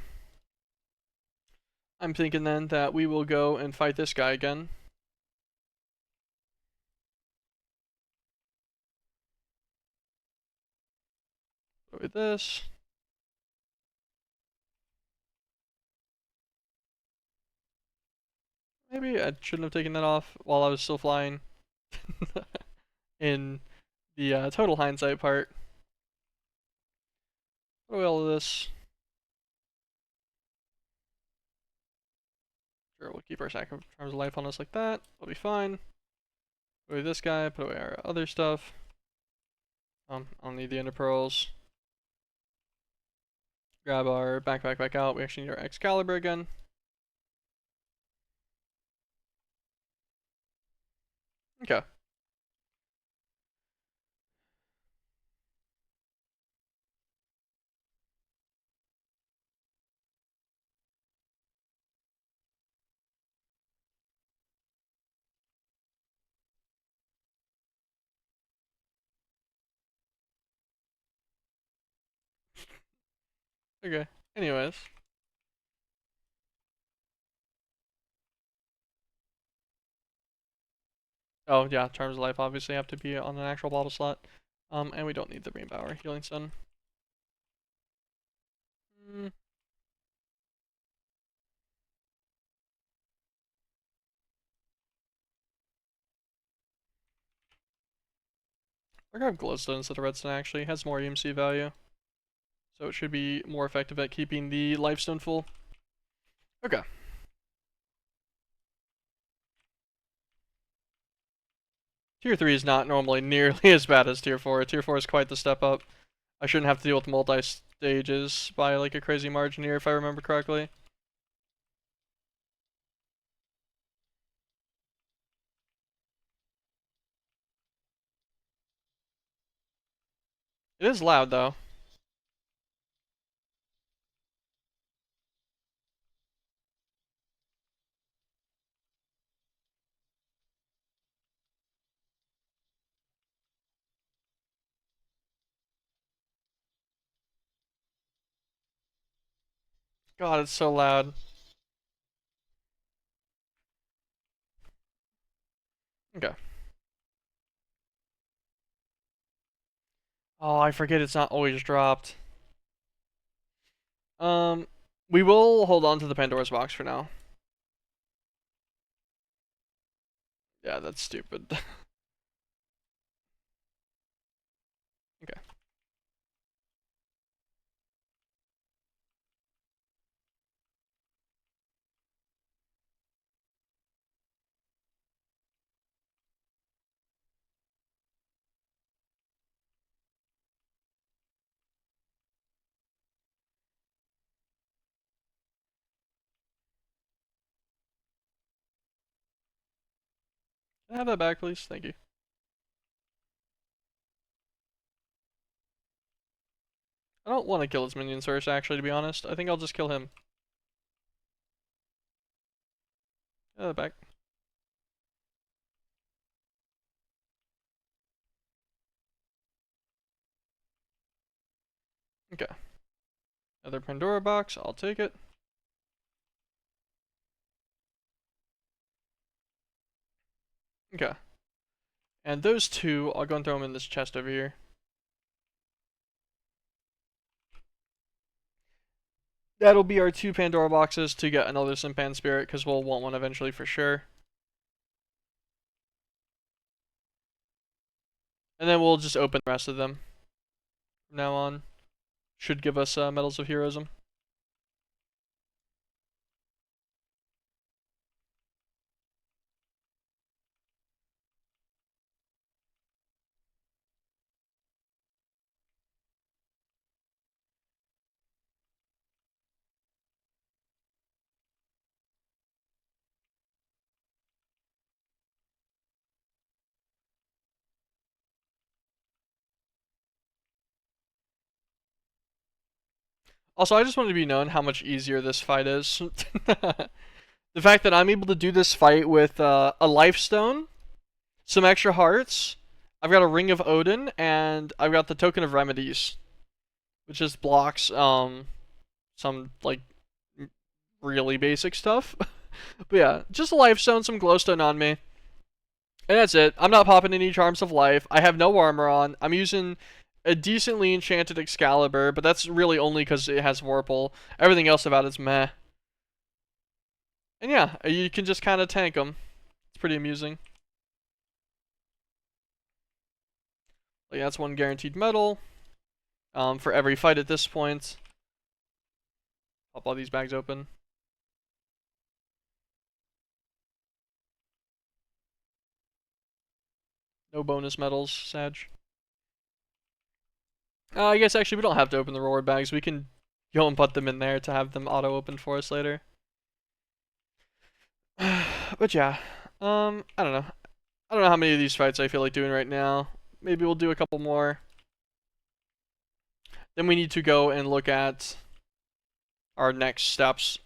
I'm thinking then that we will go and fight this guy again. With this. Maybe I shouldn't have taken that off while I was still flying. In the total hindsight part. What away all of this. Sure, we'll keep our sack of Charms of Life on us like that. We'll be fine. Put away this guy, put away our other stuff. I don't need the Ender Pearls. Grab our backpack back out. We actually need our Excalibur again. Okay. Okay. Anyways. Oh yeah, Charms of Life obviously have to be on an actual bottle slot. And we don't need the Rainbow or Healing Sun. Mm, I'll grab Glowstone instead of Redstone actually. It has more EMC value. So it should be more effective at keeping the Lifestone full. Okay. Tier 3 is not normally nearly as bad as Tier 4. Tier 4 is quite the step up. I shouldn't have to deal with multi-stages by like a crazy margin here if I remember correctly. It is loud though. God, it's so loud. Okay. Oh, I forget it's not always dropped. Um, we will hold on to the Pandora's box for now. Yeah, that's stupid. Okay. Can I have that back, please? Thank you. I don't want to kill his minions first, actually, to be honest. I think I'll just kill him. Have that back. Okay. Another Pandora box. I'll take it. Okay. And those two, I'll go and throw them in this chest over here. That'll be our 2 Pandora boxes to get another Simpan Spirit, because we'll want one eventually for sure. And then we'll just open the rest of them from now on. Should give us Medals of Heroism. Also, I just want to be known how much easier this fight is. The fact that I'm able to do this fight with a life stone, some extra hearts, I've got a ring of Odin, and I've got the token of remedies, which just blocks some like really basic stuff. But yeah, just a life stone, some glowstone on me. And that's it. I'm not popping any charms of life. I have no armor on. I'm using a decently enchanted Excalibur, but that's really only because it has Vorpal. Everything else about it's meh. And yeah, you can just kind of tank them. It's pretty amusing. Like, that's one guaranteed medal for every fight at this point. Pop all these bags open. No bonus medals, Sag. I guess actually we don't have to open the reward bags. We can go and put them in there to have them auto-open for us later. But yeah, I don't know. I don't know how many of these fights I feel like doing right now. Maybe we'll do a couple more. Then we need to go and look at our next steps.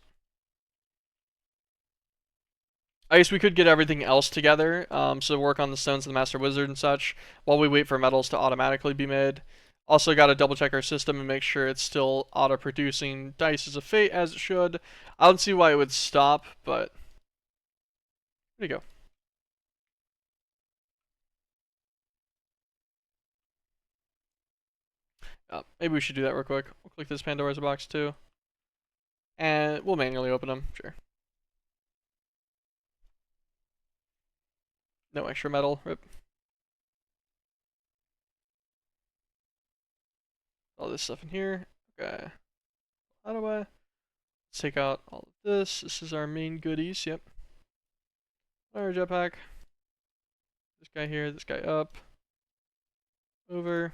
I guess we could get everything else together, so work on the stones of the Master Wizard and such, while we wait for metals to automatically be made. Also got to double check our system and make sure it's still auto-producing Dices of Fate as it should. I don't see why it would stop, but there you go. Maybe we should do that real quick. We'll click this Pandora's box too. And we'll manually open them, sure. No extra metal, rip. All this stuff in here. Okay. How do I? Let's take out all of this. This is our main goodies, yep. Our jetpack. This guy here, this guy up. Over.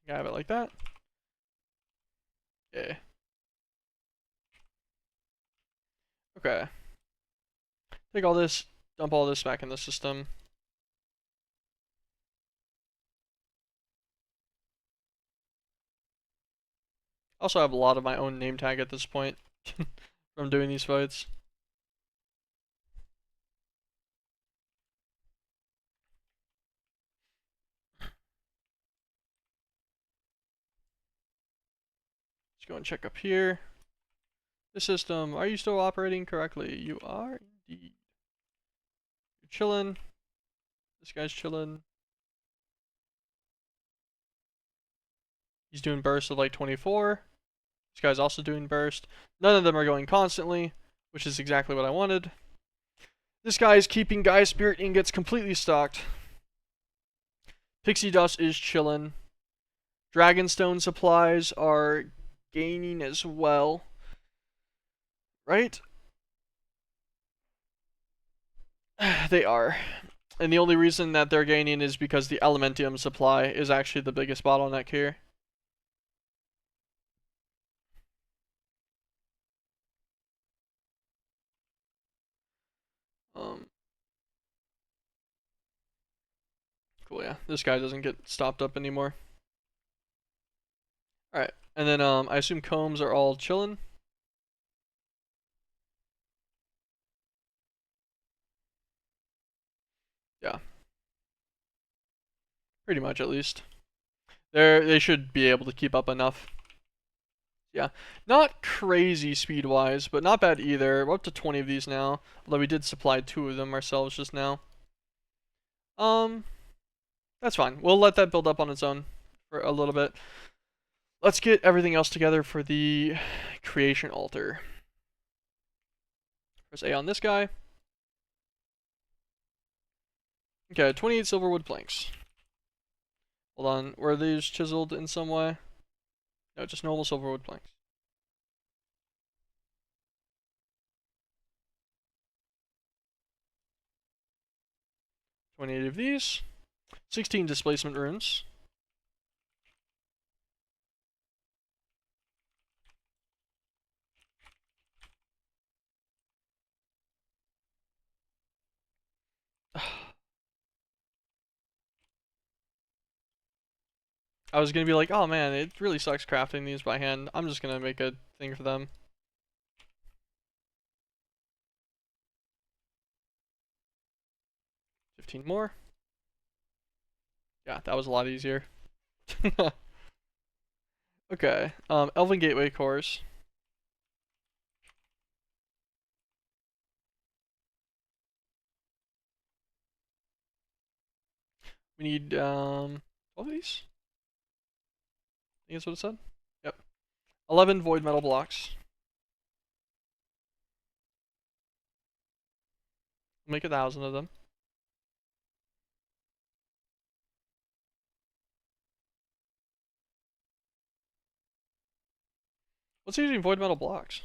I have it like that. Yeah. Okay. Take all this, dump all this back in the system. Also have a lot of my own name tag at this point from doing these fights. Let's go and check up here. The system, are you still operating correctly? You are indeed. You're chilling. This guy's chilling. He's doing bursts of like 24. This guy's also doing burst. None of them are going constantly, which is exactly what I wanted. This guy is keeping Gaia Spirit ingots completely stocked. Pixie Dust is chilling. Dragonstone supplies are gaining as well. Right? They are. And the only reason that they're gaining is because the Elementium supply is actually the biggest bottleneck here. Cool, yeah. This guy doesn't get stopped up anymore. Alright, and then I assume combs are all chilling. Yeah. Pretty much, at least. They should be able to keep up enough. Yeah. Not crazy speed-wise, but not bad either. We're up to 20 of these now. Although we did supply 2 of them ourselves just now. That's fine. We'll let that build up on its own for a little bit. Let's get everything else together for the creation altar. Press A on this guy. Okay, 28 silverwood planks. Hold on, were these chiseled in some way? No, just normal silverwood planks. 28 of these. 16 displacement runes. I was gonna be like, oh man, it really sucks crafting these by hand. I'm just gonna make a thing for them. $15 more. Yeah, that was a lot easier. Okay. Elven Gateway cores. We need 12 of these. I think that's what it said. Yep. 11 void metal blocks. Make 1,000 of them. What's using void metal blocks?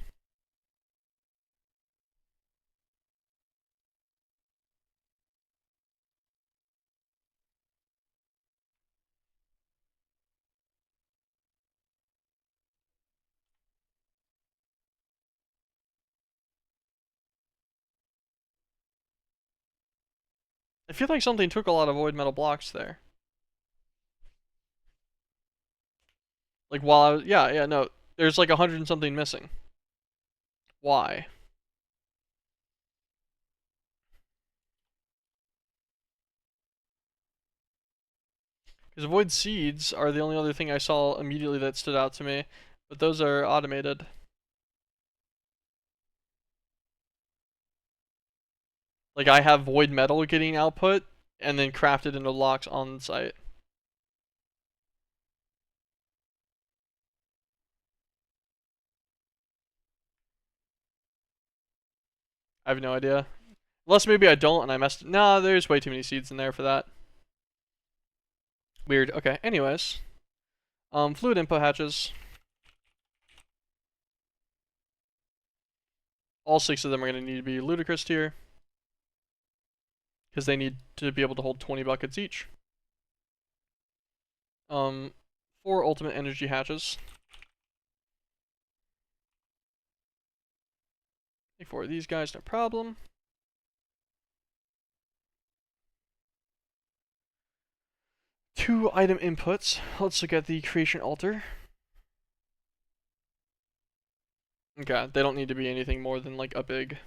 I feel like something took a lot of void metal blocks there. Like while I was, yeah, no. There's like 100 and something missing. Why? Because void seeds are the only other thing I saw immediately that stood out to me. But those are automated. Like I have void metal getting output and then crafted into blocks on site. I have no idea. Unless maybe I don't and I messed. Nah, there's way too many seeds in there for that. Weird. Okay. Anyways, fluid input hatches. All 6 of them are going to need to be ludicrous tier because they need to be able to hold 20 buckets each. 4 ultimate energy hatches. Take 4 of these guys, no problem. 2 item inputs. Let's look at the creation altar. Okay, they don't need to be anything more than like a big.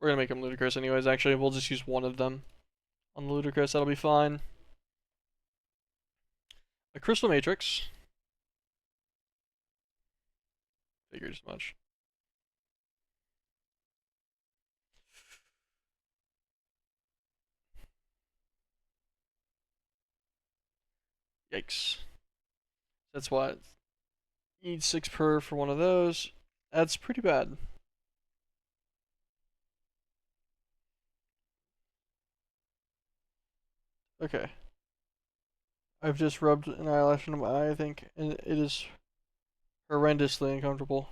We're gonna make them ludicrous anyways. Actually, we'll just use 1 of them on the ludicrous. That'll be fine. A crystal matrix. Figured as much. Yikes. That's what. Need 6 per for 1 of those. That's pretty bad. Okay. I've just rubbed an eyelash into my eye, I think, and it is horrendously uncomfortable.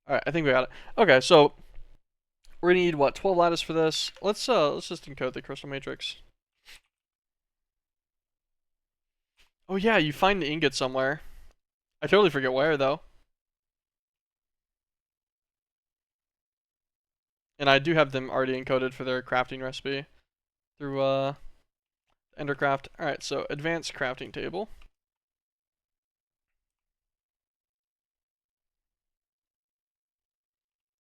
Alright, I think we got it. Okay, so we're gonna need what, 12 lattice for this. Let's just encode the crystal matrix. Oh yeah, you find the ingot somewhere. I totally forget where though. And I do have them already encoded for their crafting recipe through Endercraft. Alright, so advanced crafting table.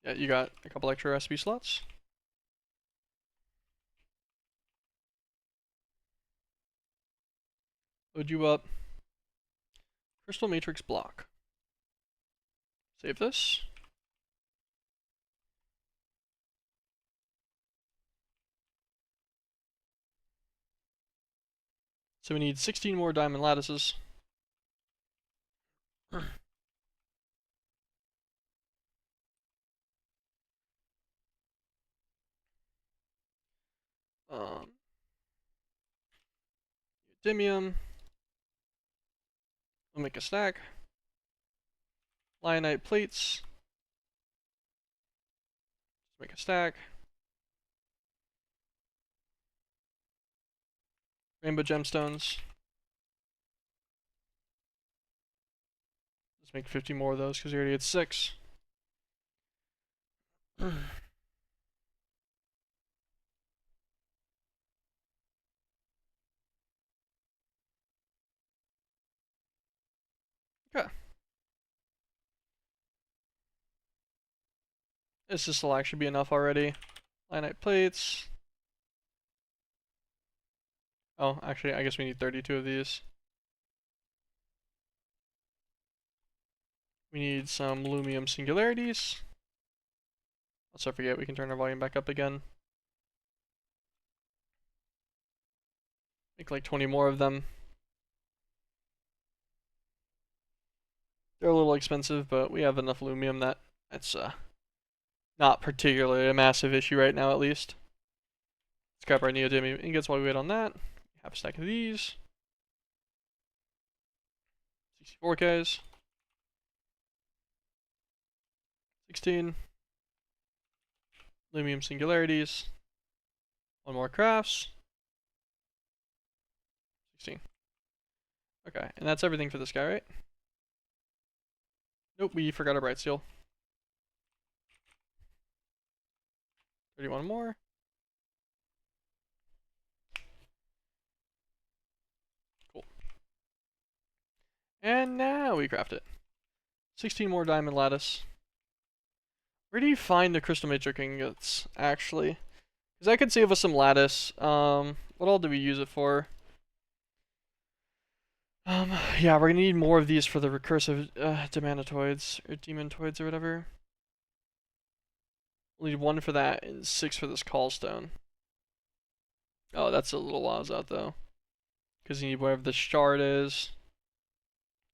Yeah, you got a couple extra recipe slots. Load you up. Crystal matrix block. Save this. So we need 16 more diamond lattices. Neodymium. We'll make a stack. Lionite plates. Make a stack. Rainbow gemstones. Let's make 50 more of those because we already had 6. This will actually be enough already. Lignite plates. Oh, actually, I guess we need 32 of these. We need some lumium singularities. Let's not forget we can turn our volume back up again. Make like 20 more of them. They're a little expensive, but we have enough lumium that it's not particularly a massive issue right now, at least. Let's grab our neodymium ingots while we wait on that. Half a stack of these. 64 Ks. 16. Lumium singularities. One more crafts. 16. Okay, and that's everything for this guy, right? Nope, we forgot our bright steel. 31 more. Cool. And now we craft it. 16 more diamond lattice. Where do you find the crystal matrix ingots, actually? Because that could save us some lattice. What all do we use it for? Yeah, we're gonna need more of these for the recursive demantoids or demontoids or whatever. We'll need 1 for that and 6 for this callstone. Oh, that's a little whiles out though. Because you need wherever the shard is.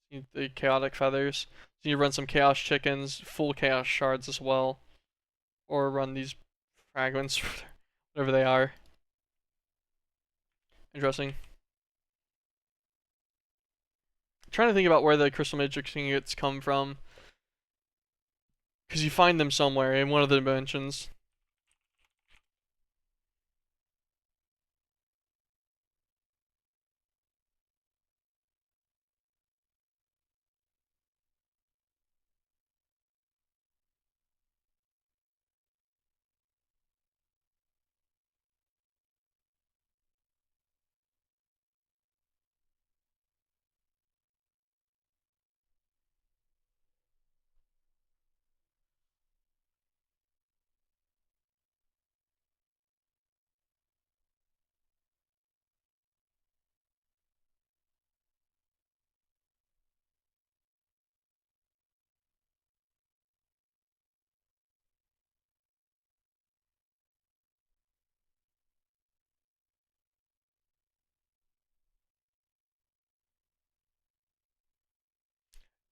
You need the chaotic feathers. So you need to run some chaos chickens, full chaos shards as well. Or run these fragments, whatever they are. Interesting. I'm trying to think about where the crystal matrix ingots come from. Because you find them somewhere in one of the dimensions.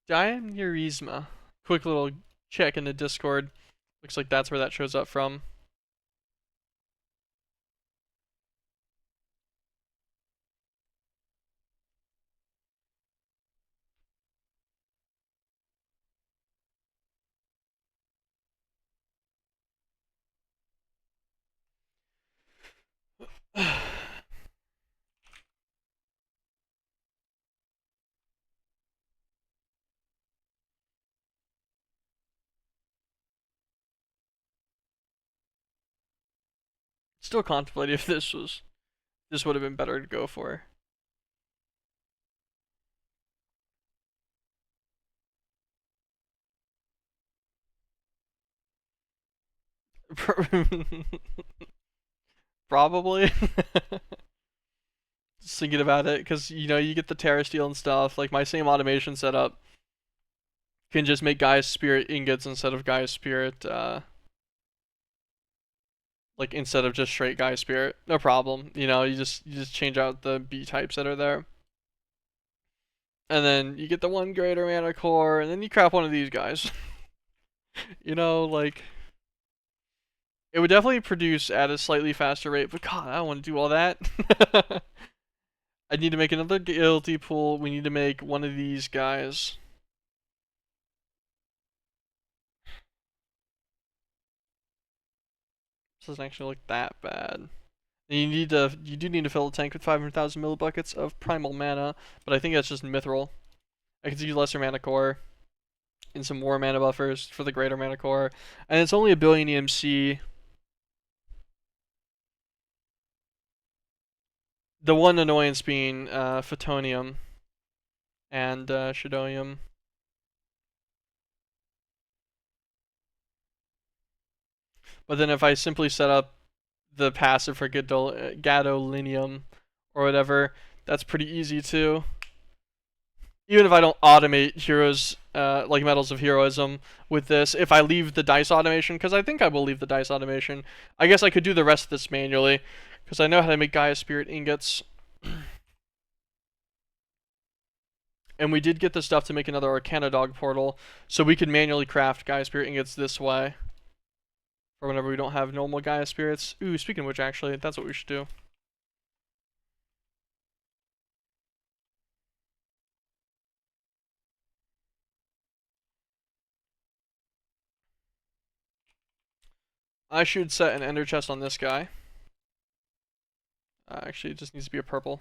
Dianeurysma. Quick little check in the Discord. Looks like that's where that shows up from. Still contemplating if this would have been better to go for. Probably. Just thinking about it, because you know you get the Terra Steel and stuff. Like my same automation setup can just make Gaia's Spirit ingots instead of Gaia's Spirit. Like instead of just straight Gaia's Spirit, no problem. You know, you just change out the B types that are there, and then you get the 1 greater mana core, and then you craft one of these guys. You know, like it would definitely produce at a slightly faster rate, but God, I don't want to do all that. I need to make another guilty pool. We need to make one of these guys. This doesn't actually look that bad. And you do need to fill a tank with 500,000 millibuckets of primal mana, but I think that's just mithril. I could use lesser mana core and some more mana buffers for the greater mana core, and it's only a billion EMC. The one annoyance being photonium and shadonium. But then if I simply set up the passive for gadolinium or whatever, that's pretty easy too. Even if I don't automate heroes, like Medals of Heroism with this, if I leave the dice automation, because I think I will leave the dice automation, I guess I could do the rest of this manually, because I know how to make Gaia Spirit ingots. And we did get the stuff to make another Arcana Dog portal, so we could manually craft Gaia Spirit ingots this way. For whenever we don't have normal Gaia Spirits. Ooh, speaking of which, actually, that's what we should do. I should set an ender chest on this guy. Actually, it just needs to be a purple.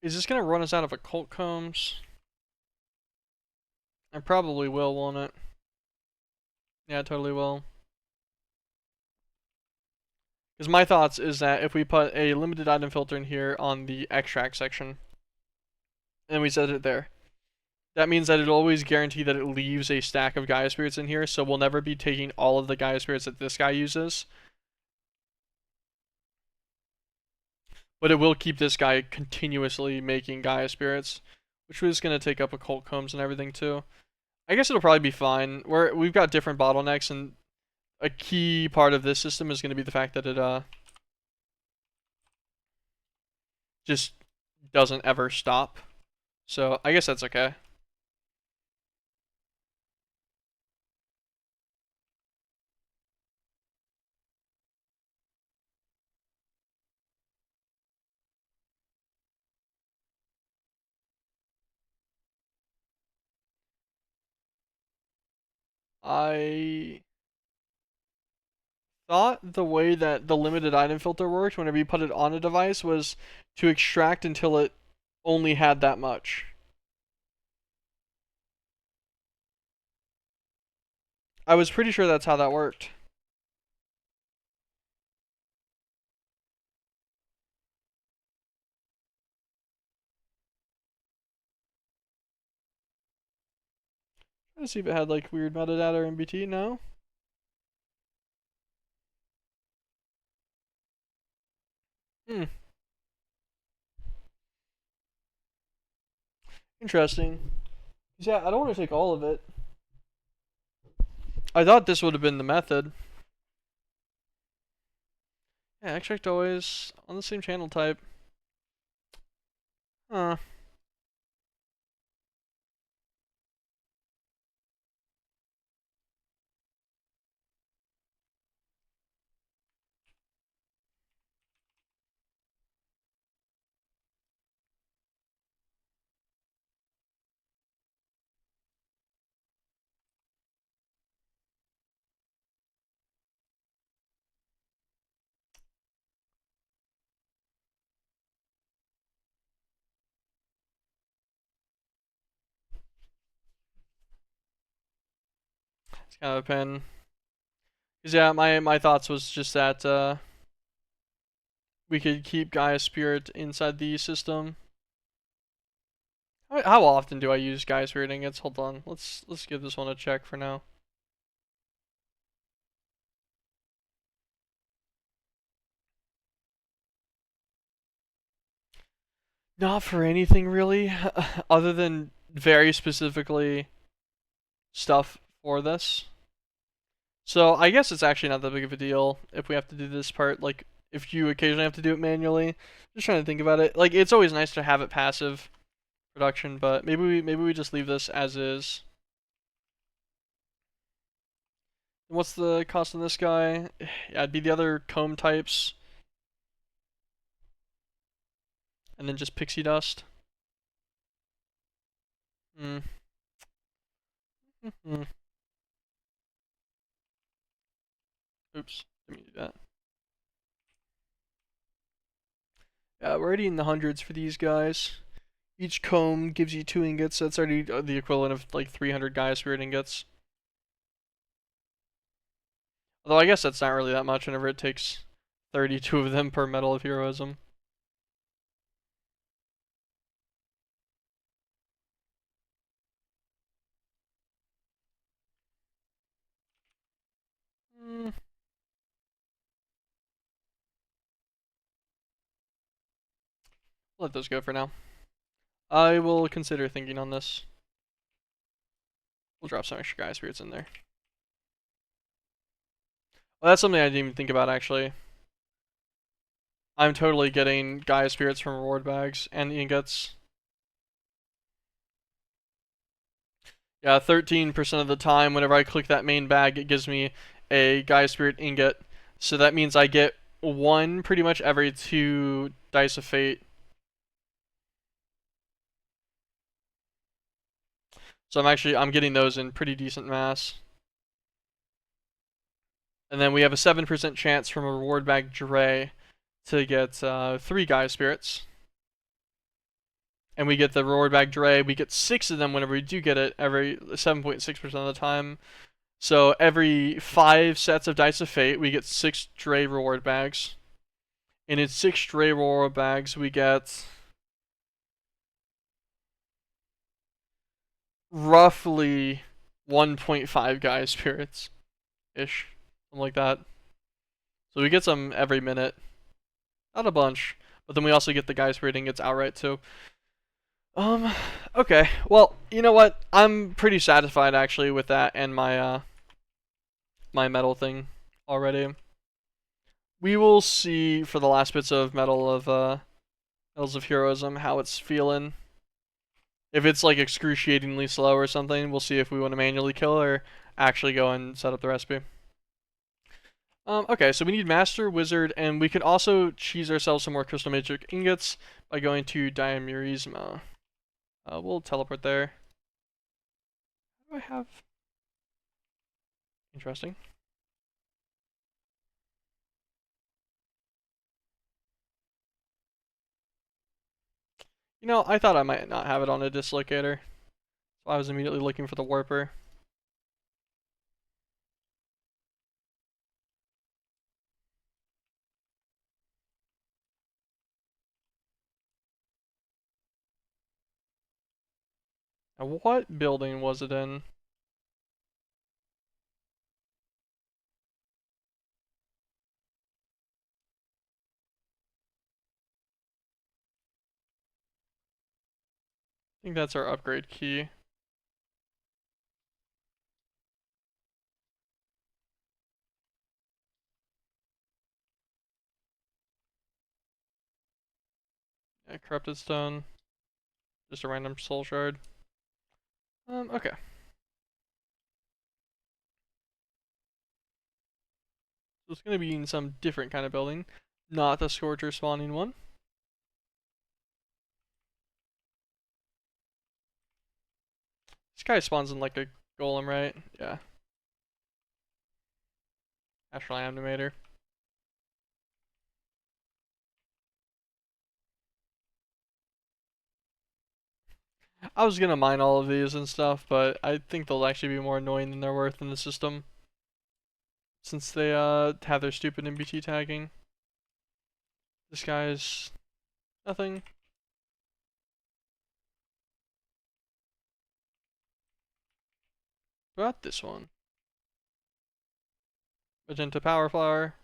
Is this gonna run us out of occult combs? I probably will, won't it? Yeah, it totally will. Because my thoughts is that if we put a limited item filter in here on the extract section, and we set it there, that means that it'll always guarantee that it leaves a stack of Gaia Spirits in here, so we'll never be taking all of the Gaia Spirits that this guy uses. But it will keep this guy continuously making Gaia Spirits, which is going to take up occult combs and everything too. I guess it'll probably be fine. We've got different bottlenecks, and a key part of this system is going to be the fact that it just doesn't ever stop. So I guess that's okay. I thought the way that the limited item filter worked whenever you put it on a device was to extract until it only had that much. I was pretty sure that's how that worked. Let's see if it had like weird metadata or MBT. No. Hmm. Interesting. Yeah, I don't want to take all of it. I thought this would have been the method. Yeah, extract always on the same channel type. Huh. It's kind of a pain. Cause yeah, my thoughts was just that we could keep Gaia Spirit inside the system. How often do I use Gaia Spirit ingots? Hold on, let's give this one a check for now. Not for anything really, other than very specifically stuff for this. So I guess it's actually not that big of a deal if we have to do this part. Like if you occasionally have to do it manually. Just trying to think about it. Like it's always nice to have it passive production, but maybe we just leave this as is. And what's the cost on this guy? Yeah, it'd be the other comb types, and then just pixie dust. Hmm. Hmm. Oops, didn't mean to do that. Yeah, we're already in the hundreds for these guys. Each comb gives you 2 ingots, so that's already the equivalent of like 300 Gaia Spirit ingots. Although I guess that's not really that much whenever it takes 32 of them per Medal of Heroism. Let those go for now. I will consider thinking on this. We'll drop some extra Gaia Spirits in there. Well, that's something I didn't even think about, actually. I'm totally getting Gaia Spirits from reward bags and ingots. Yeah, 13% of the time, whenever I click that main bag, it gives me a Gaia Spirit ingot. So that means I get 1 pretty much every 2 Dice of Fate. So I'm getting those in pretty decent mass. And then we have a 7% chance from a reward bag Dre to get 3 Gaia Spirits. And we get the reward bag Dre. We get 6 of them whenever we do get it, every 7.6% of the time. So every 5 sets of Dice of Fate, we get 6 Dre reward bags. And in 6 Dre reward bags, we get roughly 1.5 Gaia Spirits-ish. Something like that. So we get some every minute. Not a bunch. But then we also get the Gaia Spirit ingots outright too. Okay. Well, you know what? I'm pretty satisfied actually with that and my my medal thing already. We will see for the last bits of Medals of Heroism how it's feeling. If it's like excruciatingly slow or something, we'll see if we want to manually kill or actually go and set up the recipe. Okay, so we need Master, Wizard, and we can also cheese ourselves some more Crystal Matrix ingots by going to Diamurisma. We'll teleport there. What do I have? Interesting. You know, I thought I might not have it on a dislocator. So I was immediately looking for the warper. Now, what building was it in? I think that's our upgrade key. Yeah, Corrupted Stone. Just a random soul shard. Okay. So it's gonna be in some different kind of building. Not the Scorcher spawning one. This guy spawns in like a golem, right? Yeah. Astral Animator. I was gonna mine all of these and stuff, but I think they'll actually be more annoying than they're worth in the system. Since they have their stupid MBT tagging. This guy's nothing. What about this one? Magenta Power Flower.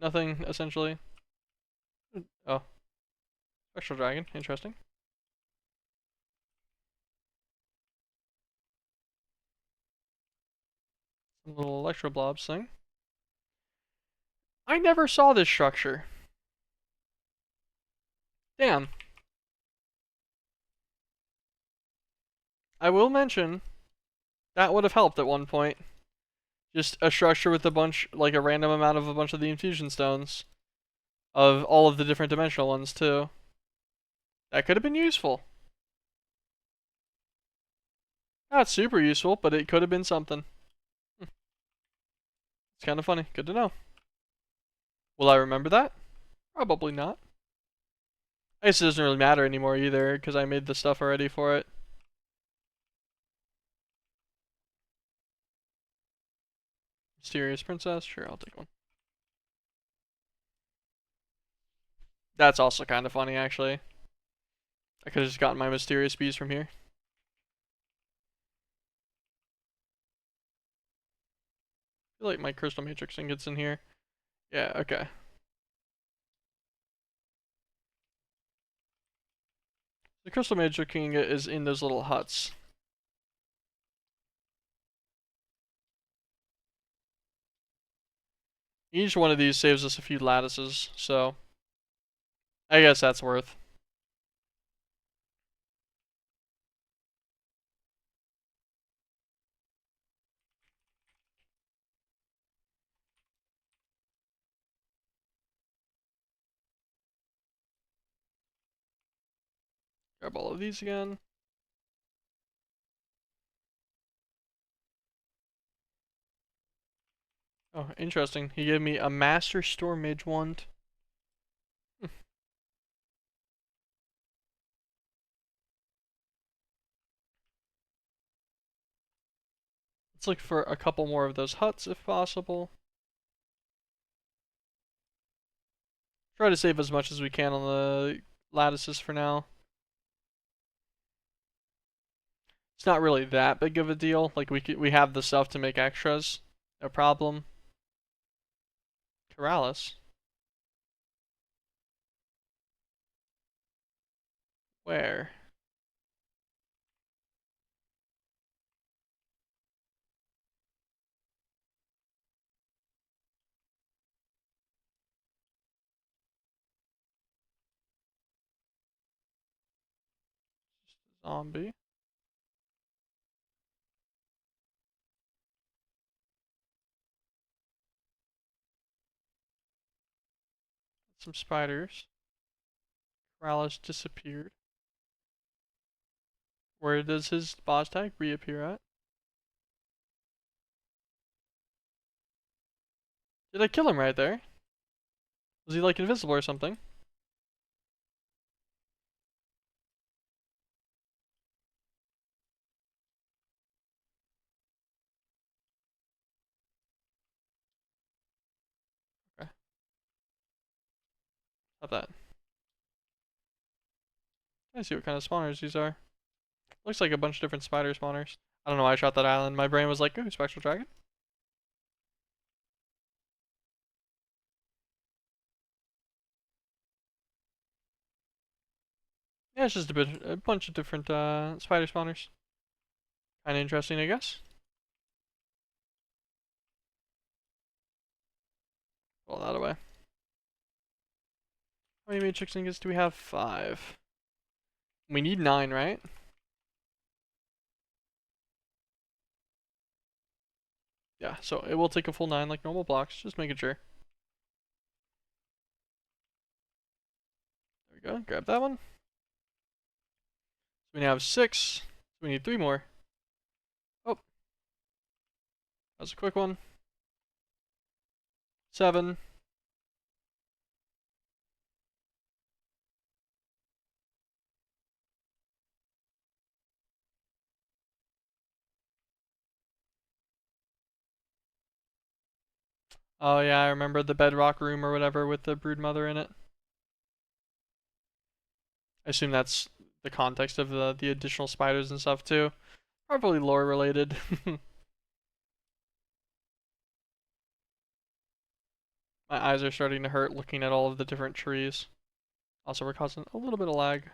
Nothing, essentially. Oh. Spectral Dragon, interesting. Some little Electro Blobs thing. I never saw this structure. Damn. I will mention, that would have helped at one point. Just a structure with a bunch, like a random amount of a bunch of the infusion stones. Of all of the different dimensional ones, too. That could have been useful. Not super useful, but it could have been something. It's kind of funny. Good to know. Will I remember that? Probably not. I guess it doesn't really matter anymore either, because I made the stuff already for it. Mysterious Princess? Sure, I'll take one. That's also kind of funny, actually. I could have just gotten my Mysterious Beast from here. I feel like my Crystal Matrix thing gets in here. Yeah, okay. The Crystal Matrix King is in those little huts. Each one of these saves us a few lattices, so I guess that's worth. Grab all of these again. Oh, interesting. He gave me a Master Storm Mage wand. Let's look for a couple more of those huts if possible. Try to save as much as we can on the lattices for now. It's not really that big of a deal. Like we have the stuff to make extras. No problem. Corrales. Where? Zombie. Some spiders. Corrales disappeared. Where does his boss tag reappear at? Did I kill him right there? Was he like invisible or something? Okay. How about that? I see what kind of spawners these are. Looks like a bunch of different spider spawners. I don't know why I shot that island. My brain was like, ooh, spectral dragon. Yeah, it's just a bunch of different spider spawners. Kind of interesting, I guess. Roll that away. How many matrix ingots do we have? 5. We need 9, right? Yeah, so it will take a full 9 like normal blocks. Just making sure. There we go. Grab that one. So we now have 6. So we need 3 more. Oh, that was a quick one. 7. Oh yeah, I remember the bedrock room or whatever with the broodmother in it. I assume that's the context of the additional spiders and stuff too. Probably lore related. My eyes are starting to hurt looking at all of the different trees. Also, we're causing a little bit of lag.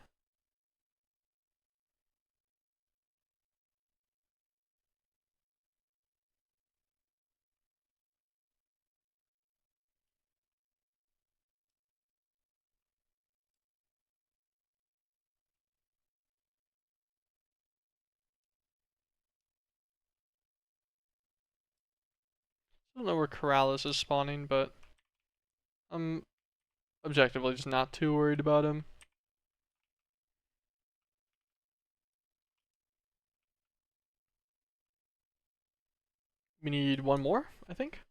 I don't know where Corrales is spawning, but I'm objectively just not too worried about him. We need one more, I think.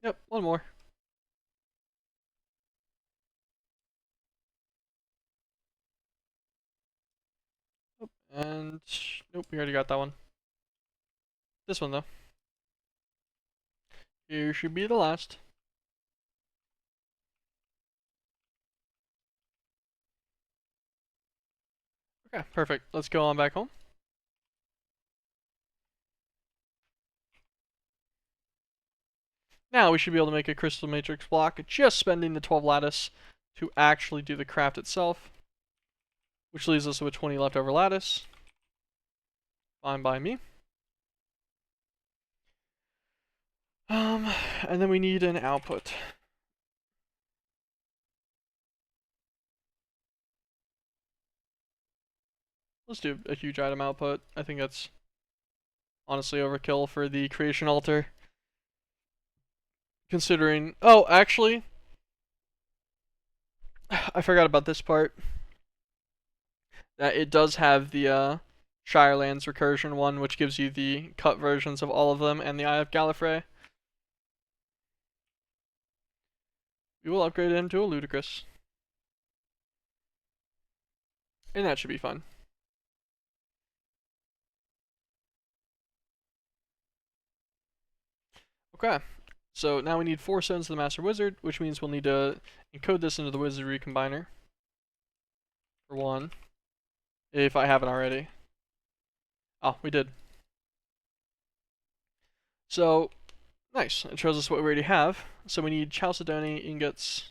Yep, one more. And nope, we already got that one. This one though. Here should be the last. Okay, perfect. Let's go on back home. Now we should be able to make a crystal matrix block, just spending the 12 lattice to actually do the craft itself. Which leaves us with 20 leftover lattice. Fine by me. And then we need an output. Let's do a huge item output. I think that's honestly overkill for the creation altar. Considering, oh, actually, I forgot about this part. That it does have the Shirelands recursion one, which gives you the cut versions of all of them and the Eye of Gallifrey. We will upgrade him to a ludicrous. And that should be fun. Okay, so now we need 4 stones of the Master Wizard, which means we'll need to encode this into the Wizardry Combiner. For one. If I haven't already. Oh, we did. So, nice. It shows us what we already have. So we need Chalcedony ingots.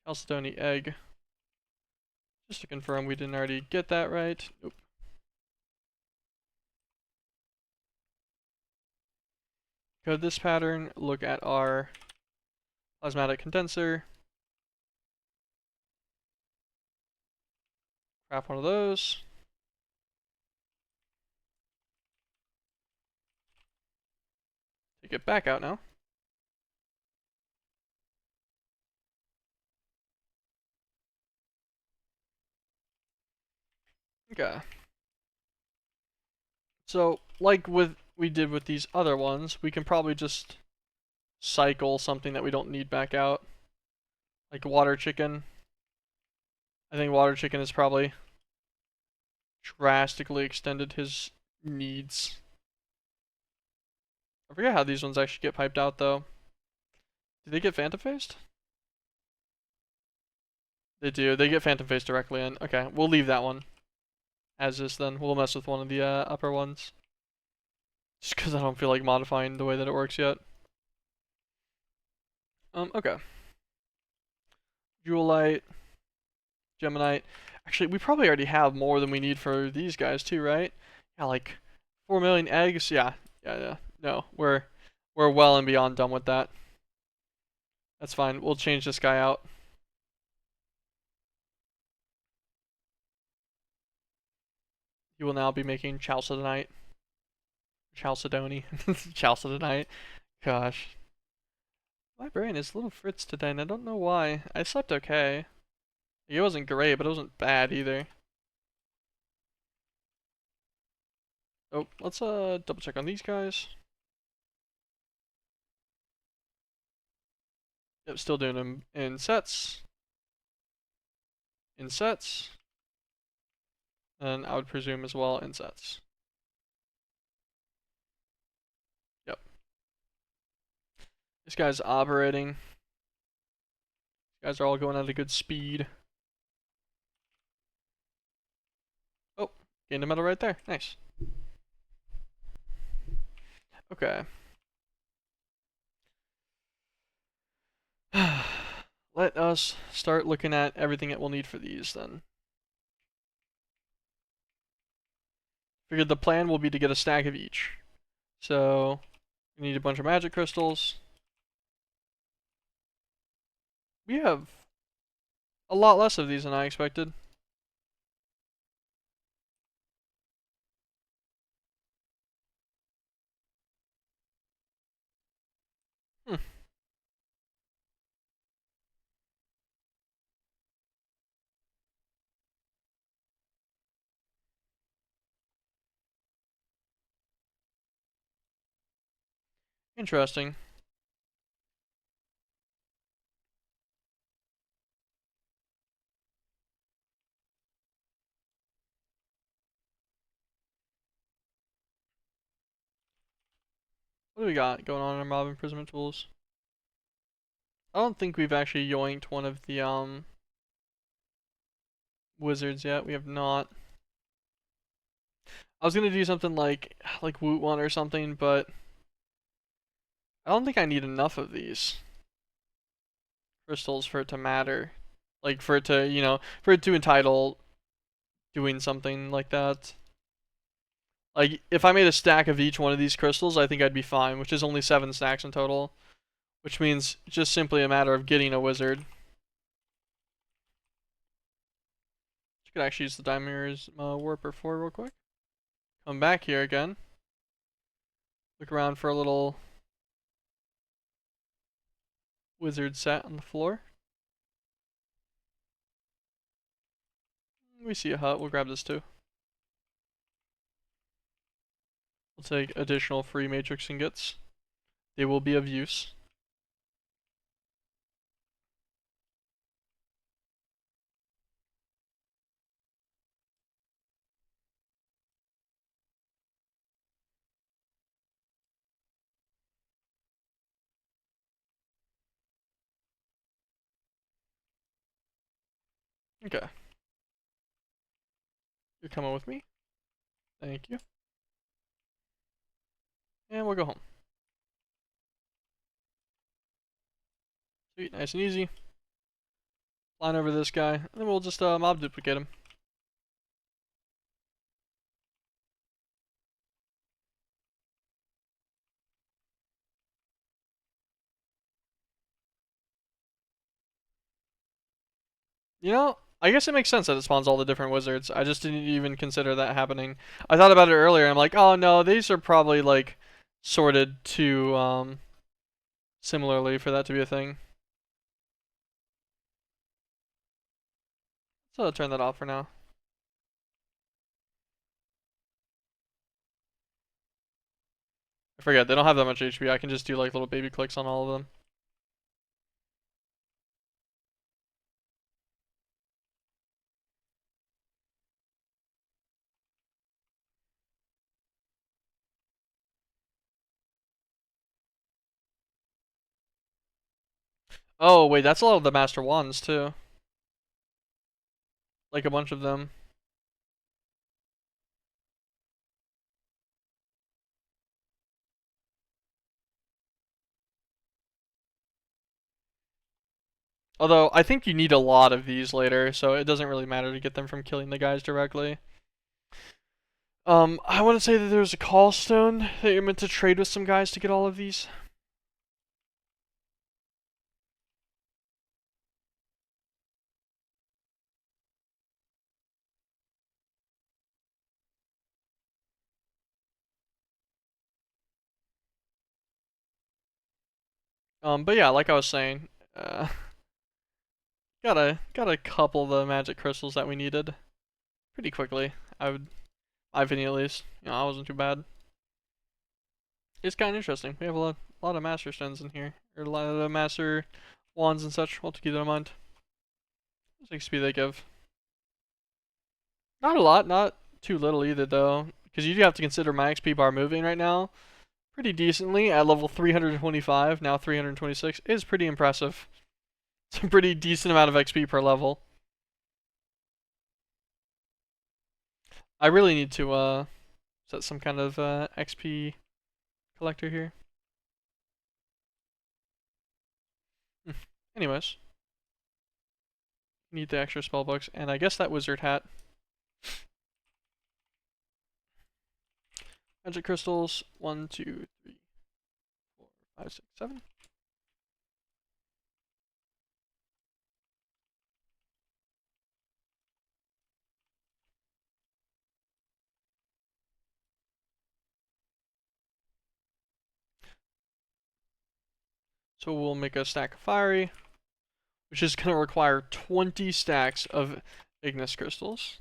Chalcedony egg. Just to confirm we didn't already get that right. Nope. Code this pattern, look at our plasmatic condenser. Craft one of those. Take it back out now. Okay. So, like we did with these other ones, we can probably just cycle something that we don't need back out. Like water chicken. I think water chicken has probably drastically extended his needs. I forget how these ones actually get piped out though. Do they get phantom faced? They do. They get phantom faced directly in. Okay, we'll leave that one as is then. We'll mess with one of the upper ones. Just because I don't feel like modifying the way that it works yet. Okay. Jewelite, Geminite. Actually, we probably already have more than we need for these guys too, right? Yeah, like 4 million eggs. Yeah. No, we're well and beyond done with that. That's fine. We'll change this guy out. You will now be making Chalcedonite. Chalcedony. Chalcedonite. Gosh. My brain is a little fritz today, and I don't know why. I slept okay. It wasn't great, but it wasn't bad either. Oh, let's double check on these guys. Yep, still doing them in sets. In sets. And I would presume as well in sets. Yep. This guy's operating. These guys are all going at a good speed. Oh, gained a medal right there. Nice. Okay. Let us start looking at everything that we'll need for these then. Figured the plan will be to get a stack of each. So, we need a bunch of magic crystals. We have a lot less of these than I expected. Hmm. Interesting. What do we got going on in our mob imprisonment tools? I don't think we've actually yoinked one of the wizards yet. We have not. I was gonna do something like Woot one or something, but I don't think I need enough of these crystals for it to matter. Like for it to, for it to entitle doing something like that. Like if I made a stack of each one of these crystals, I think I'd be fine, which is only 7 stacks in total, which means just simply a matter of getting a wizard. You could actually use the Diamond's Warper 4 real quick. Come back here again. Look around for a little wizard set on the floor. We see a hut, we'll grab this too. We'll take additional free matrix ingots. They will be of use. Okay. You're coming with me. Thank you. And we'll go home. Sweet, nice and easy. Line over this guy, and then we'll just mob duplicate him. I guess it makes sense that it spawns all the different wizards. I just didn't even consider that happening. I thought about it earlier, I'm like, oh no, these are probably like sorted too similarly for that to be a thing. So I'll turn that off for now. I forget, they don't have that much HP. I can just do like little baby clicks on all of them. Oh wait, that's a lot of the master wands too. Like a bunch of them. Although, I think you need a lot of these later, so it doesn't really matter to get them from killing the guys directly. I want to say that there's a call stone that you're meant to trade with some guys to get all of these. But yeah, like I was saying, got a couple of the magic crystals that we needed pretty quickly. My opinion at least. I wasn't too bad. It's kind of interesting. We have a lot of master stones in here, or a lot of the master wands and such. We'll have to keep that in mind. What's XP they give? Not a lot, not too little either though, because you do have to consider my XP bar moving right now pretty decently at level 325, now 326 is pretty impressive. It's a pretty decent amount of XP per level. I really need to set some kind of XP collector here. Anyways, need the extra spell books, and I guess that wizard hat. Magic crystals, 1, 2, 3, 4, 5, 6, 7. So we'll make a stack of fiery, which is going to require 20 stacks of Ignis crystals.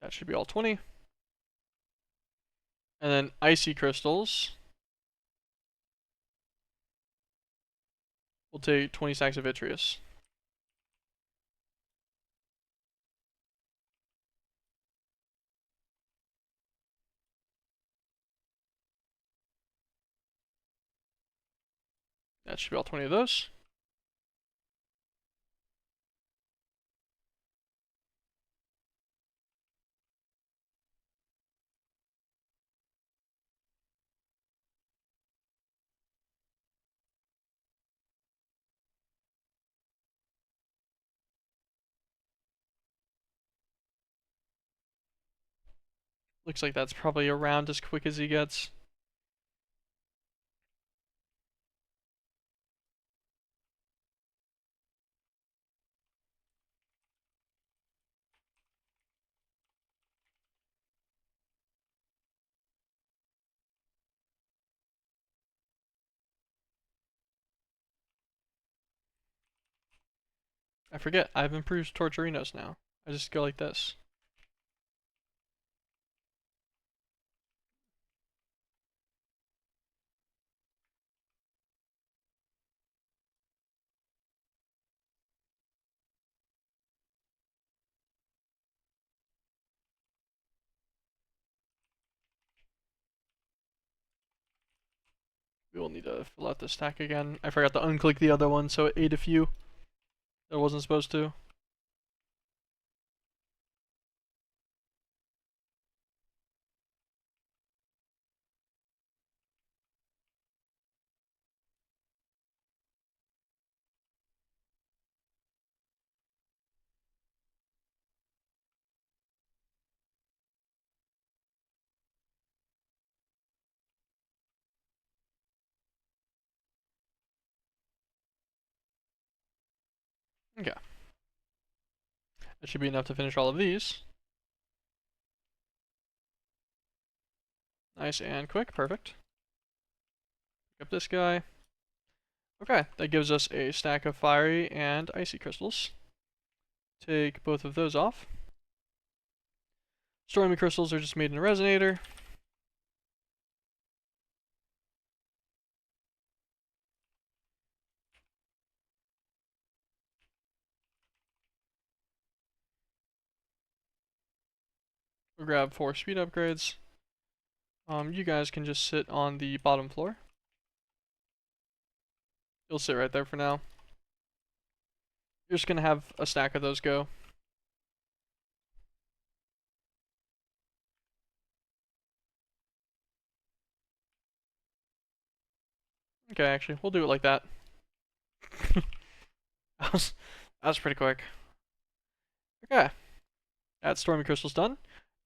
That should be all 20. And then icy crystals. We'll take 20 stacks of vitreous. That should be all 20 of those. Looks like that's probably around as quick as he gets. I forget, I have improved Torturinos now. I just go like this. We will need to fill out this stack again. I forgot to unclick the other one, so it ate a few. That wasn't supposed to. Okay. That should be enough to finish all of these. Nice and quick, perfect. Pick up this guy. Okay, that gives us a stack of fiery and icy crystals. Take both of those off. Stormy crystals are just made in a resonator. We'll grab 4 speed upgrades. You guys can just sit on the bottom floor. You'll sit right there for now. You're just gonna have a stack of those go. Okay, actually, we'll do it like that. that was pretty quick. Okay. That stormy crystal's done.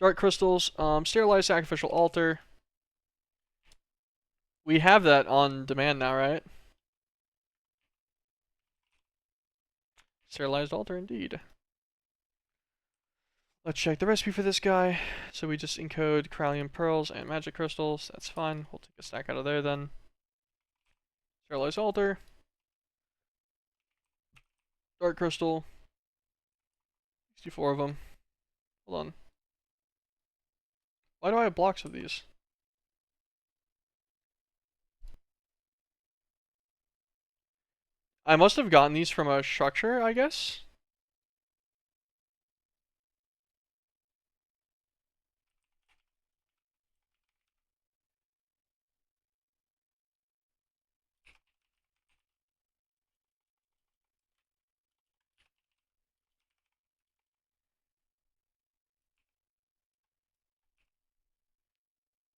Dark crystals, sterilized sacrificial altar. We have that on demand now, right? Sterilized altar, indeed. Let's check the recipe for this guy. So we just encode Corallium pearls and magic crystals. That's fine. We'll take a stack out of there then. Sterilized altar. Dark crystal. 64 of them. Hold on. Why do I have blocks of these? I must have gotten these from a structure, I guess.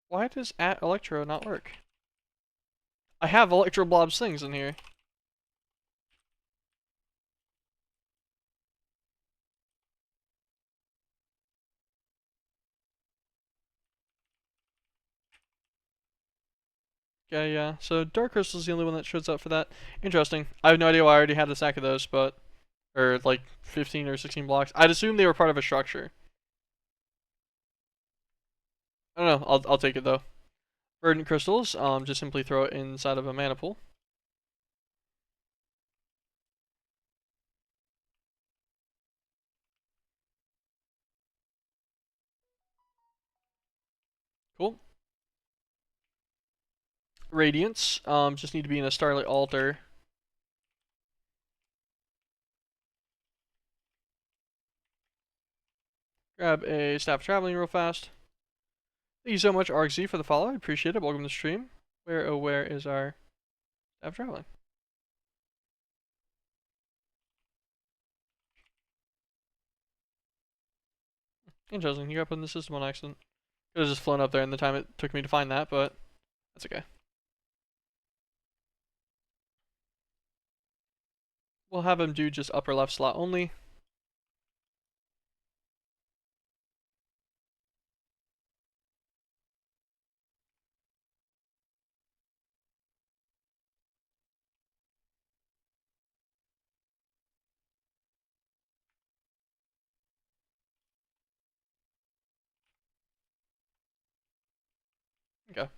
Why does @electro not work? I have electro blobs things in here. Okay, yeah. So dark crystal is the only one that shows up for that. Interesting. I have no idea why I already had a stack of those, but or like 15 or 16 blocks. I'd assume they were part of a structure. I don't know. I'll take it though. Verdant crystals. Just simply throw it inside of a mana pool. Cool. Radiance. Just need to be in a starlight altar. Grab a staff traveling real fast. Thank you so much, RXZ, for the follow. I appreciate it. Welcome to the stream. Where is our staff traveling? Interesting. You got put in the system on accident. Could have just flown up there in the time it took me to find that, but that's okay. We'll have him do just upper left slot only. Okay.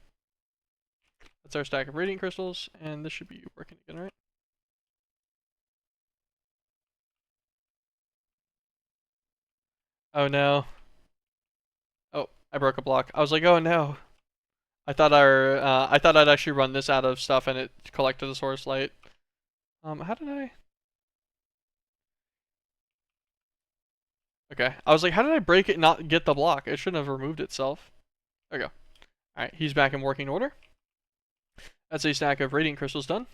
That's our stack of radiant crystals, and this should be working again, right? Oh no. Oh, I broke a block. I was like, oh no. I thought I'd actually run this out of stuff and it collected the source light. How did I? Okay. I was like, how did I break it and not get the block? It shouldn't have removed itself. There we go. Alright, he's back in working order. That's a stack of radiant crystals done.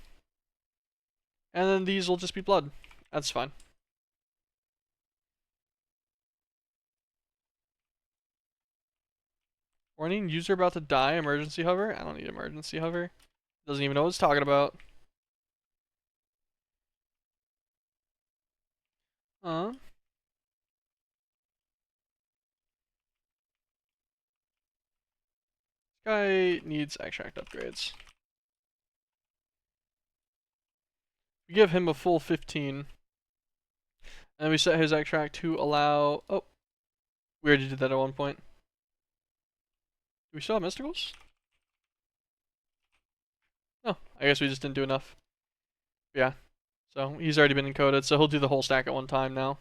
And then these will just be blood. That's fine. Warning, user about to die, emergency hover. I don't need emergency hover. Doesn't even know what it's talking about. This guy needs extract upgrades. We give him a full 15. And we set his extract to allow... Oh, we already did that at one point. Do we still have mysticals? No, I guess we just didn't do enough. Yeah, so he's already been encoded, so he'll do the whole stack at one time now.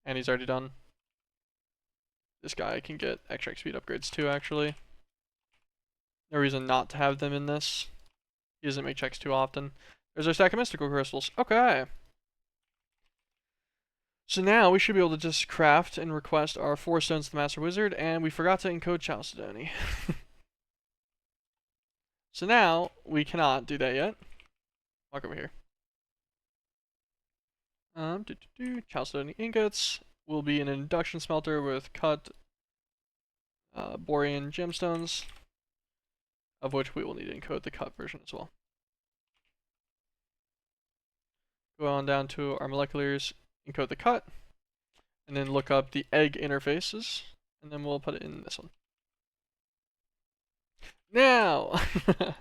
And he's already done. This guy can get extract speed upgrades too, actually. No reason not to have them in this. He doesn't make checks too often. There's our stack of mystical crystals. Okay. So now we should be able to just craft and request our 4 stones to the Master Wizard, and we forgot to encode Chalcedony. So now we cannot do that yet. Walk over here. Chalcedony ingots will be an induction smelter with cut Borean gemstones, of which we will need to encode the cut version as well. Go on down to our moleculars, encode the cut, and then look up the egg interfaces, and then we'll put it in this one. Now, we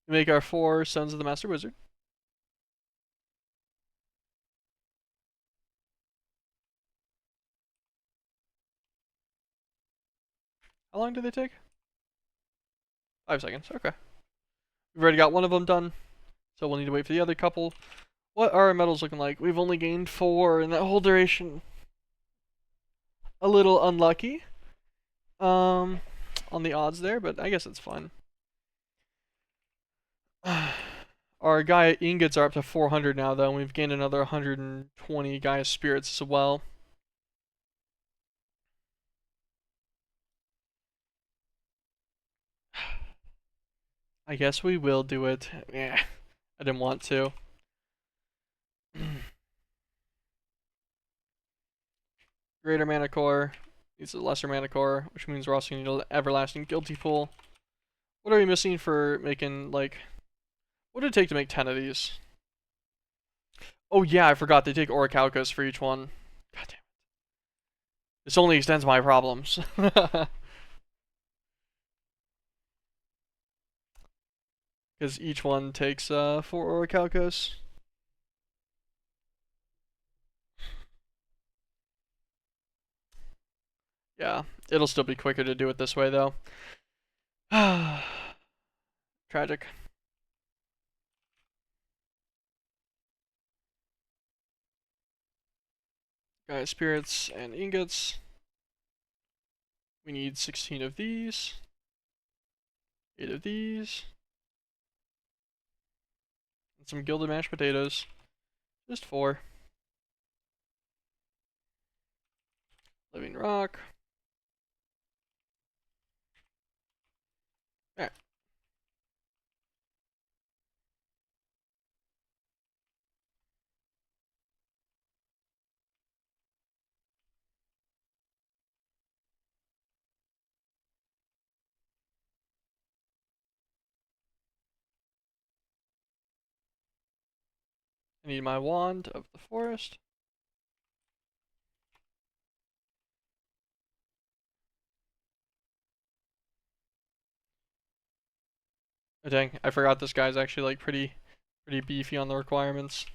make our 4 Sons of the Master Wizard. How long do they take? 5 seconds, okay. We've already got one of them done, so we'll need to wait for the other couple. What are our medals looking like? We've only gained 4 in that whole duration. A little unlucky on the odds there, but I guess it's fine. Our Gaia ingots are up to 400 now, though, and we've gained another 120 Gaia spirits as well. I guess we will do it. Yeah, I didn't want to. Greater mana core needs a lesser mana core, which means we're also going to need an everlasting guilty pool. What are we missing for making, like... What did it take to make 10 of these? Oh yeah, I forgot. They take orichalcos for each one. God damn it. This only extends my problems. Because each one takes 4 orichalcos. Yeah, it'll still be quicker to do it this way, though. Tragic. Gaia spirits and ingots. We need 16 of these. 8 of these. And some gilded mashed potatoes. Just 4. Living rock. Alright. I need my wand of the forest. Oh, dang, I forgot this guy's actually like pretty beefy on the requirements.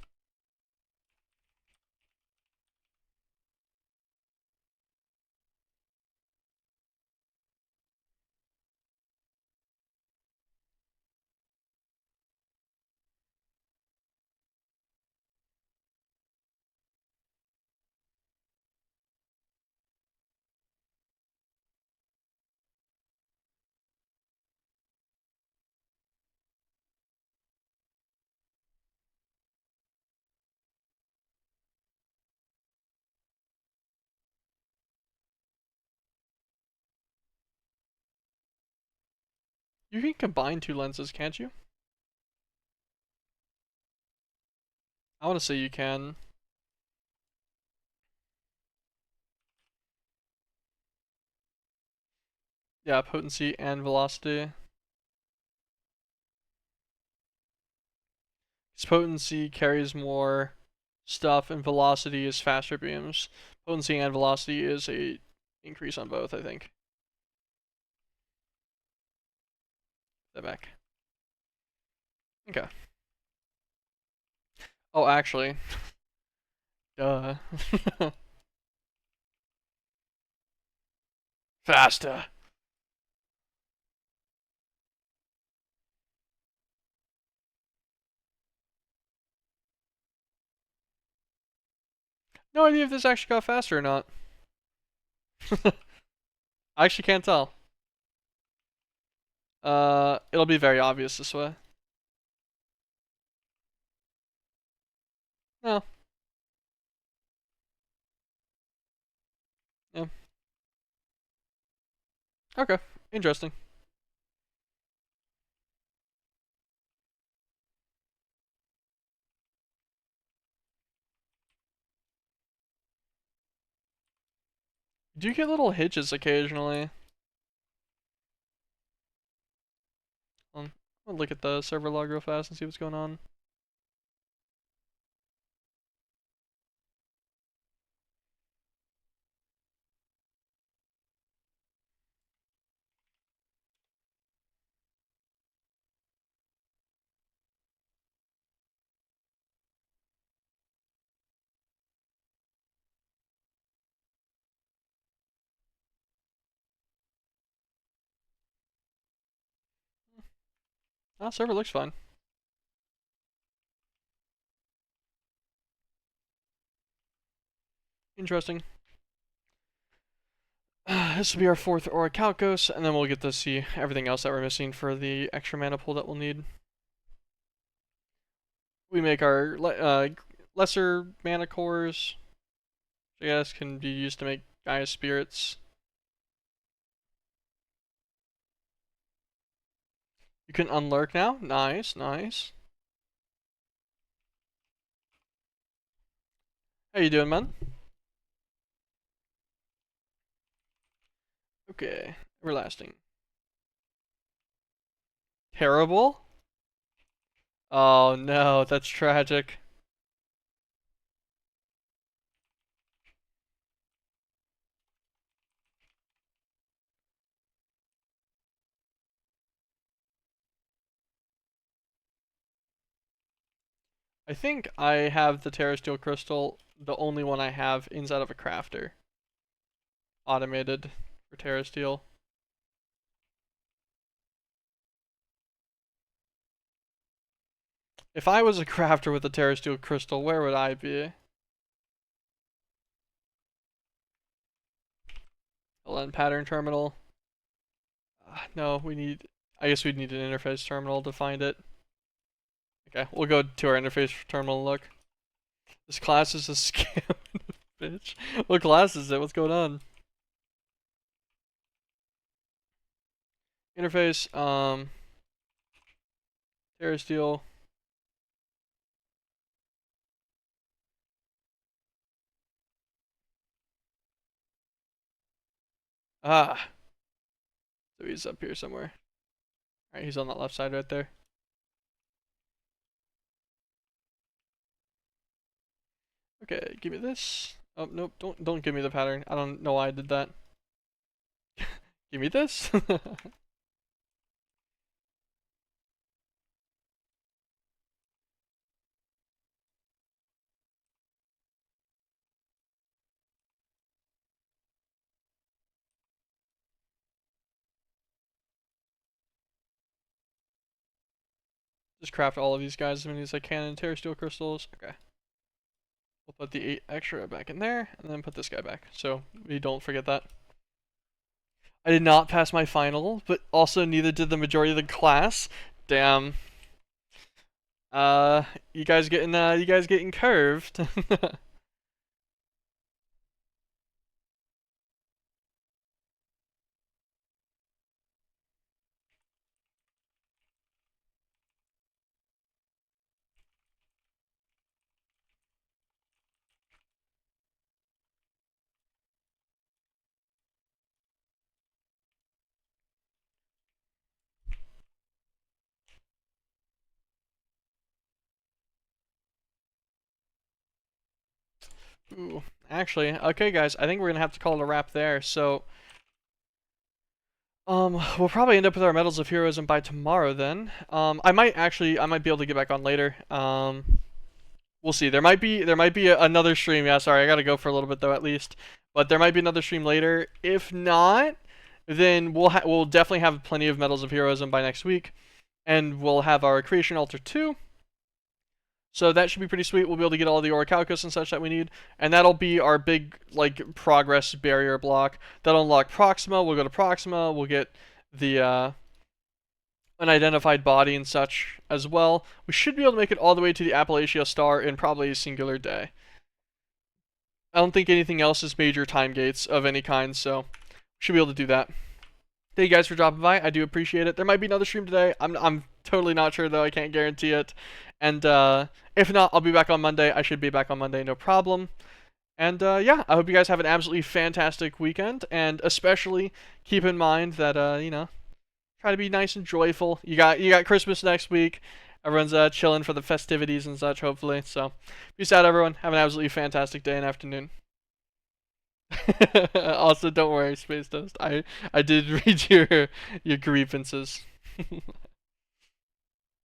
You can combine two lenses, can't you? I want to say you can. Yeah, potency and velocity. Because potency carries more stuff and velocity is faster beams. Potency and velocity is a increase on both, I think. That back. Okay. Oh, actually. Duh. Faster. No idea if this actually got faster or not. I actually can't tell. It'll be very obvious this way. No. Yeah. Okay. Interesting. Do you get little hitches occasionally? I'll look at the server log real fast and see what's going on. Ah, server looks fine. Interesting. This will be our fourth Orichalcos, and then we'll get to see everything else that we're missing for the extra mana pool that we'll need. We make our lesser mana cores, which I guess can be used to make Gaia spirits. You can unlurk now. Nice, nice. How you doing, man? Okay, everlasting. Terrible? Oh no, that's tragic. I think I have the Terra Steel Crystal, the only one I have inside of a crafter. Automated for Terra Steel. If I was a crafter with a Terra Steel Crystal, where would I be? LN pattern terminal. No, we need. I guess we'd need an interface terminal to find it. Okay, we'll go to our interface terminal and look. This class is a scam, bitch. What class is it? What's going on? Interface, Terrasteel. Ah, so he's up here somewhere. Alright, he's on that left side right there. Okay, give me this. Oh, nope, don't give me the pattern. I don't know why I did that. Give me this. Just craft all of these guys as many as I can in Terrasteel crystals. Okay. We'll put the 8 extra back in there, and then put this guy back, so we don't forget that. I did not pass my final, but also neither did the majority of the class. Damn. You guys getting curved. Ooh, actually, okay, guys, I think we're gonna have to call it a wrap there. So, we'll probably end up with our Medals of Heroism by tomorrow. Then, I might be able to get back on later. We'll see. There might be another stream. Yeah, sorry, I gotta go for a little bit though, at least. But there might be another stream later. If not, then we'll definitely have plenty of Medals of Heroism by next week, and we'll have our Creation Altar 2. So that should be pretty sweet. We'll be able to get all the Orichalcos and such that we need. And that'll be our big, like, progress barrier block. That'll unlock Proxima. We'll go to Proxima. We'll get the unidentified body and such as well. We should be able to make it all the way to the Appalachia Star in probably a singular day. I don't think anything else is major time gates of any kind, so should be able to do that. Thank you guys for dropping by. I do appreciate it. There might be another stream today. I'm totally not sure though. I can't guarantee it. And if not, I'll be back on Monday. I should be back on Monday, no problem. And yeah, I hope you guys have an absolutely fantastic weekend. And especially keep in mind that try to be nice and joyful. You got Christmas next week. Everyone's chilling for the festivities and such, hopefully. So peace out, everyone. Have an absolutely fantastic day and afternoon. Also, don't worry, Space Toast. I did read your grievances.